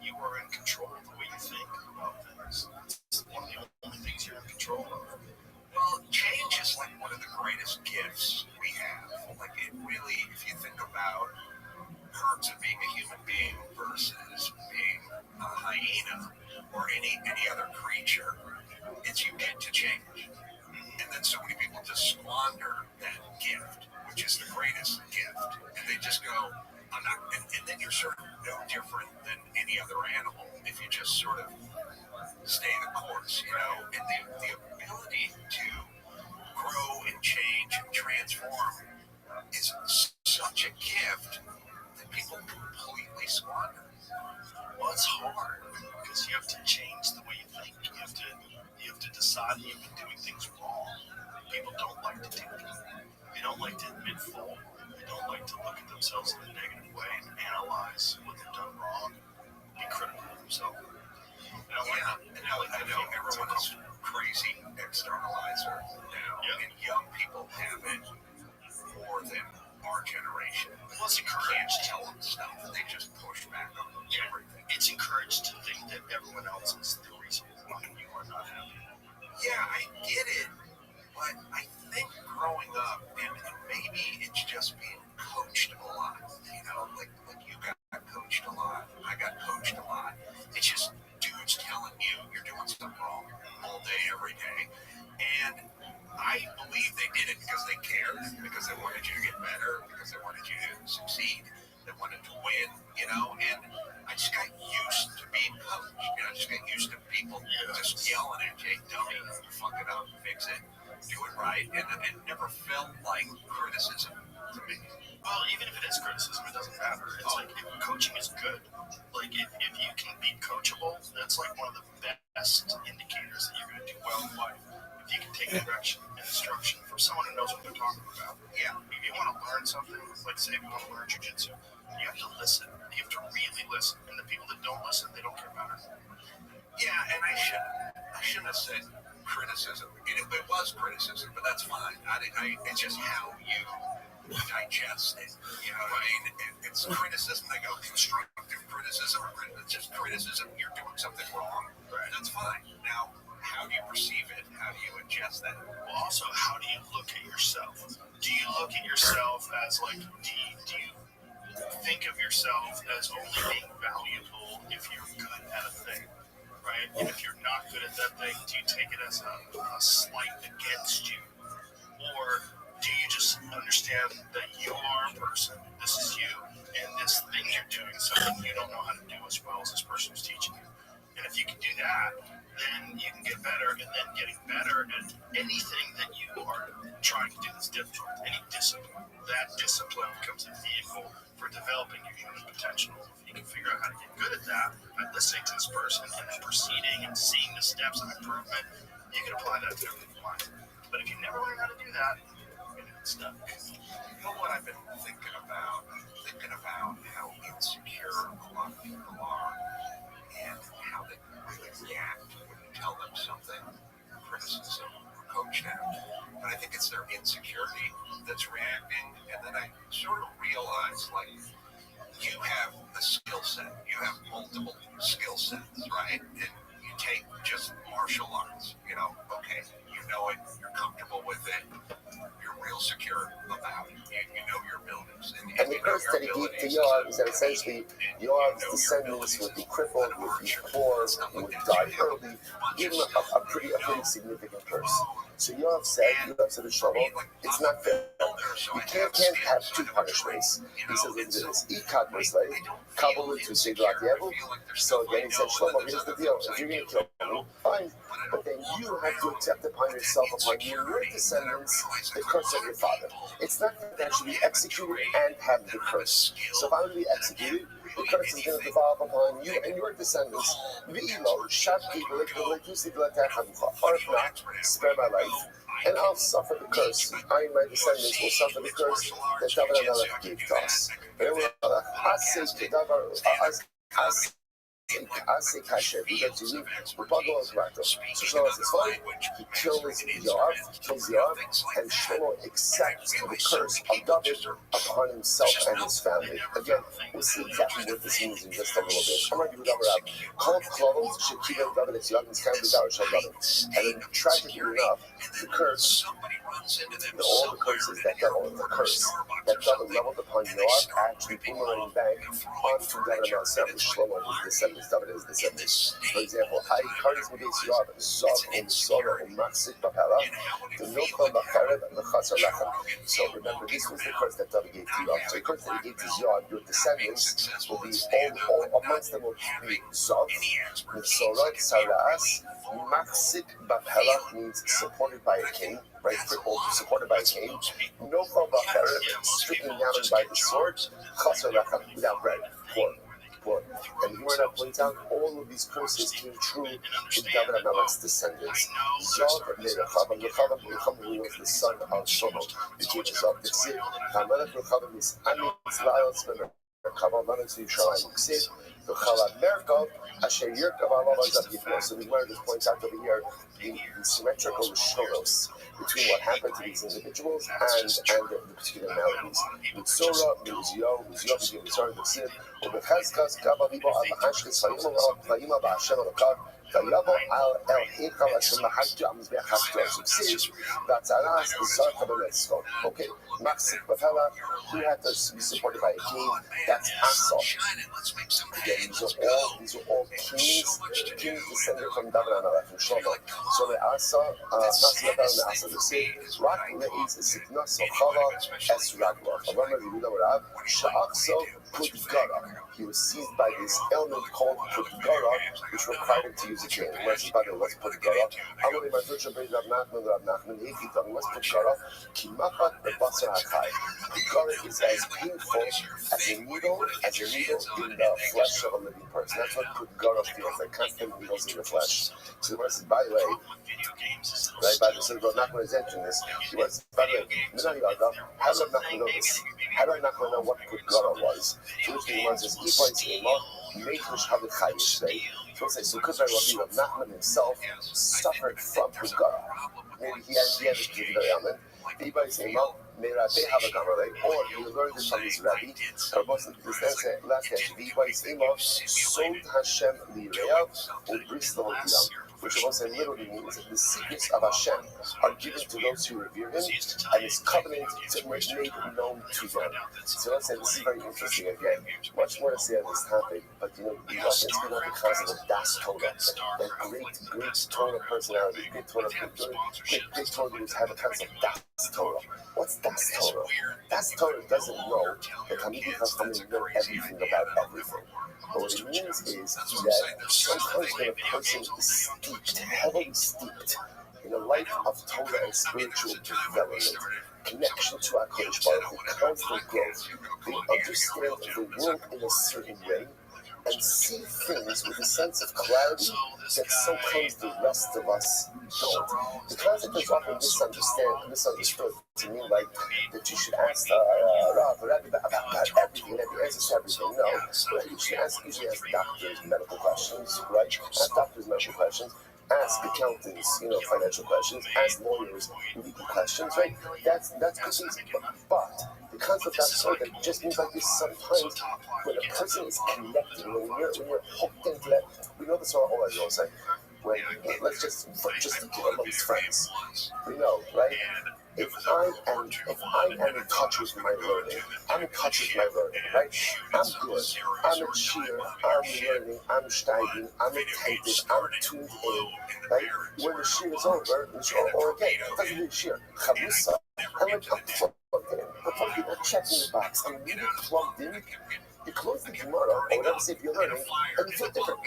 [SPEAKER 3] you are in control of the way you think about things. It's one of the only things you're in control of.
[SPEAKER 2] Well, change is like one of the greatest gifts we have. Like it really, if you think about perks of being a human being versus being a hyena or any other creature, it's you get to change. And then so many people just squander that gift, which is the greatest gift. And they just go, I'm not, and then you're sort of no different than any other animal if you just sort of stay the course, you know. And the ability to grow and change and transform is such a gift that people completely squander.
[SPEAKER 3] Well, it's hard because you have to change the way you think. You have to decide that you've been doing things wrong. People don't like to do that. They don't like to admit fault. They don't like to look at themselves in a negative way and analyze what they've done wrong. Be critical of themselves.
[SPEAKER 2] I know everyone is crazy externalizer now, and young people have it more than our generation.
[SPEAKER 3] Well, it's encouraged.
[SPEAKER 2] Tell them stuff, they just push back on everything.
[SPEAKER 3] It's encouraged to think that everyone else is the reason why you are not happy.
[SPEAKER 2] Yeah, I get it, but I think growing up, and maybe it's just being coached a lot, you know, like you got coached a lot, I got coached a lot. It's just dudes telling you you're doing something wrong all day, every day. And I believe they did it because they cared, because they wanted you to get better, because they wanted you to succeed, they wanted to win, you know, and I just got used to being coached. just get used to people just yelling at you, dummy, you fuck it up, fix it, do it right, and it never felt like criticism to me.
[SPEAKER 1] Well, even if it is criticism, it doesn't matter. It's like if coaching is good. Like if you can be coachable, that's like one of the best indicators that you're going to do well in life. If you can take direction and instruction from someone who knows what they're talking about.
[SPEAKER 2] Yeah.
[SPEAKER 1] If you want to learn something, like say if you want to learn jiu-jitsu, you have to listen. You have to really listen. And the people that don't listen, they don't care about it.
[SPEAKER 2] Yeah, and I shouldn't have said criticism. It was criticism, but that's fine. It's just how you digest it. You know what I mean? It's criticism. I go constructive criticism, or it's just criticism. You're doing something wrong. Right. That's fine. Now, how do you perceive it? How do you adjust that?
[SPEAKER 1] Well, also, how do you look at yourself? Do you look at yourself as like, do you think of yourself as only being valuable if you're good at a thing, right? And if you're not good at that thing, do you take it as a slight against you? Or do you just understand that you are a person, this is you, and this thing you're doing is something you don't know how to do as well as this person who's teaching you? And if you can do that, then you can get better, and then getting better at anything that you are trying to do that's difficult, any discipline, that discipline becomes a vehicle for developing your human potential. If you can figure out how to get good at that, by listening to this person and then proceeding and seeing the steps of improvement, you can apply that to everything in life. But if you never learn how to do that, you're going to get stuck.
[SPEAKER 2] You know what I've been thinking about? Thinking about how insecure a lot of people are and how they really react when you tell them something, criticism, or coach them. But I think it's their insecurity that's reacting, and then I sort of realize, like, you have the skill set. You have multiple skill sets, right? And you take just martial arts, okay, you know it, you're comfortable with it, you're real secure about it, you know your abilities.
[SPEAKER 5] And the curse that he gave to Yoav is that essentially Yoav's descendants would be crippled, would be poor, would die early. Give him a pretty significant curse. So Yoav said to Shlomo, it's not fair. You can't have two punishments. He says, listen to this. Ikad Mosley, Kabbalah to Ziglat Yevu. So again, he said, Shlomo, here's the deal. If you're going to kill me, fine. But then you have to accept upon yourself, upon you and your descendants, the curse of your father. It's not that I should be executed and have the curse. So if I'm going to be executed, the curse is going to devolve upon you and your descendants. Or if not, spare my life, and I'll suffer the curse. I and my descendants will suffer the curse that David HaMelech gave to us. So Shlomo says, fine, he kills Yoav, and Shlomo accepts the curse of David upon himself and his family. Again, we'll see exactly what this means in just a little bit. And then, tragically enough, the curse, all the curses that David leveled upon Yoav actually boomerang back onto David HaMelech, Shlomo, his descendants. David is descendants. For example, I Karis Medes Yoav, Zov Sora Maxik Bapela, the Milcha Bacharev and the Chaser Lachem. So remember, this was the curse that David gave to Yoav. So the curse that he gave to Yoav, your descendants will be all amongst them will be Zov, Sora, Saraas, Maxik Bapela means supported by a king, right? Crippled, supported by a king. Milcha Bacharev, stricken down by the sword, Chaser Lachem, without bread, poor. And the Gemara points out all of these curses came true to David HaMelech's descendants. Zov Rechavam was the son of Shlomo. The teachers of the Ksiv. HaMelech Rechavam is Amitz La'el Tzven Rechavam Melech Yisrael Ksiv. Rechavam Merkov Asher Yirkav Alav Azab Yifno. So the Gemara just points out over here the symmetrical shoros between what happened to these individuals and the particular maladies. Mitzora, Mizyo, Mizyo, Mizyo, Mizyo, ובחזקס קרב אביבו על מחשקס וימה בהשם אלוקיו ויבוא על אלהיך והשם מחשתי על מזבח חשתו הסובסיד והצהרס וזרקה במצחו. Okay, Maxik Bapela, who had to be supported by a king, that's Asaf. Again, these are all kings descended from David HaMelech, from Shlomo. So the Asa, Maxik Bapela and Asa, the same, Rak Le'ez is Signas of Chava, Es Ragla. Avram Yehuda Rav, Sha'achso, Put Gara. he was seized by this ailment called Pudgara, which required him to use a cane. What's Pudgara? What's Pudgara? What's Pudgara? Pudgara is as painful as a needle in the flesh of a living person. That's what Pudgara feels like, constant needles in your flesh. So the verse says, by the way, right, by the sort of not going to mention this, he was, by the way, how do I not know this? How do I not know what Pudgara was? So which means one says, so it could very well be that Nachman himself suffered from Pudgara. Maybe he had a particular ailment. Or he learned it from his Rabbi. Which also literally means that the secrets of Hashem are given to those who revere Him, and His covenant is made known to them. So let's say this is very interesting again. Much more to say on this topic, but we often speak about the concept of Das Torah, that great Torah personality, great Torah leaders have a concept of Das Torah. What's Das Torah? Das Torah doesn't know that Talmidei Chachamim know everything about everything. But what it means is that sometimes when a person is steeped, heavily steeped in a life of Torah and spiritual development, connection to HaKadosh Baruch Hu, constant growth, they understand the world in a certain way and see things with a sense of clarity that sometimes the rest of us don't. The concept is often misunderstood to mean like that you should ask Rabbi about everything, that the answers to everything. No, but you should usually ask doctors medical questions, right? Ask doctors medical questions. Ask accountants, financial questions. Ask lawyers legal questions, right? That's good things. But the concept of that just means like this. Sometimes when a person is connected, when you're hooked into that, we know this all as well. Like let's just amongst friends, we know, right? If I am in touch with my learning, I'm in touch with my learning, right? I'm good. I'm a cheer. I'm learning. I'm steiging. I'm attentive. I'm tuned in, right? When the shear is over, or again, it doesn't mean shear. Chamusa. I'm plugged in. I'm checking the box. I'm really plugged in. You close the Gemara, or whatever, say if you're learning, and you feel different.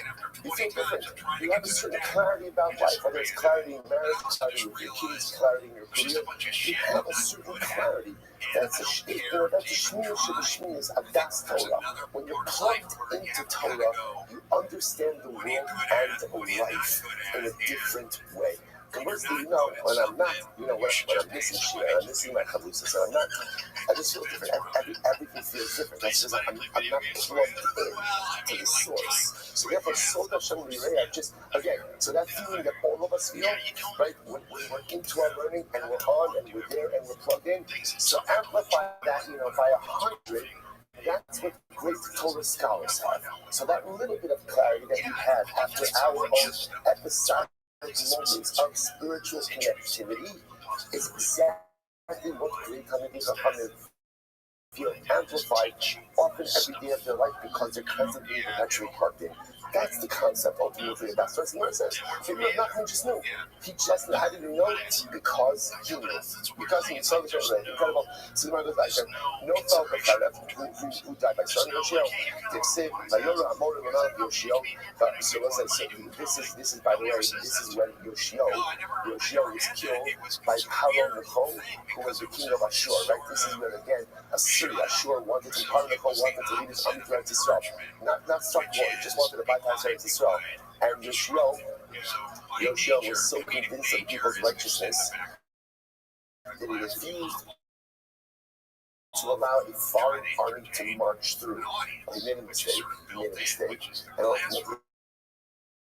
[SPEAKER 5] You have a certain clarity about life, whether it's clarity in marriage, clarity with your kids, clarity in your career. You have a certain clarity. That's a shmiras of Das Torah. When you're plugged into Torah, you understand the world and life in a different way. Conversely, when I'm not, when I'm missing shit, I'm missing my chavrusa, so I'm not, I just feel different. Everything feels different. That's just, I'm not plugged in to the source. So therefore, Sod Hashem L'Yireah, just, again, so that feeling that all of us feel, right, when we're into our learning, and we're on, and we're there, and we're plugged in, so amplify that, by 100, that's what great Torah scholars have. So that little bit of clarity that we had after our own episodic moments of spiritual connectivity is exactly what great Talmidei Chachamim feel amplified often every day of their life because they're constantly perpetually plugged in. That's the concept ultimately of that. So that's what it says. Nachman just knew. He just knew. How did he know? Because he knew. Because he saw the incredible. So the goes back there. No fellow who died by son Yoshio. They say Vayora Amor Leman Yoshio. But so let's say this is by the way, this is when Yoshio was killed by Paro Nechon, who was the king of Ashur. Right. This is when again Assyria, Ashur wanted to Paro Nechon wanted to lead his army to Israel. Not start war. He just wanted to bypass Israel. And Yoshio was so convinced of people's righteousness that he refused to allow a foreign army to march through. He made a mistake. And ultimately,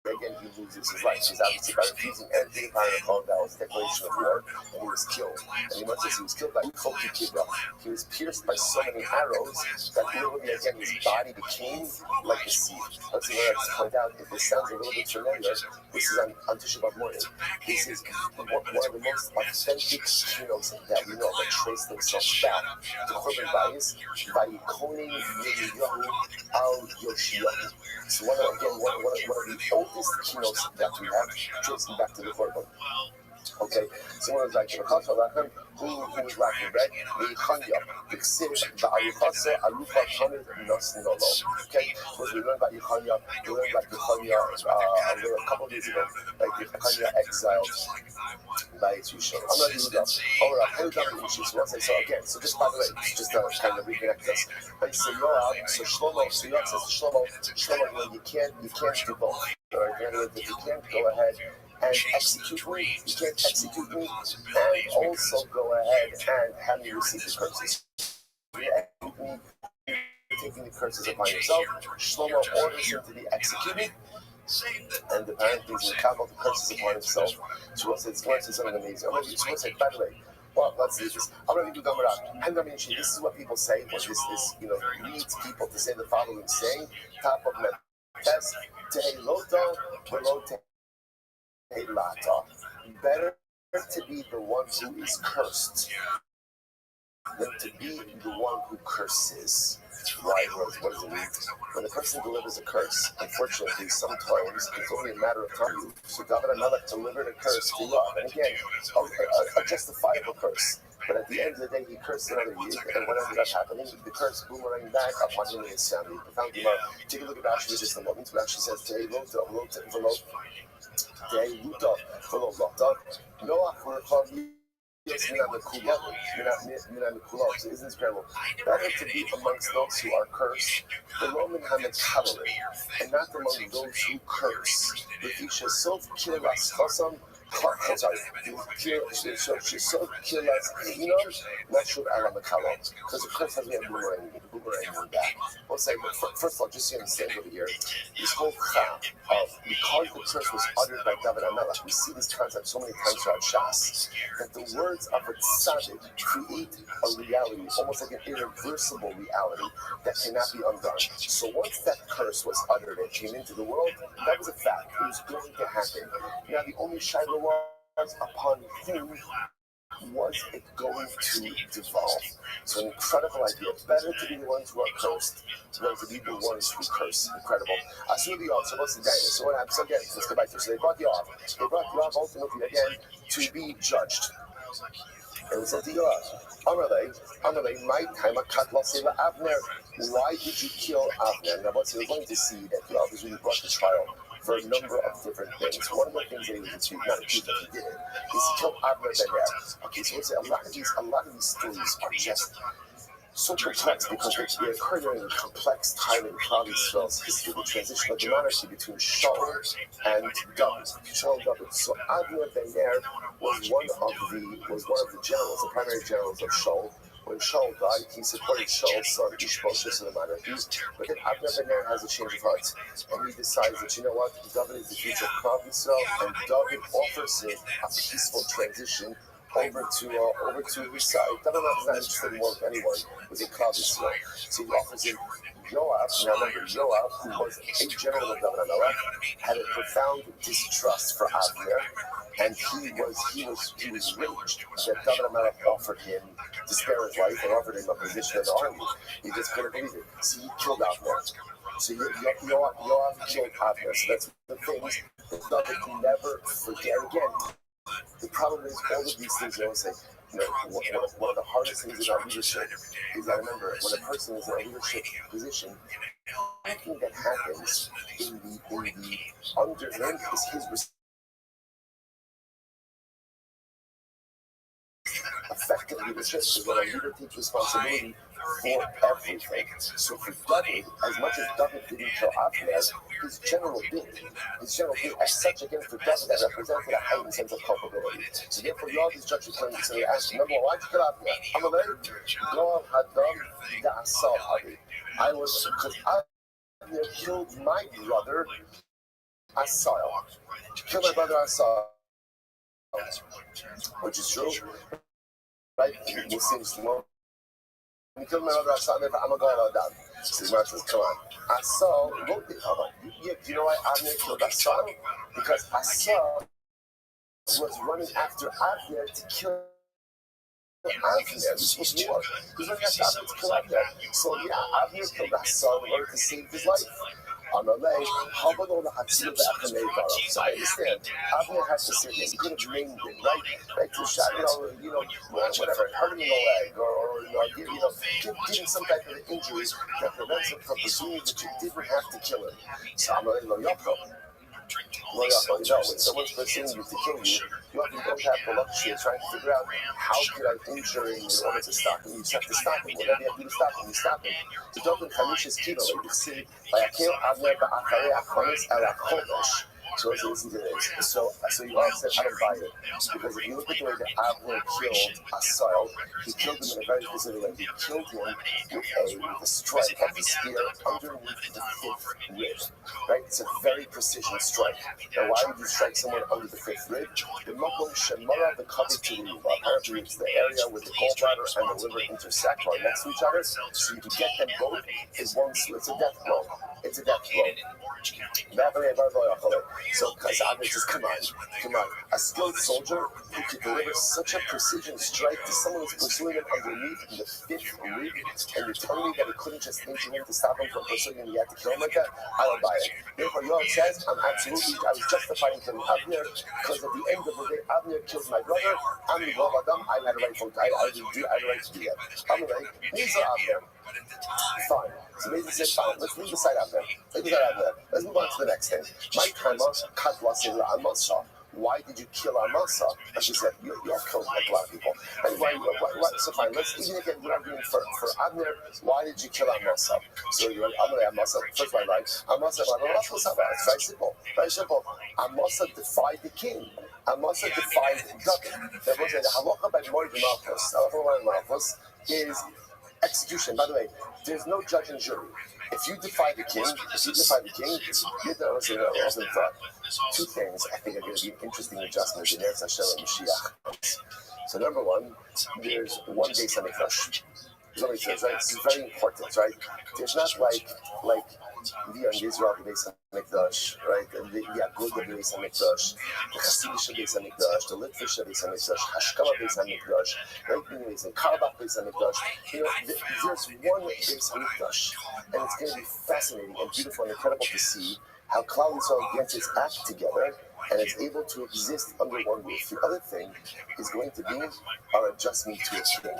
[SPEAKER 5] again, he loses his life. He's obviously by refusing anything upon the call. That was a declaration of war, and he was killed. And he was killed by Koki Kibra. He was pierced by so many arrows that literally, again, his body became like a sea. Let's see what I just point out. If this sounds a little bit familiar, this is on Tisha B'Av morning. This is one of the most authentic keynotes that we know that trace themselves back to Korban Bayis by Yikonim Yehu Al Yoshio. So one of the oldest keynotes that we have tracing back to the Korban. Okay, so one was like Shulchan Lechem, who was lacking bread, Yichanya, B'Ksiv, Ba'aluchase, Alucha Chanid, Nos Nolo. Okay, so we learned about Yichanya, we learned about Yichanya a couple of days ago, like Yichanya exiled by its Rishon. I'm not doing that. Alright, how did we choose one? So again, so just by the way, just to kind of reconnect us. Like so Yoav, so Yoav says to Shlomo, you can't do both. Alright, in other words, if you can't go ahead and execute me, you can't execute me, and also go ahead and have me receive the curses. Taking the curses upon yourself, Shlomo orders him to be executed, and apparently he's accountable the curses upon himself. So we'll say something amazing. We'll say, by the way, well, let's do this. I'm going to do Gamara. And I mean, this is what people say when this leads people to say the following saying, top of Memphis, Tehilota, below Tehilata. Better to be the one who is cursed than to be the one who curses. Why? What does it mean? When a person delivers a curse, unfortunately, sometimes it's only a matter of time. So David HaMelech delivered a curse to Yoav, and again, a justifiable curse. But at the end of the day, he cursed another Yid, and what ended up happening, the curse boomerang back upon him and his family. Take a look at Rashi just a moment. Rashi says, so isn't it incredible? Better to be amongst those who are cursed, the Roman Hametavere, and not among those who curse. If you shall so kill us, I'm sorry, so kill us, not should Allah Makalo, because the curse has been boomerang back. We'll say, first of all, just so you understand over here, this whole chap of, because the curse was uttered by David HaMelech, we see this concept so many times throughout Shas, that the words of a tzaddik create a reality, almost like an irreversible reality that cannot be undone. So once that curse was uttered and came into the world, that was a fact. It was going to happen. Now the only shaila was upon whom was it going to devolve. So an incredible idea. Better to be the ones who are cursed than to be the ones who curse. Incredible. So what's the dynamic? So what happened? So again, let's go back to. So they brought Yoav. They brought Yoav ultimately again to be judged. And we said to Yoav, Amalei, my time Abner. Why did you kill Abner? Now, we're going to see that Yoav is really brought to trial for a number of different things. One of the things that he was accused, not accused that he did it, is he killed Abner Ben Ner. Okay, so we'll say a lot of these stories are just so complex because they occur during a complex time in Klal Yisrael's history, the transition of the monarchy between Shaul and David. So Abner Ben Ner was one of the generals, the primary generals of Shaul. When Shaul died, he supported Shaul's son Ishbosheth in the monarchy. But then Abner Ben Ner has a change of heart, and he decides that, you know what, David is the future of Klal Yisrael, and David offers him a peaceful transition over to his side. David is not interested in war with anyone within Klal Yisrael. So he offers him Yoav. Now remember, Yoav, who was a general of David HaMelech, had a profound distrust for Abner, and he was raged that David HaMelech offered him to spare his life and offered him a position in the army. He just couldn't believe it. So he killed Abner. So Yoav killed Abner. So that's the things that David can never forget again. The problem is all of these things, I always say, one of the hardest things in our leadership is that, remember, when a person is in a leadership position, anything that happens in the under him is his effective leadership is when a leader takes responsibility for everything. So for David, as much as David didn't kill Abner, his general did. As such, again, for David, that represented a heightened sense of culpability. So therefore, Yoav is judged according to, so they asked, number one, why'd you kill Abner? Amalei, Yoav Hadam Da'asal Hadi. Because Abner killed my brother Asahel. Killed my brother Asahel. Which is true. Right? Muslims know. When you kill my brother Asahel, I'm a god Adam. So the man says, come on. Asahel wrote it. Do you know why Abner killed Asahel? Because Asahel was running after Abner to kill Abner. This was war. He was running after Abner to kill Abner. So yeah, Abner killed Asahel in order to save his life. Amalei, Havadol Hatzil Akamei Baruch. So I understand. Avner has to sit there. He could have named it, right? Right to shot, whatever, hurt him in the leg, or give him some type of injury that prevents him from presuming that you didn't have to kill him. So Amalei Lo Yachol. When someone's pursuing you to kill you, you often don't have the luxury of trying to figure out how could I injure him in order to stop him. You just have to stop him. Whatever you have to do to stop him, you stop him. So don't think Chamish's kilo, like you see, like Akil Avner Ba'acharei Achonis Ela Chodesh. So listen to this. So you all said, I don't buy it. Because if you look at the way that Avner killed Asahel, he killed him in a very specific way. He killed him with a strike of the spear underneath the fifth rib. Right? It's a very precision strike. Now, why would you strike someone under the fifth rib? The Makom Shemara the Kavi Chiruba. Apparently, it's the area where the gallbladder and the liver intersect right next to each other. So you can get them both in one. It's a death blow. It's a death blow. So Avner says, come on. A skilled soldier who could deliver such a precision strike to someone who's pursuing him underneath in the fifth rib, and you're telling me that he couldn't just injure him to stop him from pursuing him, you had to kill him like that? I don't buy it. Therefore, Yoav says, I was justified in killing Avner, because at the end of the day, Avner killed my brother, I'm the Gov Adam, I had a right to do that. Anyway, these are Avner. Fine. So maybe said, fine, let's leave the side out there. Let's move on to the next thing. My Kama Katwasin Amasa. Why did you kill Amasa? And she said, you have killed like a lot of people. And why? So fine, let's even get the argument for Avner. Why did you kill Amasa? So you're like, Amasa, first one, right? Amasa, it's very simple. Amasa defied the king. Amasa defied David. That was the halacha by Mord Malchus. Halacha by Malchus is execution. By the way, there's no judge and jury. If you defy the king, two things I think are going to be interesting adjustments in Eretz Hashem and Mashiach. So number one, there's one day Samikdash. Right? This is very important, right? There's not like the young Israel Beis Hamikdash, right? The Aguda Beis Hamikdash, the Hasidic Beis Hamikdash, the Litvish Beis Hamikdash, Hashkama Beis Hamikdash, right? Anyways, the Karabach Beis Hamikdash. There's one Beis Hamikdash, and it's going to be fascinating and beautiful and incredible to see how Klal Yisrael gets its act together and is able to exist under one roof. The other thing is going to be our adjustment to a king.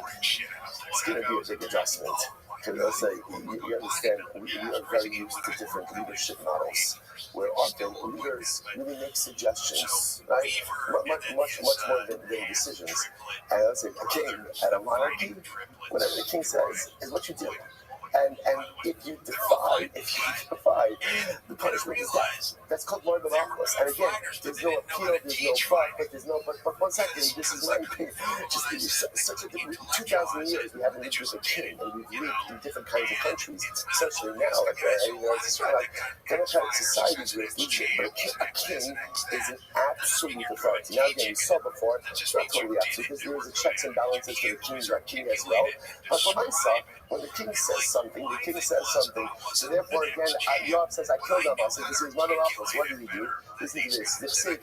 [SPEAKER 5] It's going to be a big adjustment. Because you understand, we are very used to different leadership models, where often leaders really make suggestions, right? Much more than decisions. And let's say a king at a monarchy, whatever the king says is what you do. And if you defy, the punishment is death. That's called Lord of Malchus. And again, there's no appeal, there's no but. But 1 second, this is my opinion. Just such a 2,000 years we haven't lived with a king, and we've lived in different kinds of countries, especially now, it's sort of like democratic societies where it's legit, but a king is an absolute authority. Now again, we saw before, it's not totally absolute, because there is a checks and balances for the kings are king as well. But from I saw, when the king says something, so therefore again, Yoav says, I killed Amasa. This is one of Amasa. What did he do? Listen to this. This issue with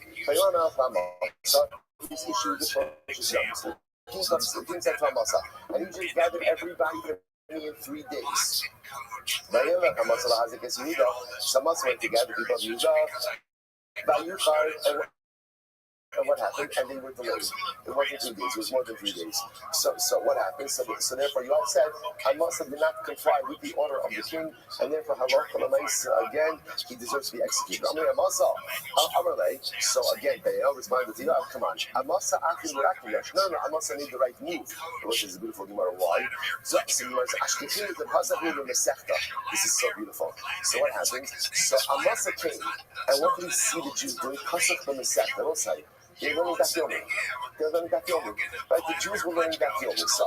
[SPEAKER 5] the king said to Amasa, and he just gathered everybody in 3 days. Some went together, people of Yehuda, and what happened? And they were delayed. It wasn't 2 days. It was more than 3 days. So what happened? So therefore, Yoav said, Amasa did not comply with the order of the king, and therefore, again, he deserves to be executed. So again, Be'el responded to Yoav, come on. Amasa Amasa made the right move. Which is a beautiful Gemara. Why? So Gemara says, this is so beautiful. So what happened? So Amasa came, and what did he see the Jews doing? Pasach b'Masechta. We'll say. They're learning Daf Yomi. Right? The Jews were learning Daf Yomi. So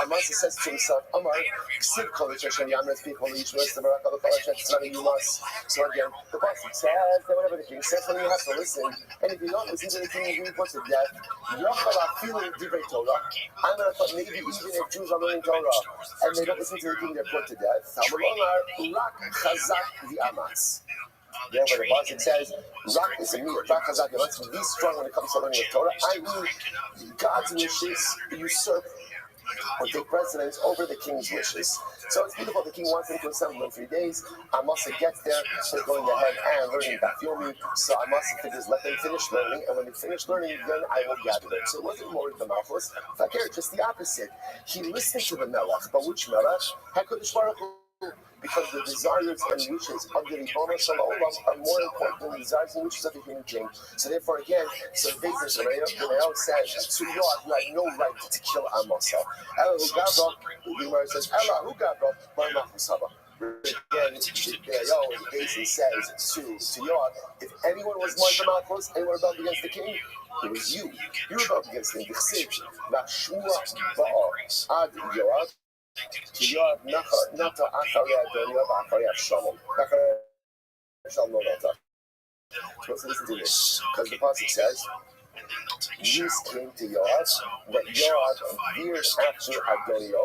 [SPEAKER 5] Amasa says to himself, Amar, Ksiv Kolich Hashem Yamret Fi Kol Yishmas Tavarak Al Kol Hashem Tzvani Yumas. So again, the Pasuk says that whatever the king says, then you have to listen. And if you don't listen to the king, you put to death. Yochel Afilu Divrei Torah. I'm going to thought maybe even if Jews are learning Torah and they don't listen to the king, they're put to death. Talmud Omar, Rak Chazak V'Amas. Therefore, the Pasuk says, Rak is a meat. Rak Chazak, let's be strong when it comes to learning the Torah. I.e., God's wishes usurp would take precedence over the king's wishes. So it's beautiful. The king wants them to assemble in 3 days. Amasa gets there. They're going ahead and learning Dafyomi. So Amasa figures, let them finish learning. And when they finish learning, then I will gather them. So it wasn't more of the Malchus. Fakir, just the opposite. He listened to the Melech. But which Melech? HaKadosh Baruch Hu. Because the desires and wishes of the Ribono Shel Olam are more important than the desires and wishes of the human being. So therefore, again, so the Benayel says, to Yoav, you have no right to kill Amasa. Ella hu gabra, the Gemara says, Ella hu gabra, bar machusaba. Again, Benayel basically says to Yoav, if anyone was more than Malchus, anyone rebelled against the king, it was you. You rebelled against him. V'chsev, v'shmua ba'a ad Yoav. Yoav nata acharei Yoav acharei Avshalom. So listen to this, because the pasuk says, news came to Yoav that Yoav veered after Adonio,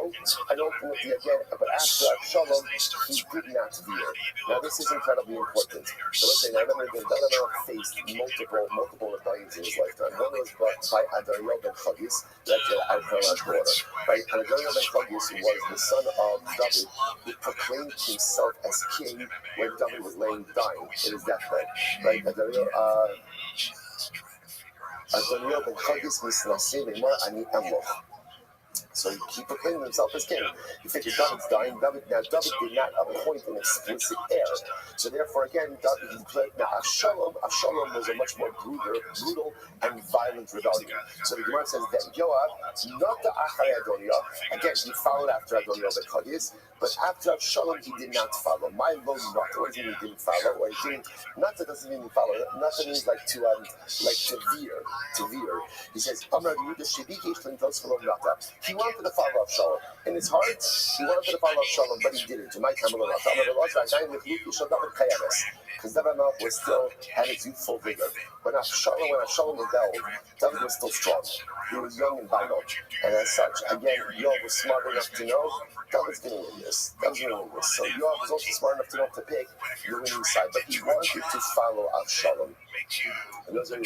[SPEAKER 5] and ultimately again, but after Avshalom, he did not veer. Now this is incredibly important. So let's say, now remember that Adonio faced multiple rebellions in his lifetime. One was brought by Adonio ben Chagis, that out of Carolina's border, right? And Adonio ben Chagis was the son of David, who proclaimed himself as king when David was laying dying in his deathbed, right? Adonio ben Chagis misnaseh lemar ani amloch. So he proclaimed himself as king. He figured David's dying. David did not appoint an explicit heir. So therefore, again, David declared that Avshalom was a much more brutal and violent rebellion. So the Gemara says that Yoav, not the Acharei Adonio, again, he followed after Adonio ben Chagis, but after Avshalom, he did not follow. My Lord, not. What does it mean he didn't follow? Or he didn't, not that doesn't mean follow. Not that means like to veer. He says, he wanted to follow Avshalom. In his heart, he wanted to follow Avshalom, but he didn't. Because David was still had his youthful vigor. When Avshalom rebelled, David was still strong. He was young and vital. And as such, again, Yoav was smart enough to know David's going to win this. So Yoav was also smart enough to know to pick the winning side, but he wanted to follow Avshalom. And those are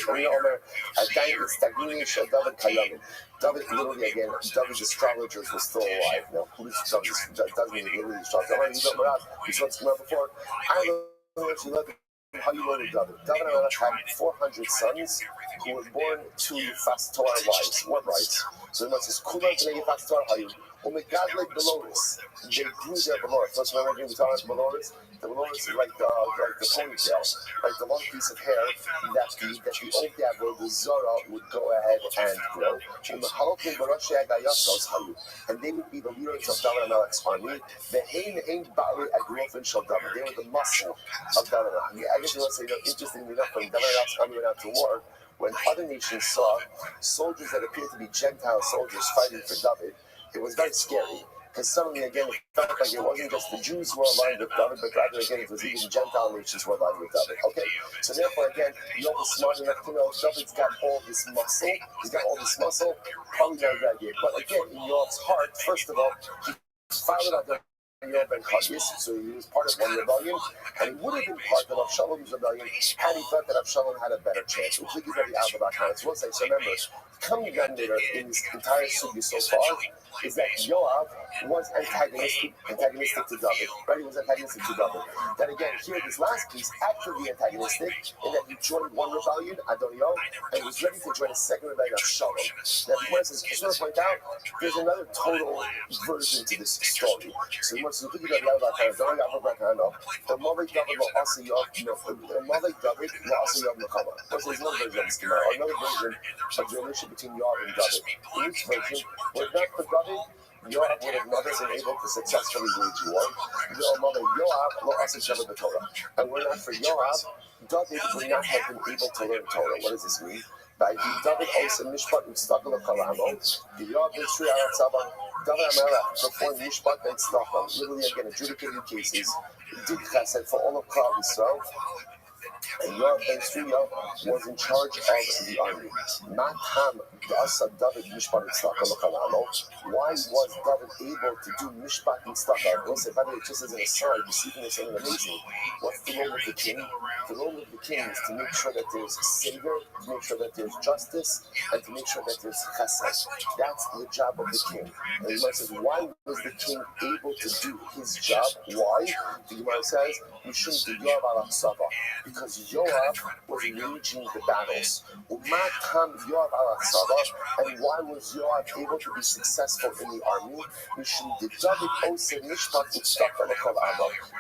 [SPEAKER 5] David literally again, David's astrologers were still alive. Now, who doesn't mean literally astrologers? He's once come out before. I don't know if you love how you learn David. David and Amalek had 400 sons who were born to fast Torah wives, war brides. So the Gemara says, Kulam b'nei fast Torah hayu, u'megadle beloris. They grew their beloris. Let's remember we talked about beloris. The beloris is like the ponytail, like the long piece of hair that the old dad or the Zara would go ahead and grow. And they would be the leaders of David and Amalek's army. They were the muscle of David and Amalek. I guess you want to say, interestingly enough, when David and Amalek's army went out to war, when other nations saw soldiers that appeared to be Gentile soldiers fighting for David, it was very scary. Because suddenly, again, it felt like it wasn't just the Jews who were aligned with David, but rather, again, it was even Gentile nations who were aligned with David. Okay, so therefore, again, Yoav was smart enough to know David's got all this muscle. He's got all this muscle, probably not a good idea. But again, in Yoav's heart, first of all, he followed out the Yoav ben Chagis, so he was part of one rebellion, and he would have been part of Avshalom's rebellion had he thought that Avshalom had a better chance. Which is very out of our hands. So remember, coming down later in this entire sugya so far is that Yoav was antagonistic to David. Right? He was antagonistic to David. Then again, here this last piece, actively antagonistic, in that he joined one rebellion, Adonio, and was ready to join a second rebellion, Avshalom. Now, the Gemara says, I just want to point out, there's another total version to this story. So the Gemara says, there's another version of this Gemara, another version of the relationship between Yoav and David. In each version, were it not for David, Yoav would have never been able to successfully wage war. And were it not for Yoav, David would not have been able to learn Torah. What does this mean? By David also mishpat and tzedakah l'kalamo. The Yoav ben Shri Aratzaba, David Amalek performed mishpat and tzedakah, literally again adjudicated cases, did chesed for all of Klal Yisrael. And Yoav ben Tzruya was in charge of the army. Why was David able to do Mishpat and Tzedakah? We'll say, by the way, just as an aside, you see something amazing. What's the role of the king? The role of the king is to make sure that there's savor, to make sure that there's justice, and to make sure that there's chesed. That's the job of the king. And the Gemara says, why was the king able to do his job? Why? The Gemara says, because Yoav was waging the battles. And why was Yoav able to be successful in the army?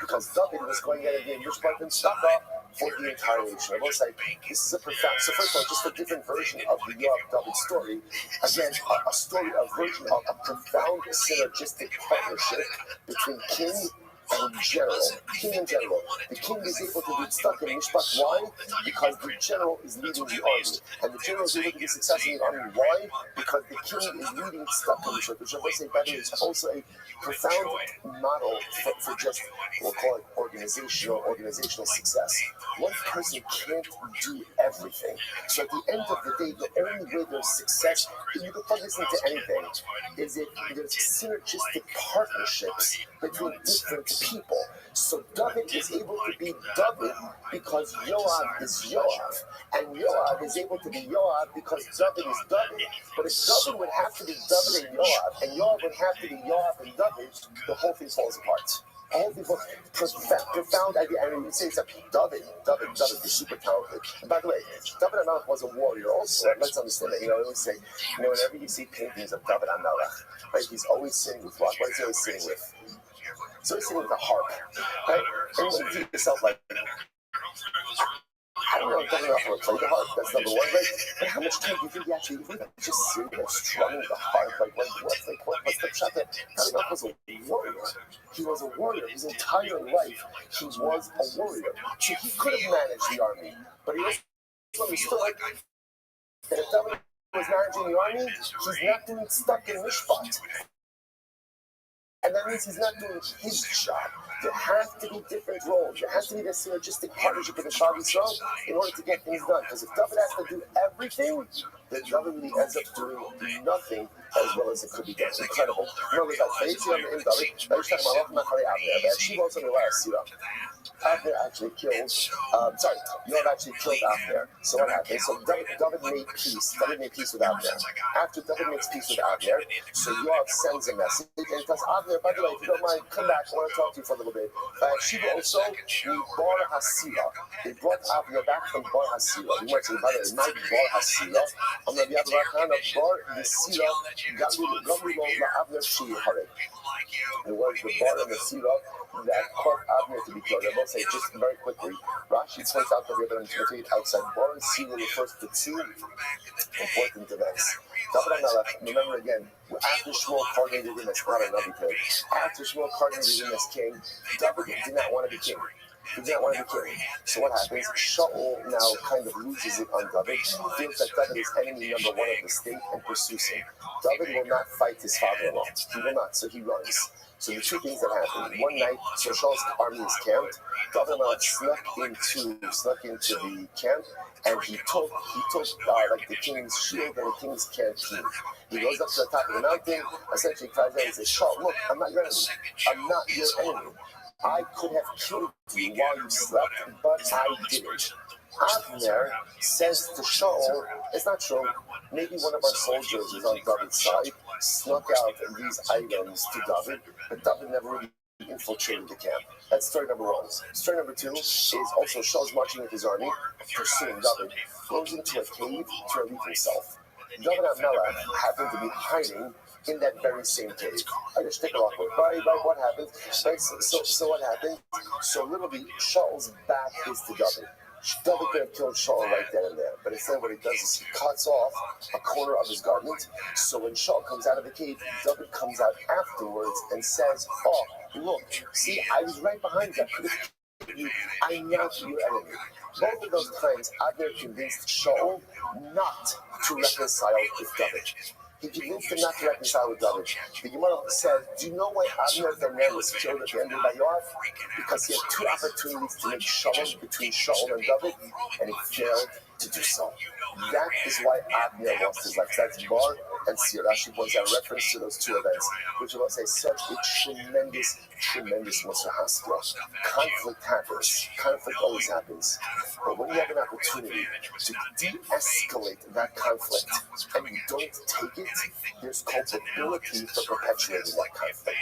[SPEAKER 5] Because David was going out and doing Mishpat and Tzedakah for the entire nation. I will say, this is a profound. So first of all, just a different version of the Yoav David story. Again, a story, a version of a profound synergistic partnership between king and general. King and general. The king is able to be stuck in Mishpat. Why? Because the general is leading the army. And the general is able to be successful in the army. Why? Because the king is leading stuck in Mishpat. Which I will say, by the way, is also a profound model for just, we'll call it organizational success. One person can't do everything. So at the end of the day, the only way there's success, and you can plug this into anything, is if there's synergistic partnerships between different people. So David is able to be David because Yoav is Yoav. And Yoav is able to be Yoav because David is David. But if David would have to be David and Yoav would have to be Yoav and David, the whole thing falls apart. All these profound idea. And you say, David, is super talented. And by the way, David HaMelech was a warrior also. Let's understand that. I always say, whenever you see paintings of David HaMelech, right, he's always sitting with what? What is he always sitting with? So he's sitting with a harp, right? And you think to yourself, like, I don't know if David HaMelech would play the harp, that's number one, right? But how much time do you think he actually just sitting there strumming the harp? What's the shot that David HaMelech was a warrior? He was a warrior. His entire life, he was a warrior. So he could have managed the army, but he also understood that if David was managing the army, he's not doing stuck in Mishpat. And that means he's not doing his job. There have to be different roles. There has to be this synergistic partnership with the Klal Yisrael in order to get things done. Because if David has to do everything, then David really ends up doing nothing as well as it could be done. It's incredible. Remember that Abner actually killed, Yoav actually killed Abner. So what happened? So David made peace. David made peace with Abner. After David makes peace with Abner, so Yoav sends a message and tells Abner, by the way, if you don't mind, come back. I want to talk to you for a little bit. Shiva also, Bar Hasira. They brought Abner back from Bar Hasira. We went to the Bible, not Bar Hasira. I'm going to be able to Bar Hasira. Abner Shihare. It was the Bar and the Sira that caused Abner to be killed. I will say just very quickly, Rashi points out that we have an outside Bar and Sira refers to two important events. David HaMelech, remember again, after Shmuel cardinated him as not another king. After Shmuel cardinated him as king, David did not want to be king. He did not want to be king. So what happens? Shaul now kind of loses it on David. He feels that David is enemy number one of the state and pursues him. David will not fight his father-in-law. He will not, so he runs. So the two things that happened. One night, so Shaul's army is camped. David snuck into the camp, and he took like the king's shield and the king's canteen. He goes up to the top of the mountain, essentially cries out and says, Shaul, look, I'm not your enemy. I'm not your enemy. I could have killed you while you slept, but I didn't. Abner says to Shaul, it's not true. Maybe one of our soldiers is on David's side, snuck out these items to David, but David never really infiltrated the camp. That's story number one. Story number two is also Shaul's marching with his army, pursuing David, goes into a cave to relieve himself. David HaMelech happened to be hiding in that very same cave. I just take a look. Right, what happened? Right, so what happened? So literally, Shaul's back is to David. David could have killed Shaul right then and there, but instead what he does is he cuts off a corner of his garment. So when Shaul comes out of the cave, David comes out afterwards and says, oh, look, see, I was right behind you. I could have killed you. I'm not your enemy. Both of those times, Abner convinced Shaul not to reconcile with David. He convinced him not to reconcile with David. The Gemara said, do you know why Abner ben Ner was killed at the end by Yoav? Because he had two opportunities to make shalom between Shaul and David, and he failed to do so. That is why Abner lost his life. That's Bar and Sir. Rashi points out a reference to those two events, which will say such a tremendous Musar Haskell. Conflict happens. Conflict always happens. But when you have an opportunity to de-escalate that conflict and you don't take it, there's culpability for perpetuating that conflict.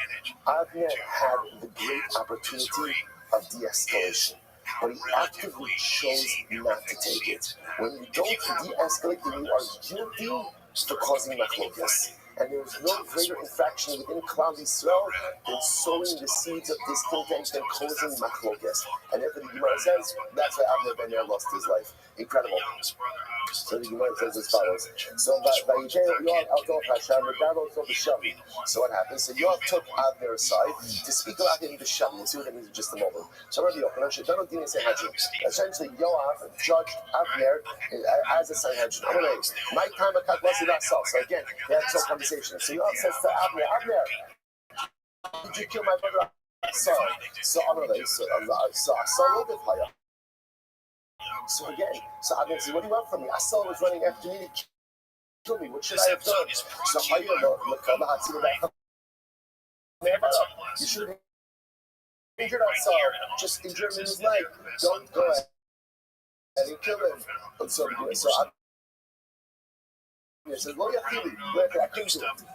[SPEAKER 5] Abner had the great opportunity of de-escalation, but he actively chose not to take it. When you don't de-escalate, then you are guilty for causing machlokas. And there is no greater infraction within Klal Yisrael than sowing the seeds of discontent and causing machlokas. And therefore the Gemara says, that's why Abner ben Ner lost his life. Incredible. So the Gemara says as follows. So what happens? So Yoav took Abner aside to speak about him b'shem. We'll see what that means in just a moment. So Rabbi essentially Yoav judged Abner as a Sanhedrin. My time so again, they had some conversation. So Yoav says to Abner, did you kill my brother? So again, so Abner says, what do you want from me? Asal was running after me to kill me. What should I have done? So you should have injured Asal. Just injure him in his leg. Don't go ahead and kill him. So Abner says,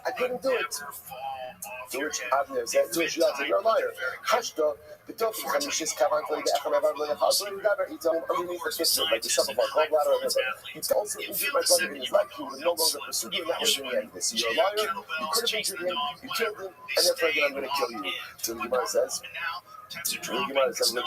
[SPEAKER 5] I couldn't do it. To which Abner said, you're a liar. Hashta, the Tophi, Hamishis, Kavanto, the Echamavar, the House, and Daber, he told him underneath the fist, like the sum of our gallbladder and liver. He also injured my brother in his life. He would no longer pursue you, and that was in the end of this. So you're a liar, you could have injured him, you killed him, and therefore again, I'm going to kill you. So the Gemara says, what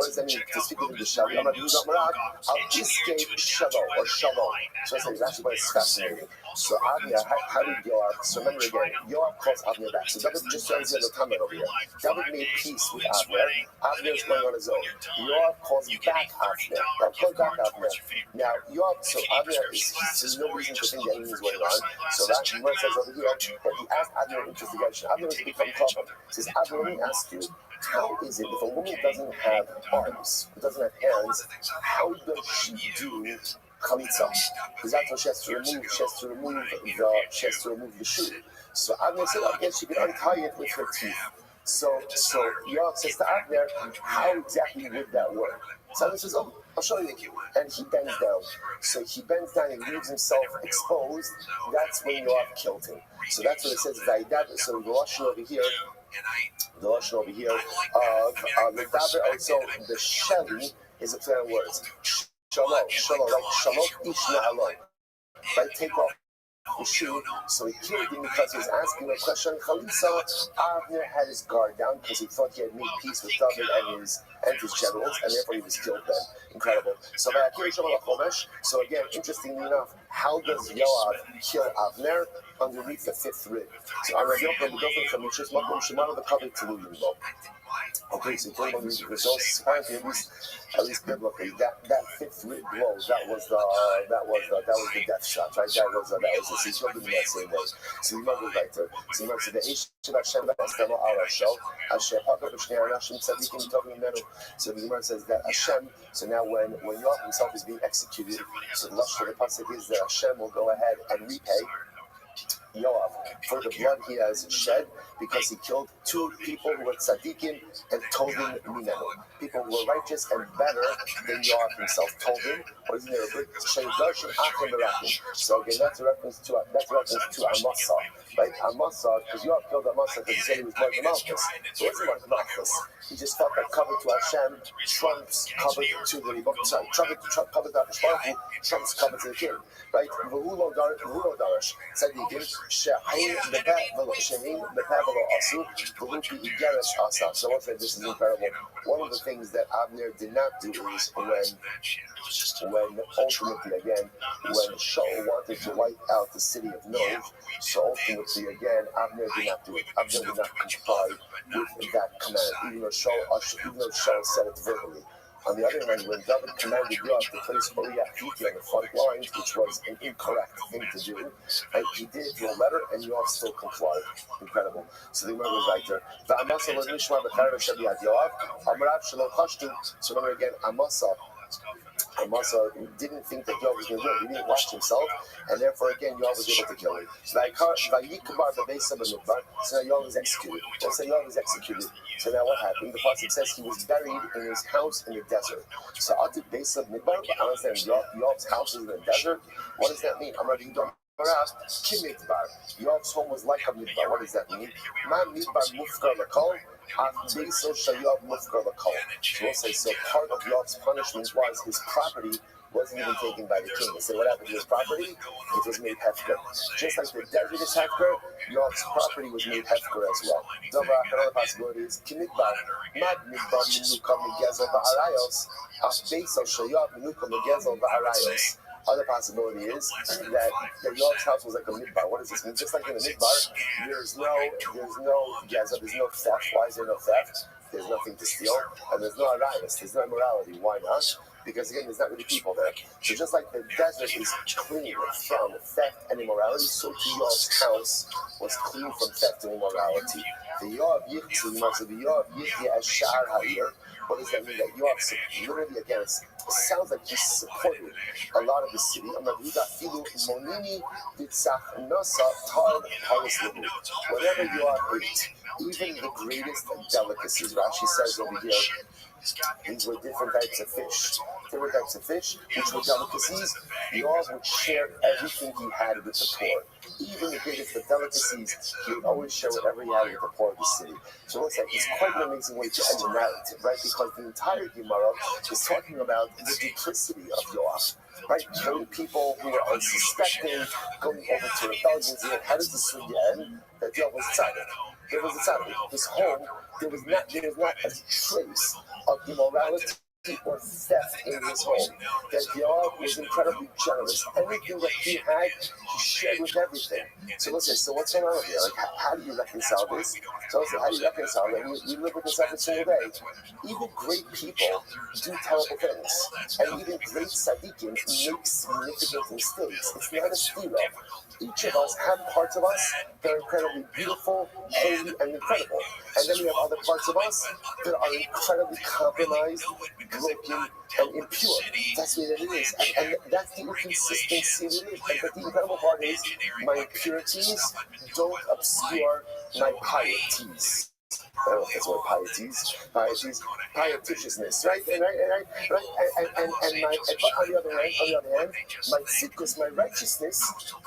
[SPEAKER 5] does that mean to speak with him to Shali? I'm not using Marad. I'll escape Shalom or Shalom. So I say, that's why it's fascinating. So Abner, how did Yoav? So remember again, Yoav calls Abner back. So David just turns the comment over here. David made peace with Abner. Abner is going on his own. Yoav calls back Abner. Now Yoav, so Abner there's no reason to think that anything's going on. So that Gemara says over here that he asked Abner an investigation. Abner was become problem. He says, Abner, let me ask you. How is it if a woman doesn't have arms, doesn't have hands, how does she do chalitza? Because that's what she has to remove the shoe. So Abner said, I guess she can untie it with her teeth. So Yoav says to Abner, how exactly would that work? So Abner says, I'll show you. And he bends down. So he bends down and leaves himself exposed. That's when Yoav killed him. So that's what it says. So the Lashon over here of also the Sheli is a play on words. Shalom, like Shalom Ishna Alon. Right, take off the shoe. So he killed him because he was asking a question. Chalitza, Abner had his guard down because he thought he had made peace with David and his generals, and therefore he was killed then. Incredible. So again, interestingly enough, how does Yoav kill Abner? Underneath the fifth rib. So I read the cover to okay, so you're going to results apparently at least biblically that fifth rib blow that was the death shot, right? That was the so you remember that same way. So you remember right there. So you remember the Ish Hashem Estela Ala Shel Hashem Hakar B'Shnei Hashem Tzadikim Tovim Menu. So the Gemara says that Hashem. So now when Yoav himself is being executed, so the lashon of the pasuk is that Hashem will go ahead and repay Yoav for the blood he has shed because he killed two people who were tzaddikim and tovim minenu. People who were righteous and better than Yoav himself. Tovim, or isn't there a good shaydarshin achim berakim? So again, that's a reference to Amasa, right? Amasa, because Yoav killed Amasa because he said he was Mark Malchus. So what's Mark Malchus? He just thought that cover to Hashem trumps cover to the cover to Hashem trumps cover to the king, right? V'hulo darash tzaddikim. So once again, this is incredible. One of the things that Abner did not do is when ultimately again, when Shaul wanted to wipe out the city of Nov, so ultimately again, Abner did not do it. Abner did not comply with that command, even though Shaul said it verbally. On the other hand, when David commanded Yoav to place Uriah on the front lines, which was an incorrect thing to do, right? He did it through a letter, and Yoav still complied. Incredible. So the Gemara goes right there. So remember again, Amasa didn't think that Yoav was going to do it. He didn't watch himself, and therefore again Yoav was able to kill him. So now Yoav was executed. So Yoav was executed. So now what happened? The pasuk says he was buried in his house in the desert. So Atik Beis of Midbar, I understand Yoav's house is in the desert. What does that mean? I'm already done. Yoav's home was like a midbar. What does that mean? So we'll say, so part of Yoav's punishment was his property wasn't even taken by the king. So what happened to his property? It was made hefker. Just like the desert is hefker, Yoav's property was made hefker as well. Another possibility is Kimidbar. Mad midbar minuka megezel va'arayos. Beso shayav minuka megezel va'arayos. Other possibility is that Yoav's house was like a midbar. What does this mean? Just like in a midbar, there's no gezel, there's no theft. Why is there no theft? There's nothing to steal, and there's no arayos, there's no immorality. Why not? Because again, there's not really people there. So just like the desert is clean from theft and immorality, so too Yoav's house was clean from theft and immorality. The Yoav Yichti as Sha'ar Ha'ir. What does that mean? That Yoav literally again, it sounds like he's supporting a lot of the city. Whatever Yoav ate, even the greatest delicacies. Rashi says over here, these were different types of fish. Different types of fish, which were delicacies. Yoav would share everything he had with the poor. Even the greatest of delicacies, he would always share whatever he had with the poor of the city. So let's say it's quite an amazing way to end the narrative, right? Because the entire Gemara is talking about the duplicity of Yoav, right? Killing people who were unsuspecting, going over to rebellions. And how does the story end? That Yoav was tzaddik. There was a tzaddik. His home, there was not a trace of immorality or theft in his home. That Yoav was incredibly generous. Everything that he had, he shared with everything. So let's say, so what's going on here? Like, how do you reconcile this? So let's say, how do you reconcile it? We live with this every single day. Even great people do terrible things. And even great tzaddikim make significant mistakes. It's not a zero. Each of us have parts of us that are incredibly beautiful, holy, and incredible. And then we have other parts of us that are incredibly compromised, broken, and impure. That's the way that it is. And that's the inconsistency of it. But the incredible part is, my impurities don't obscure my pieties. I don't know if that's what pietishness, right? And on the other hand, my tzidkus, my righteousness,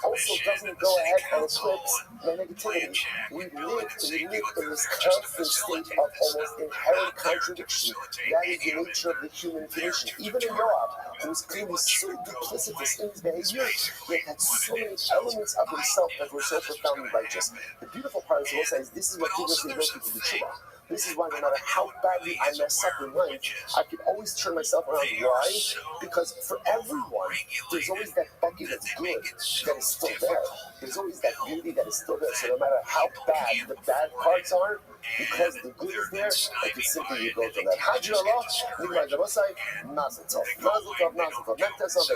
[SPEAKER 5] also doesn't go ahead and eclipse my negativity. We live in this constant state of almost inherent contradiction. That is the nature of the human condition. Even in Yoav, who was clearly so duplicitous in his behavior, yet had so many elements of himself that were so profoundly righteous. The beautiful part of the Most is this is what gives us the ability to do tshuva. This is why no matter how badly I mess up in life, I can always turn myself around. Why? Because for everyone, there's always that bucket of good that is still there. There's always that beauty that is still there. So no matter how bad the bad parts are, because the good is there, I can simply go to that. Hajj Allah, Nigmar Javosai, Mazel Tov. Mazel Tov, Mazel Tov. Not that base.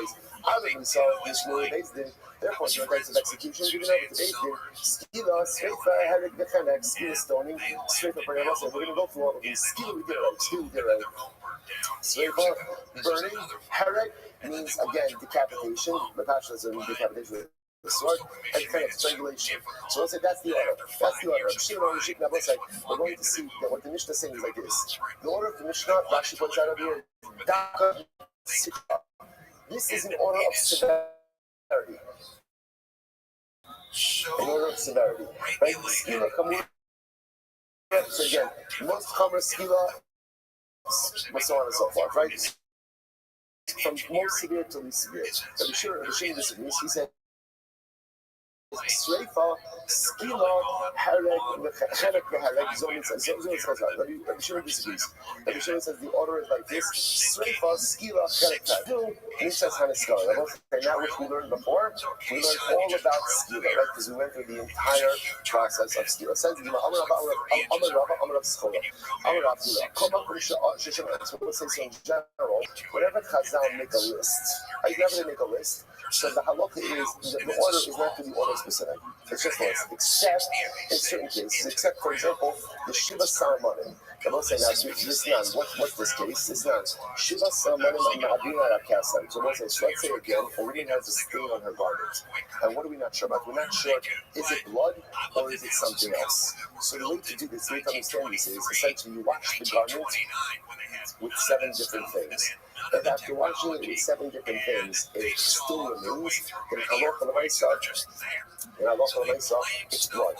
[SPEAKER 5] Other than so, this new base din. Therefore, the types of execution given over to base din. Skila, Sveifa, Herek, Bechenek, Skila stoning, Sveifa, We're going to go through all of these. Skila, Sveifa, burning, Herek means, again, decapitation. Natasha is a decapitation with the sword, and kind of strangulation. So let's say that's the order. That's the order. We're going to see that what the Mishnah is saying is like this. The order of the Mishnah, Rashi points out over here, this is an order of severity. An order of severity. Right? Skila, Kamura. So again, most common Skila, so on and so forth, right? From most severe to least severe. But the Shir disagrees. He said, Sreifa, Skila, Herek, Herek, Zonin says, Rabbi Shimon disagrees. Rabbi Shimon says the order is like this: Sreifa, Skila, Herek, and he says Hanaskala. And now, which we learned before, we learned all about Skila, right? Because we went through the entire process of Skila. Says the Amar ROTHSCHILD. So we'll say so in general, whenever Chazal make a list, whenever they make a list, so the halakha is the order is not to be order specific. It's just a list, except in certain cases, except for example, the Shiva Salmanim. I will say now, this nan, what's this case? This nan, Shiva Salmanim Ma'adina Rakasam. So we'll say, so let's say again, Orina has a stain on her garment. And what are we not sure about? We're not sure, is it blood or is it something else? So the way to do this, the way to understand this is essentially you wash the garment with 7 different things. And after washing it with 7 different things, it still remains in halacha l'maisa. In halacha l'maisa, it's blood.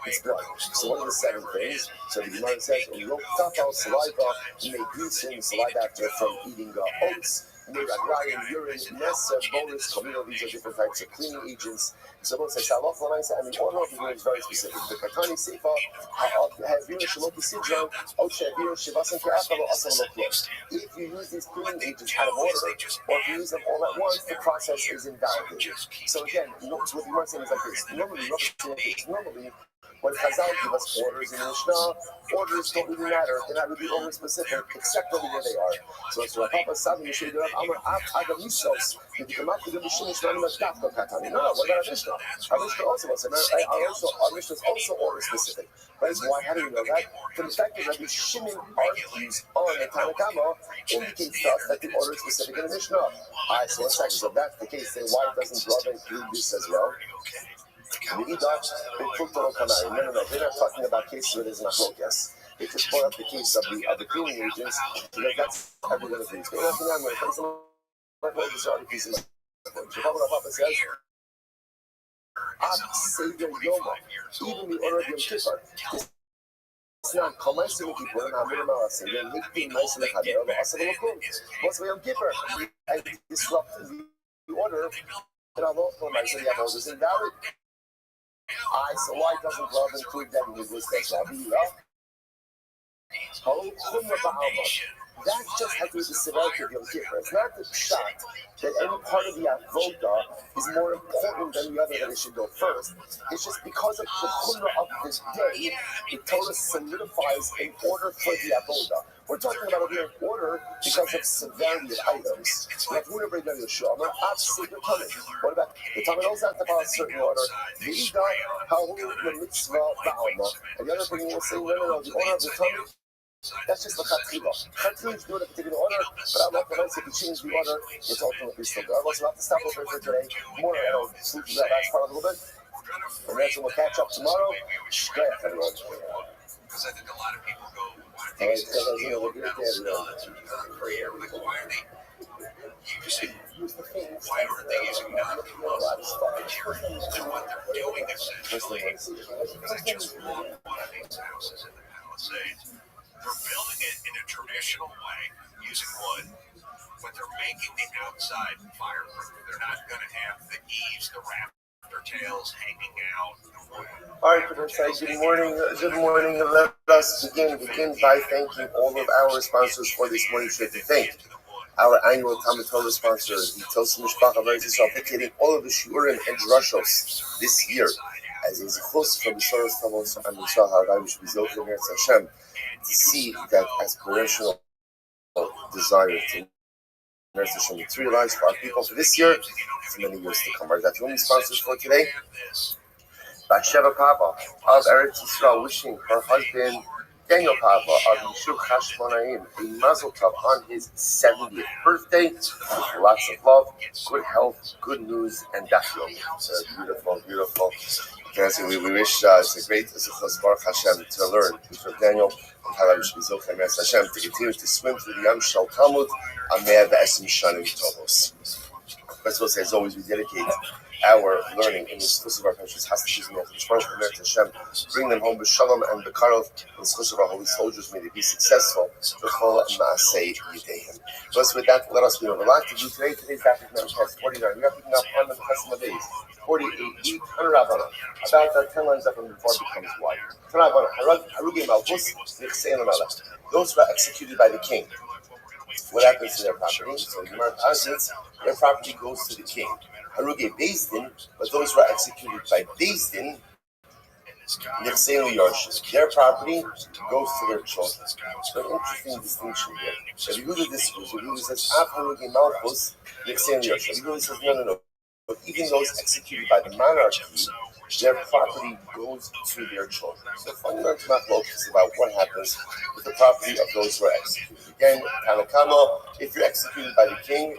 [SPEAKER 5] It's blood. So what are the 7 things? So the Gemara says, "Tafal saliva, may grease in saliva after from eating oats." Raglayim, urine, nessa, bolus, communal, these are different types of cleaning agents. So we'll say, Shalach Lamaisa, and the order of the word is very specific. The Katani Seifa, Havira Shaloki Sidron, Osha Havira Shivasan Ki'afalo Asam Loklo. If you use these cleaning agents out of order, or if you use them all at once, the process is invalidated. So again, what the Gemara saying is like this. Normally, when Chazal give us orders in the Mishnah, orders don't really matter. They're not really order specific, except over where they are. So it's Rav Papa Savi Yishay Rav Amar Adam Misos. The Gemara could be Shimish Manim Dafka Katani. No, what about our Mishnah? Our Mishnah also was. Our Mishnah is also order specific. That is why. How do you know that? From the fact that Rabbi Shimon argues on the Tanakama indicates to us that the order is specific in the Mishnah. Alright, so let's check. So if that's the case, then why doesn't Rabbi include this as well? No, they're not talking about cases where there's an achlokas. They just brought up the case of the cleaning agents because that's everyone agrees. But nothing on there. Papa says, even the order of Yom Kippur. It's not Kamaisi Kippur, and Hamir Malasi. They're making nice in the Hadar, but also the Lakum. What's the Yom Kippur? I disrupt the order, and Allah Kamaisi, the Amos is invalid. So why doesn't Rav include that in his list as well? That just has to be the severity of Yom Kippur. It's not the shot that any part of the avodah is more important than the other, that it should go first. It's just because of the chumrah of the day, the Torah solidifies an order for the avodah. We're talking about a weird order because of severity of items. We have to break down the Shua. We're absolutely coming. What about the Talmud also have to follow a certain order? The Ida, Hahu, the Mitzvah, Ba'alma. And the other thing we'll say, no, the order of the Talmud. That's just the Chatchila. Chatchila is doing a particular order, but I'm not convinced if you change the order, it's ultimately still good. We'll have to stop over for today. More, I'll sleep to that last part a little bit. And then we'll catch up tomorrow. Great, everyone.
[SPEAKER 2] Because I think a lot of people go, why are
[SPEAKER 5] Hey,
[SPEAKER 2] they why aren't they using non-combustible materials? And what they're doing essentially, because I just bought one of these houses in the Palisades. They're building it in a traditional way, using wood, but they're making the outside fireproof. They're not going to have the eaves, the rafter tails hanging out.
[SPEAKER 5] All right, good morning. Good morning. Let us begin by thanking all of our sponsors for this morning. Should to thank our annual Talmud Torah sponsor, the Tosim Mishpacha of Eretz Yisrael, dedicating all of the shiurim and drushos this year as a zichus from the Soros Tamos and Yisrael Haragai, which we zilch in Eretz Hashem, to see that aspirational desire to Eretz Hashem materialize for our people for this year, for many years to come. Our only sponsors for today, Batsheva Papa of Eretz Yisrael, wishing her husband Daniel Papa of Yishuv Chashmonaim a mazel tov on his 70th birthday. Lots of love, good health, good news, and dafyom. Beautiful, beautiful. We wish it's a great Zichos Baruch Hashem to learn from Daniel and how Hashem to continue to swim through the Yam Shel Talmud on Mea V'Esim Shanim Tovos. First of all, as always, we dedicate our learning in the schus of our parents has to be Hashem. Bring them home b'shalom and b'karov. The schus of our holy soldiers may they be successful. B'chol ma'asei yideihem. Thus, with that, let us be over. A lot to do today. Today's Daf is 49. We are picking up on the Chesed days. 48 Rabbanon. About 10 lines up from before it becomes wide. Those who are executed by the king. What happens to their property? So the Gemara posits their property goes to the king. Haruge Bezdin, but those who are executed by Bezdin, their property goes to their children. So an interesting distinction here. Rabbi Yehuda disagrees. Rabbi Yehuda says, "Af Haruge Malchus, Rabbi Yehuda says, no. But even those executed by the monarchy, their property goes to their children." So fundamental mathematics about what happens with the property of those who are executed. Again, Tanakama, if you're executed by the king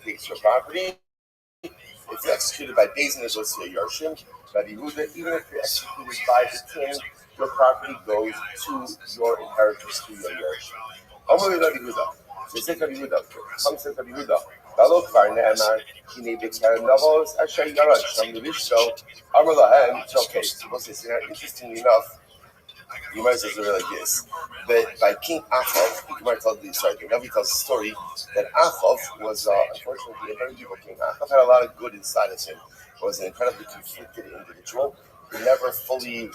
[SPEAKER 5] takes your property. If you're executed by Bezin, it goes to your Yarshim. Rabbi Yehuda, even if you're executed by the king, your property goes to your inheritance, to your Yarshim. Amar Rabbi Yehuda. So says Rabbi Yehuda. Come says Rabbi Yehuda. Okay, so interestingly enough, you might say something like this. But by King Achav, you might tell the story. The Rabbi tells a story that Achav was unfortunately a very evil king. Achav had a lot of good inside of him. He was an incredibly conflicted individual. He never fully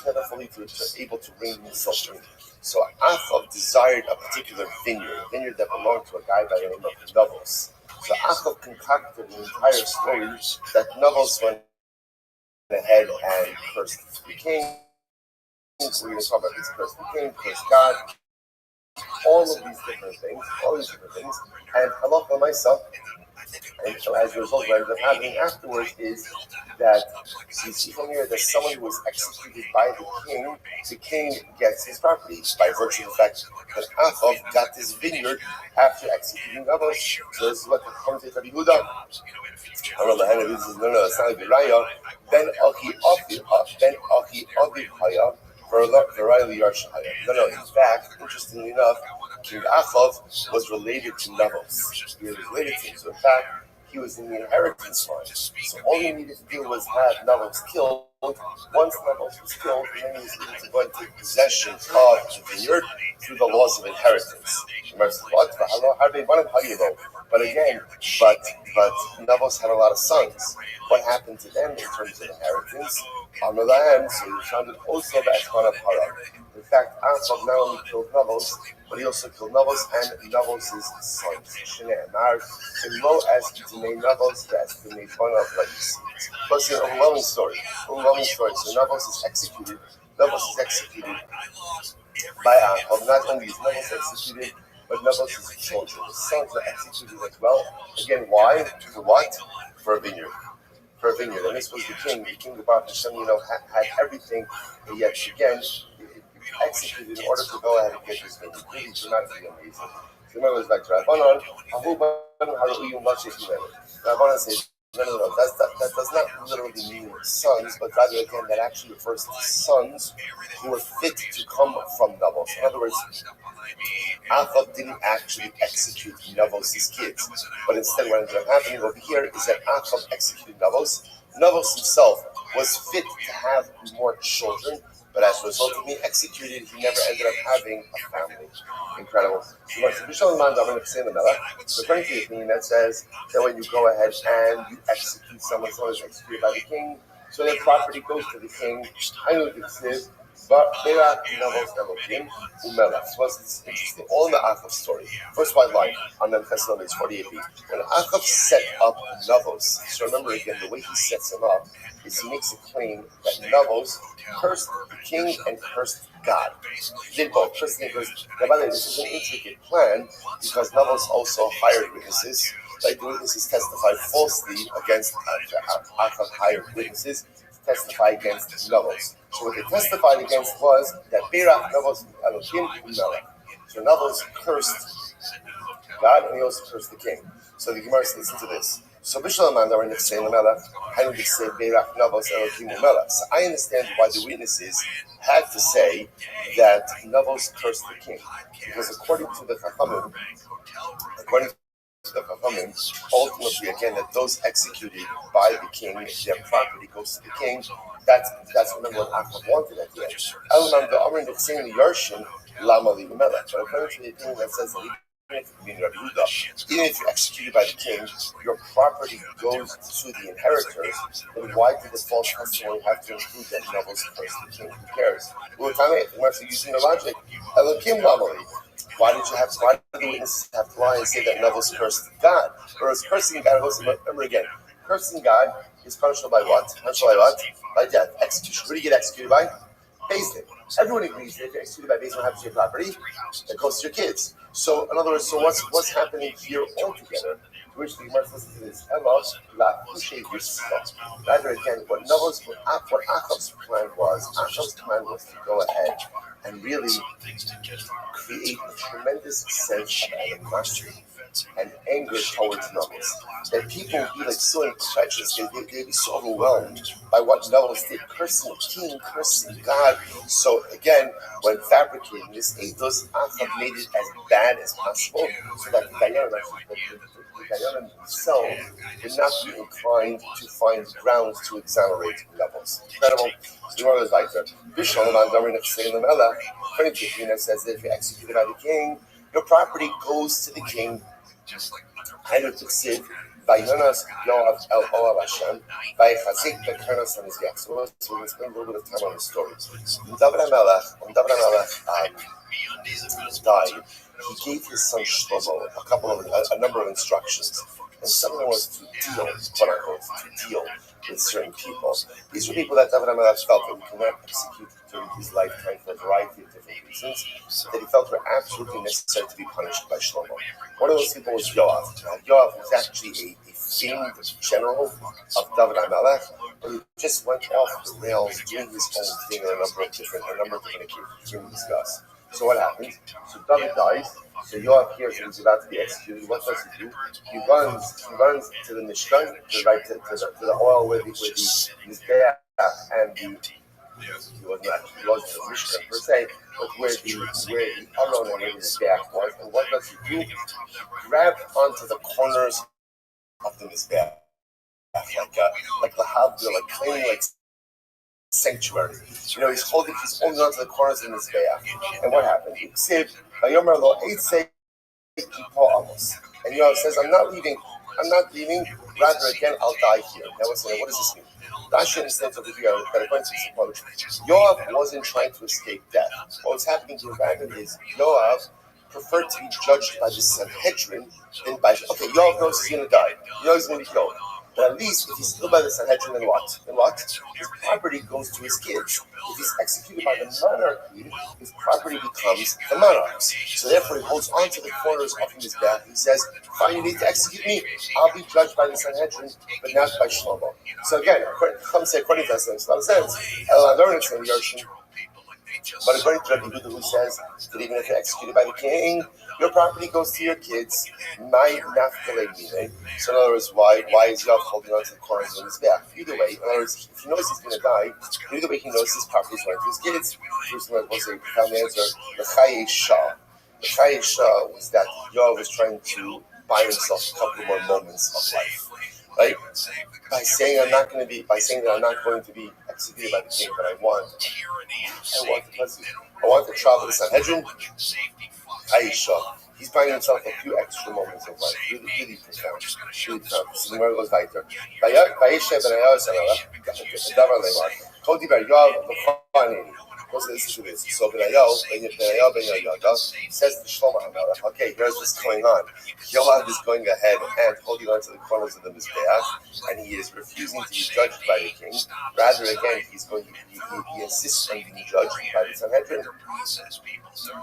[SPEAKER 5] able to rein himself in. So Achav desired a particular vineyard that belonged to a guy by the name of Navos. So Achav concocted an entire story that Navos went ahead and cursed the king. We're going to talk about this: curse the king, curse God, all of these different things, and halacha myself. And so as a result, what ends up happening afterwards is that you see from here that someone who was executed by the king gets his property by virtue of the fact that Achav got this vineyard after executing Navos. So this is what comes to Rabbi Yehuda. No, it's not a good raya. Then Achi Haya. No, in fact, interestingly enough, King Achav was related to Navos. He was related to him. So in fact, he was in the inheritance line. So all he needed to do was have Navos killed. Once Navos was killed, then he was able to go and take possession of the vineyard through the laws of inheritance. But again, but Navos had a lot of sons. What happened to them in terms of inheritance? So he founded also the Eshman Para. In fact, Achav not only killed Navos, but he also killed Navos and Navos' sons. Shneimar, and lo as to name Navos, that's to make fun of like seeds. But it's an overwhelming story. So Navos is executed by Achav. Not only is Navos executed, but Navos' children, his sons, are executed as well. Again, why? For what? For a vineyard. And this was the king. The king of Hashem, had everything, but yet again, executed in order to go ahead and get this vineyard. Really dramatically amazing. So remember, it's back to Rabbanon. Rabbanon says, no, that does not literally mean sons, but rather again, that actually refers to sons who were fit to come from Navos. In other words, Achav didn't actually execute Navos' kids, but instead what ended up happening over here is that Achav executed Navos. Navos himself was fit to have more children, but as a result of being executed, he never ended up having a family. Incredible. So according to the opinion that says that when you go ahead and you execute someone who's executed by the king, so their property goes to the king. I know this is, but Berak Navos Elohim Umelech. So it's interesting. All in the Achav story. First white line on the Chesed is 48b. When Achav set up Navos, so remember again, the way he sets him up is he makes a claim that Navos cursed the king and cursed God. He did both, cursed and cursed. Now, by the way, this is an intricate plan because Navos also hired witnesses. Like the witnesses testified falsely against Achav hired witnesses to testify against Navos. So what they testified against was that Berak Navos Elohim Umelech. So Navos cursed God and he also cursed the king. So the Gemara says, listen to this. So Bishalaman are in say Lamelech, how do they say Berak Navos Elohim Umelech? So I understand why the witnesses had to say that Navos cursed the king. Because according to the Chachamim, according the Chachamim, ultimately, again, that those executed by the king, their property goes to the king. That's remember what Achab wanted at the end. Elamam the Amrin the Tzin the Yarshin Lama Limelech. But according to the opinion that says that even if you're executed by the king, your property goes to the inheritors, then why did the false testimony have to include that Novel's cursed the king? Who cares? We're using the logic. Elokim Lamali. Why did the witnesses have to lie and say that Novel's cursed God? Whereas cursing God, remember again, cursing God is punishable by what? By death. Execution. Who do you get executed by? Basement. Everyone agrees that if you're executed by basement, what happens to your property? It goes to your kids. So, in other words, what's happening here altogether? To which the Gemara listens to this. Rather, again, what Achab's plan was to go ahead and really create a tremendous sense of animosity and anger towards Nobles. That people would be like so incredulous, they'd be so overwhelmed by what Nobles did, cursing the king, cursing God. So again, when fabricating this, those Achab made it as bad as possible, so that the Dayanim himself would not be inclined to find grounds to exonerate Nobles. Incredible. So the Gemara is like that. According to the says that if you're executed by the king, your property goes to the king. And it succeed by Yonas Yoav El Oal Hashem by Chazik Bekarnos on his Yach. So we're going to spend a little bit of time on the story. When David HaMelech died, he gave his son Shlomo a number of instructions, and some of them was to deal, quote unquote, to deal with certain people. These were people that David HaMelech felt that we cannot execute during his lifetime for a variety of different reasons, that he felt were absolutely necessary to be punished by Shlomo. One of those people was Yoav. Now, Yoav was actually a famed general of David HaMelech, but he just went off the rails doing his own thing on a number of different occasions we discuss. So what happened? So David dies. So Yoav hears that he's about to be executed. What does he do? He runs to the Mishkan, to the oil where the Mizbeach and the he wasn't the Mishkan per se, but where the Aron and where the Mizbeach was. And what does he do? He grabs onto the corners of the Mizbeach, like the Havdil, like claiming like sanctuary. He's holding onto the corners of the Mizbeach. And what happened? He said, and Yoav says, I'm not leaving, rather again, I'll die here. Now what does this mean? Rashi understands over here that according to this approach, Yoav wasn't trying to escape death. What was happening to him is Yoav preferred to be judged by the Sanhedrin than by, Yoav knows he's going to die. He knows he's going to be killed. But at least if he's killed by the Sanhedrin, then what? His property goes to his kids. If he's executed by the monarchy, his property becomes the monarch's. So therefore he holds on to the corners of his back. He says, fine, you need to execute me. I'll be judged by the Sanhedrin, but not by Shlomo. So again, according to us, it makes a lot of sense. But according to Rabbi who says that even if you're executed by the king, your property goes to your kids. So in other words, why is Yoav holding on to the corners of his back? Either way, in other words, if he knows he's going to die, either way he knows his property is going to his kids. First one was a profound answer. The Chaye Shah was that Yoav was trying to buy himself a couple more moments of life. Right? By saying that I'm not going to be executed by the king, but I want to travel to Sanhedrin. Aisha, he's buying himself a few extra moments of life. Really profound. So the word goes right there. So Benayo says to Shlomo HaMelech, okay, here's what's going on. Yoav is going ahead and holding on to the corners of the Mizbeach, and he is refusing to be judged by the king. Rather, again, he insists on being judged by the Sanhedrin.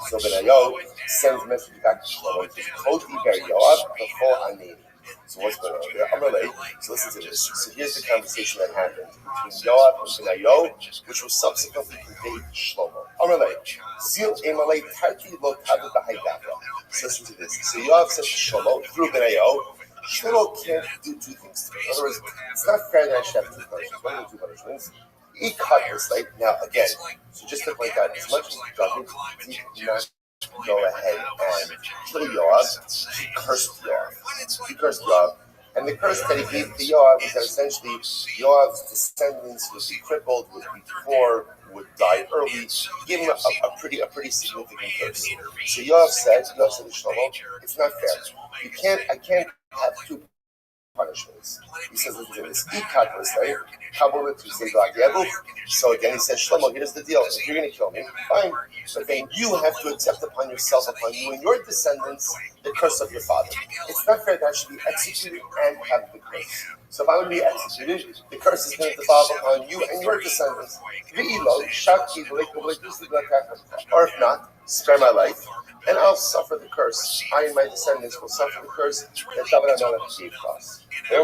[SPEAKER 5] So Benayo sends a message back to Shlomo. He says, so what's going on there? So listen to this. So here's the conversation that happened between Yoav and Benayo, which was subsequently conveyed to Shlomo. So listen to this. So Yoav says to Shlomo through Benayo, Shlomo can't do two things to me. In other words, it's not fair that I should have two punishments. One of the two punishments. He cut his slave. Now again, so just to point out, as much as David did not go ahead and kill Yoav, he cursed Yoav. He cursed Yoav. And the curse that he gave to Yoav is that essentially Yoav's descendants would be crippled, would be poor, would die early. He gave him a pretty significant curse. So Yoav said to Shlomo, it's not fair. I can't have two punishments. He says this so again he says, Shlomo, here's the deal. If you're going to kill me, fine. But then you have to accept upon yourself, upon you and your descendants, the curse of your father. It's not fair that I should be executed and have the curse. So if I would be executed, the curse is going to devolve upon you and your descendants. Or if not, spare my life, and I'll suffer the curse. I and my descendants will suffer the curse that David HaMelech gave to us. So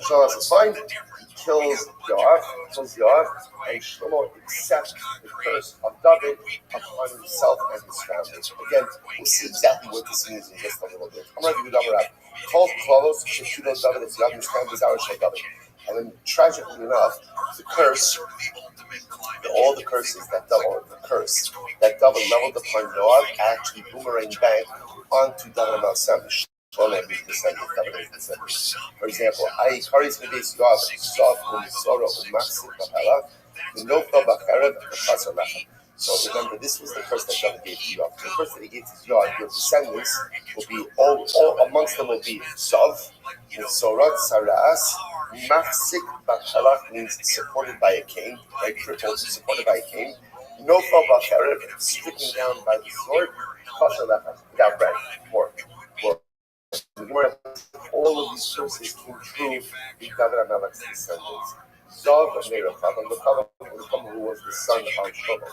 [SPEAKER 5] Shlomo says, fine. He kills Yoav, and Shlomo accepts the curse of David upon himself and his family. Again, we'll see exactly what this means in just a little bit. And then, tragically enough, the curse, all the curses that David leveled upon Yoav actually boomerang back onto David HaMelech. For example, so remember, this was the curse that David gave to Yoav. The curse that he gave to Yoav, your descendants will be all amongst them will be Zav, Sorot, Saras, Machzik, Bachalach means supported by a king, right? Crippled, supported by a king. Nofal Bacharev, stricken down by the sword, without bread, pork. All of these curses came true in David HaMelech's descendants. Zav and Meirachav, who was the son of Shlomo,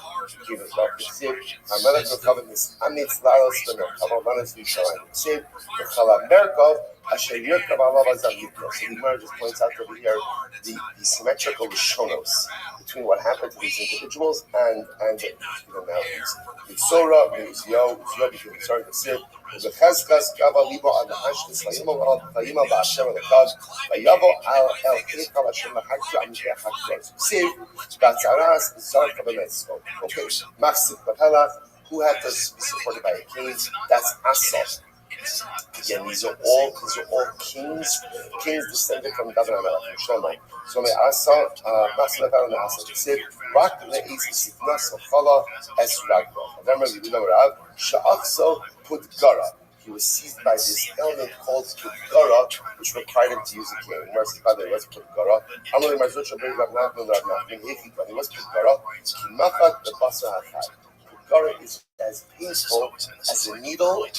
[SPEAKER 5] gave his love to Ziv. HaMelech Rechav is Amitz Laros Bemerkav, Manas Yishalayim Ziv, Rechala Merkov, Asher Yirkav Alav Azav Yitno. So the Gemara just points out over here the symmetrical Rishonos between what happened to these individuals and the analogies. Mitzora, Mizyo, between the Sarah and Ziv. ובחזקס קבע ליבו על נחשתס וימל בהשם אלוקיו ויבוא אל חיך להשם לחקתו על מזבח הקדוש. Siv, בהצהרס זרק במצקו. Okay, Machzik Bapelach, who had to be supported by a king, that's Asaf. Again, these are all kings descended from David HaMelech, Shlomo. So may Asa, Machzik Bapelach and Asa. Siv, Rak le'ezi sifnas v'chala es ragbo. Remember, we know Rav, Sha'achso Pudgara. He was seized by this element called Pudgara, which required him to use a king. Mercy, by the way, what's Pudgara? Amali Marzucha Beri Rav Nachman Rav Nachman Hechikani. What's Pudgara? Kimachat the Basar HaChai. Pudgara is as painful as a needle in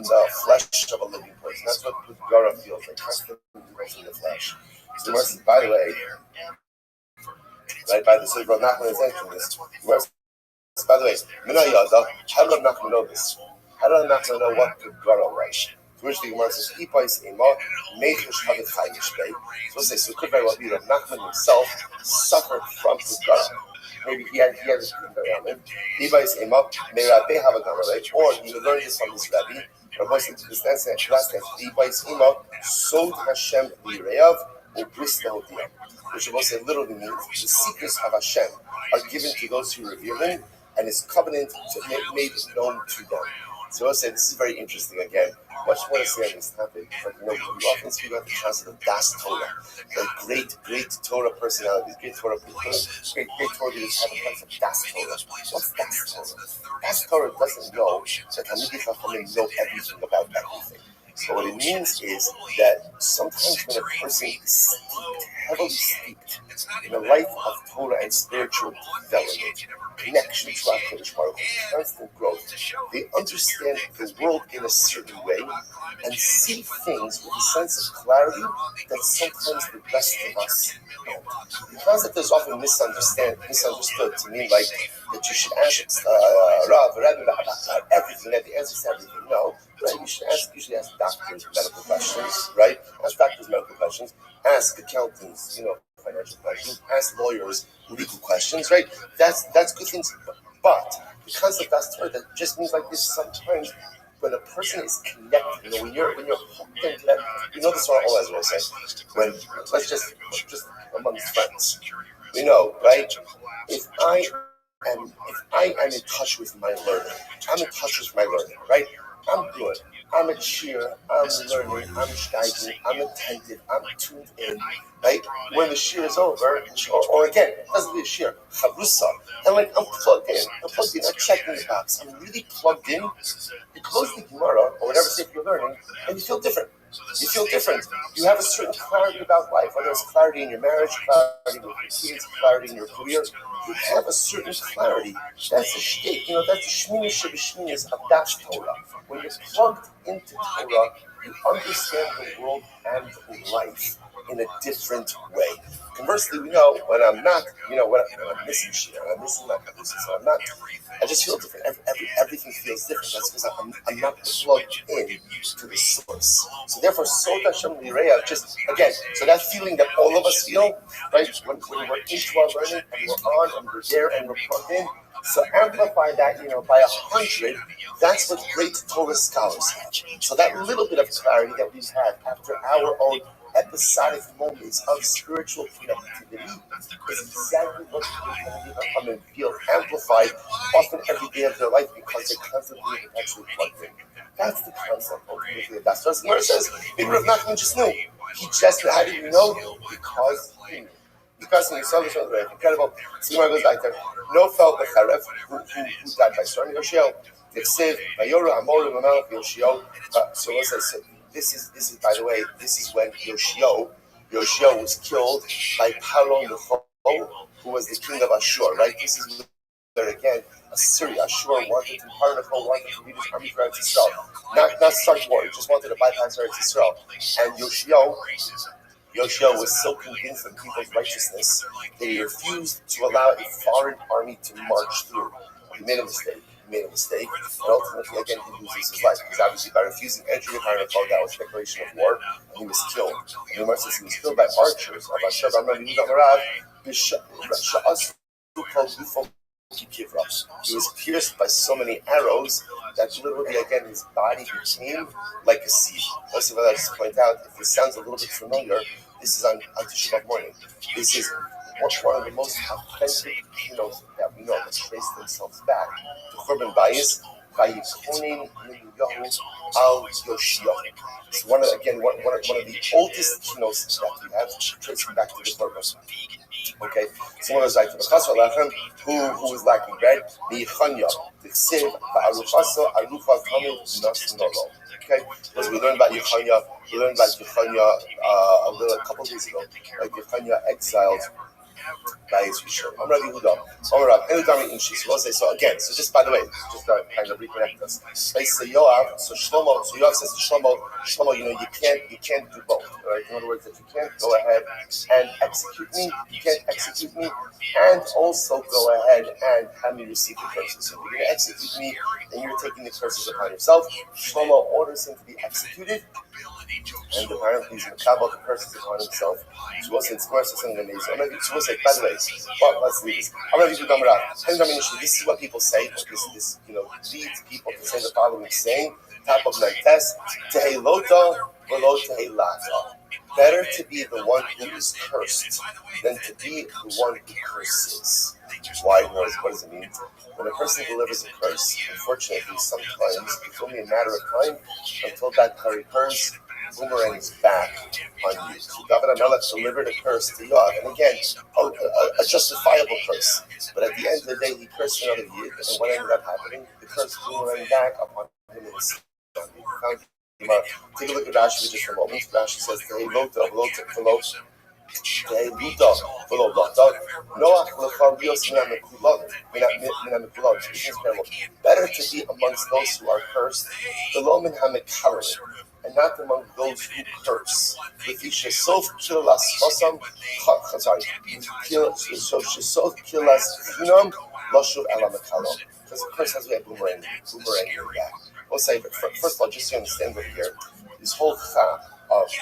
[SPEAKER 5] the flesh of a living person. That's what Pudgara feels like. Constantly needles in the flesh. So Mercy, by the way, right by the Rav Nachman is entering this. By the way, Minayada, how did Rav Nachman know this? How did Rav Nachman know what Pudgara was? To which the Gemara says, Ipais Ema, Mechush Havet Chayish Bey. So it could very well be Rav Nachman himself suffered from Pudgara. Maybe he had this around him. Ipais Ema, Meirabe Havagamalech, or he learned this from his Rabbi. Rabbi said to this last text, Ipais Ema, Sod Hashem Lireav, or Brista Hodiyah. Which Rabbi said literally means the secrets of Hashem are given to those who revere him, and his covenant to made known to them. So I say this is very interesting again. Much more to say on this topic, but we often speak about the concept of Das Torah, the great Torah personalities, great Torah leaders have a concept of Das Torah. What's Das Torah? Das Torah doesn't know that Talmidei Chachamim know everything about everything. So what it means is that sometimes when a person is heavily steeped in a life of Torah and spiritual development, connection to HaKadosh Baruch Hu, constant growth, they understand the world in a certain way and see things with a sense of clarity that sometimes the best of us don't. The concept is often misunderstood to mean like that you should ask Rabbi about everything, that the answer to everything. No, right? You should usually ask doctors medical questions, right? Ask doctors medical questions, ask accountants, financial questions, ask lawyers legal questions, right? That's good things. But the concept of Torah that just means like this sometimes when a person is connected, when you're hooked into that, this are all as I say. When let's just amongst friends. We know, right? If I am in touch with my learning, I'm in touch with my learning, right? I'm good. I'm a cheer. I'm learning. I'm steiging. I'm attentive. I'm tuned in, right? When the shear is over, or again, it doesn't be a shear, chavrusa, and like I'm plugged in. I'm checking the box. I'm really plugged in. You close the Gemara or whatever sefer you're learning, and you feel different. You feel different. You have a certain clarity about life, whether it's clarity in your marriage, clarity with your kids, clarity in your career. You have a certain clarity. That's a shtick. That's the shmini shebishminis of that Torah. When you're plugged into Torah, you understand the world and life in a different way. Conversely, we know when I'm not, when I'm missing shit, I'm missing my kabusa, so I'm not, I just feel different. Everything feels different. That's because I'm not plugged in to the source. So therefore, Sota Shem Lireya, just again, so that feeling that all of us feel, right, when we're into our learning and we're on and we're there and we're plugged in, so amplify that, by 100, that's what great Torah scholars have. So that little bit of clarity that we've had after our own episodic moments of spiritual connectivity is exactly what people are going to come and feel amplified often every day of their life because they're constantly and actually plugged in. That's the concept ultimately of that. So as Gemara says, maybe Rav Nachman just knew. He just, how did you know? Because he knew. Because when you saw this, was incredible. So Gemara goes back there. No felt the Charev, who died by Storm Yoshio. Yksiv, Vayora, Amorim, Amalek, Yoshio. So let's say, this is by the way, this is when Yoshio was killed by Paro Necho, who was the king of Ashur, right? This is where again Assyria, Ashur wanted to Paro Necho wanted to lead his army for Eretz Yisrael. Not start war, he just wanted to bypass Eretz Yisrael. And Yoshio was so convinced of people's righteousness that he refused to allow a foreign army to march through. He made a mistake. And ultimately, again, he loses his life because obviously by refusing entry to Paro Necho, that was a declaration of war, and he was killed. And the Gemara says he was killed by archers of Asher B'Amram Yehuda Marav. He was pierced by so many arrows that literally, again, his body became like a sea. Also, what I just point out, if this sounds a little bit familiar, this is on Tisha B'Av morning. This is one of the most authentic keynotes that we know that trace themselves back to Churban Bayis, Vayikonim Yahu Al Yoshio. It's one of the oldest keynotes that we have tracing back to the Churban. Okay, so one of those like who was lacking bread, the Yichanya, the Ksiv, the Aruchaso, Arucha Kamil Nas Nolo. Okay, because we learned about Yichanya, a couple of days ago, like Yichanya exiled by his Rishon. I'm Rabbi Yehuda. So again, so just by the way, just to kind of reconnect us. So Yoav says to Shlomo, you can't do both. Right? In other words, that you can't go ahead and execute me, you can't execute me, and also go ahead and have me receive the curses. So if you're going to execute me, then you're taking the curses upon yourself. Shlomo orders him to be executed, and apparently he's going to the curses upon himself. So we'll say it's something amazing. So we'll say, by the way, let's leave this. This is what people say. This leads people to say the following saying: top of night test, Tehei Lota or Lo Tehei Lata. Better to be the one who is cursed than to be the one who curses. Why? What does it mean? When a person delivers a curse, unfortunately, sometimes it's only a matter of time until that curse boomerangs back on you. So David HaMelech delivered a curse to Yoav, and again, a justifiable curse. But at the end of the day, he cursed another Yid, and what ended up happening? The curse boomeranged back upon him in his son. Take a look at Rashi just for a moment. Rashi says, better to be amongst those who are cursed, and not among those who curse. Because the curse has to be a boomerang back. We'll say, but first of all, just to understand over here, this whole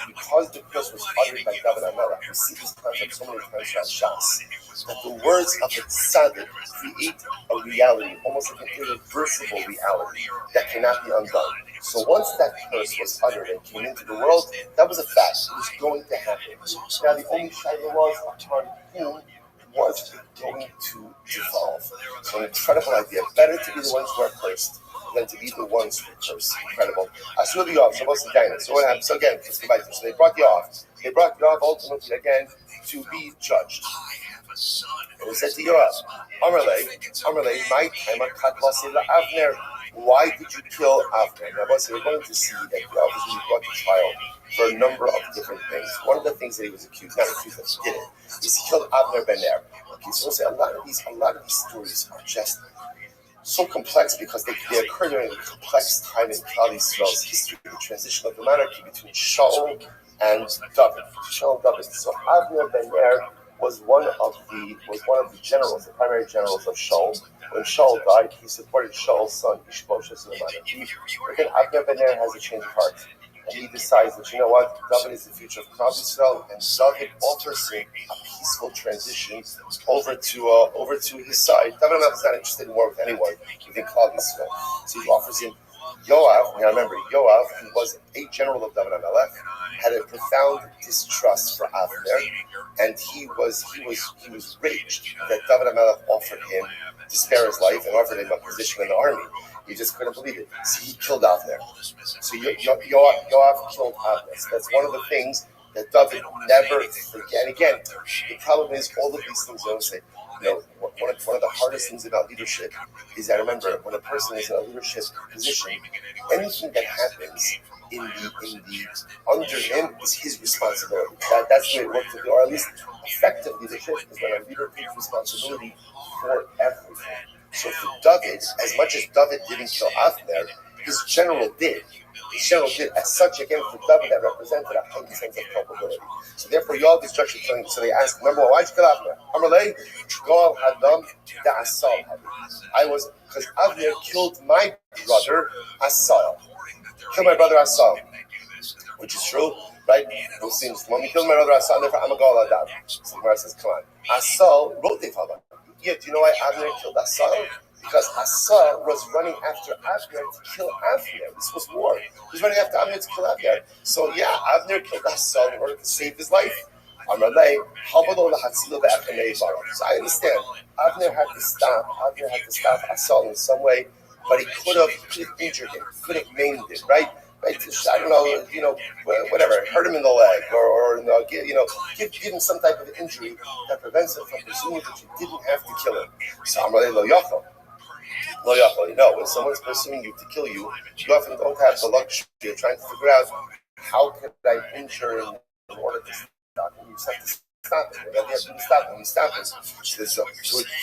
[SPEAKER 5] because the curse was uttered by David HaMelech, we see this concept so many times throughout Shas, that the words of the tzaddik create a reality, almost like an irreversible reality that cannot be undone. So once that curse was uttered and came into the world, that was a fact. It was going to happen. Now the only shadow was upon whom was going to devolve. So an incredible idea. Better to be the ones who are cursed than to be the ones who curse. Incredible. So what happened? So again, let's go back to. So they brought Yoav. They brought Yoav ultimately again to be judged. And he said to Yoav, Amarle, my time Avner. Why did you kill Avner? Now, we're going to see that Yoav was really brought to trial for a number of different things. One of the things that he was accused, not accused that he did it, is he killed Avner ben Ner. Okay, so we'll say a lot of these stories are just so complex because they occur during a complex time in Klal Yisrael's history, the transition of the monarchy between Shaul and David. So Avner ben Ner was one of the generals, the primary generals of Shaul. When Shaul died, he supported Shaul's son Ishbosheth in the monarchy. But then Avner ben Ner has a change of heart. And he decides that, you know what, David is the future of Klal Yisrael, and David offers him a peaceful transition over to his side. David is not interested in war with anyone within Klal Yisrael. So he offers him Yoav. Now remember, Yoav, who was a general of David HaMelech, had a profound distrust for Avner, and he was raged that David HaMelech offered him to spare his life and offered him a position in the army. He just couldn't believe it. So he killed Avner. So Yoav killed Avner. So that's one of the things that David never forget. And again, the problem is all of these things. I would say, one of the hardest things about leadership is that, remember, when a person is in a leadership position, anything that happens in the under him is his responsibility. That's the way it works, or at least effective leadership is when a leader takes responsibility for everything. So for David, as much as David didn't kill Avner, his general did. As such, again, for David, that represented a heightened sense of culpability. So therefore, Yoav is judged killing. So they ask, number one, why'd you kill Avner? Amalei, Goal Hadam Da'asal. Because Avner killed my brother Asal. Killed my brother Asal. Which is true, right? We'll see. When we killed my brother Asal, therefore I'm a Goal Hadam. So the Gemara says, come on. Asal wrote the father. Yeah, do you know why Avner killed Asal? Because Asal was running after Avner to kill Avner. This was war. He was running after Avner to kill Avner. So yeah, Avner killed Asal in order to save his life. So I understand. Avner had to stop Asal in some way, but he could have injured him, could have maimed him, right? Right? I don't know, whatever, hurt him in the leg, or give him some type of injury that prevents him from pursuing it, but you didn't have to kill him. So I'm really lo yachol. When someone's pursuing you to kill you, you often don't have the luxury of trying to figure out how can I injure him in order to stop him. You just have to stop him. You have to stop him. You stop him. So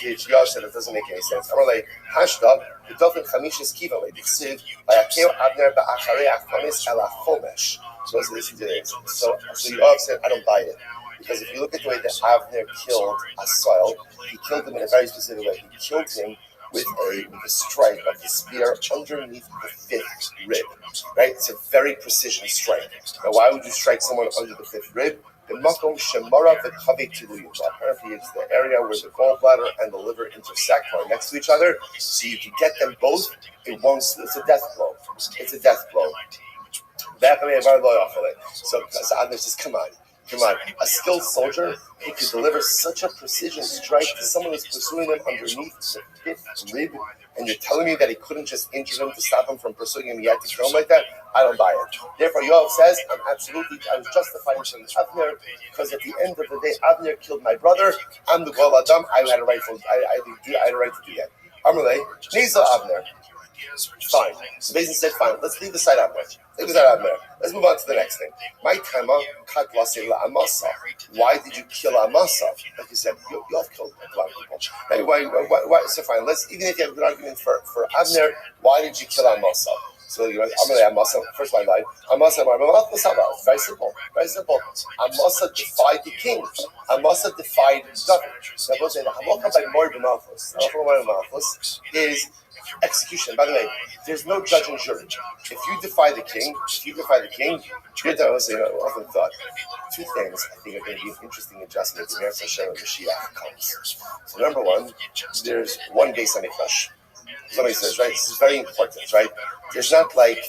[SPEAKER 5] Yoav said it doesn't make any sense. I'm like, hashtag, the dolphin chamishis kiva, like this is, Vayakeu Avner ba'acharei achomis ela chomesh. So listen to this. So Yoav said, I don't buy it. Because if you look at the way that Avner killed Asal, he killed him in a very specific way. He killed him with a strike of the spear underneath the fifth rib, right? It's a very precision strike. Now, why would you strike someone under the fifth rib? The makom shemara v'kavei tiluyu. Apparently, it's the area where the gallbladder and the liver intersect, are next to each other, so you can get them both in one. It's a death blow. So Avner says, come on. A skilled soldier who can deliver such a precision strike to someone who's pursuing them underneath the fifth rib, and you're telling me that he couldn't just injure him to stop him from pursuing him, he had to kill him like that? I don't buy it. Therefore, Yoav says, I was justified in killing Avner, because at the end of the day, Avner killed my brother. I'm the Goal Adam. I had a right to do that. Amalei, Neza Avner. Fine. So Bezin said, fine, let's leave aside Avner. Let's move on to the next thing. My timer, Amasa. Why did you kill Amasa? Like you said, Yoav killed a lot of people. Hey, why? So fine, even if you have a good argument for Avner, why did you kill Amasa? So Amasa, first line, Amasa, it's very simple. Amasa defied the king. Amasa defied David. Now, we'll say the halacha by Mor b'malchus is execution. By the way, there's no judge and jury. If you defy the king, you're done. I often thought two things I think are going to be an interesting adjustment when Hashem and Mashiach comes. So number one, there's one Beis HaMikdash. Somebody says, right, this is very important, right? There's not like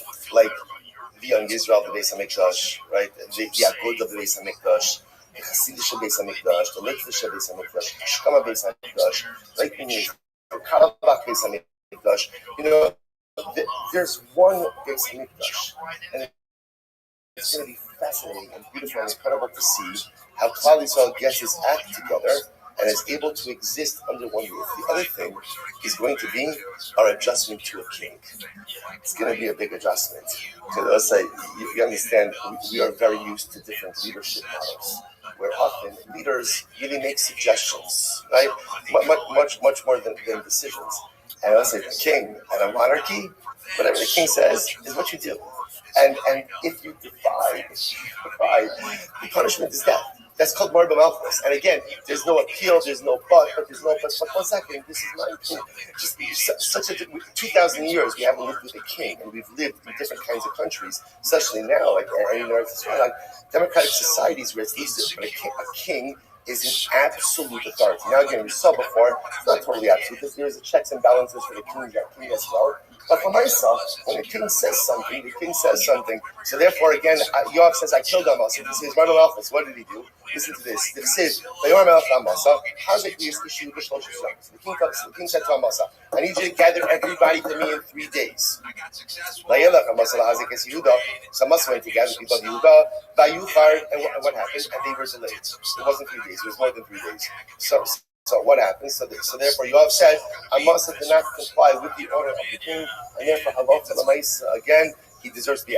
[SPEAKER 5] the young Israel of the Beis HaMikdash, right? The Agud of the Beis HaMikdash, Chassidish Beis Hamikdash, the Litvish Beis Hamikdash, Ashkama Beis Hamikdash, Lightning, Karabakh Beis Hamikdash. There's one Beis Hamikdash, and it's going to be fascinating and beautiful and incredible to see how Klal Yisrael gets his act together and is able to exist under one roof. The other thing is going to be our adjustment to a king. It's going to be a big adjustment. Because let's say, you understand, we are very used to different leadership models, where often leaders really make suggestions, right? Much more than decisions. And let's say the king and a monarchy, whatever the king says is what you do. And if you defy, the punishment is death. That's called Marba Malchus. And again, there's no appeal, there's no but there's no but. But 1 second, this is my king. Just such a 2,000 years we haven't lived with a king, and we've lived in different kinds of countries, especially now, like democratic societies where it's easier. But a king is an absolute authority. Now again, we saw before, it's not totally absolute. There's a checks and balances for the king as well. But for myself, when the king says something, the king says something. So therefore, again, Yoav says, I killed Amasa. He says, Marba Malchus, what did he do? Listen to this. It says, how's it issue the king said to Amasa, I need you to gather everybody to me in 3 days. So Amasa went to gather people of Yehuda, and what happened? And they were delayed. It wasn't 3 days, it was more than 3 days. So what happened? So therefore, Yoav said, Amasa did not comply with the order of the king, and therefore, again, he deserves to be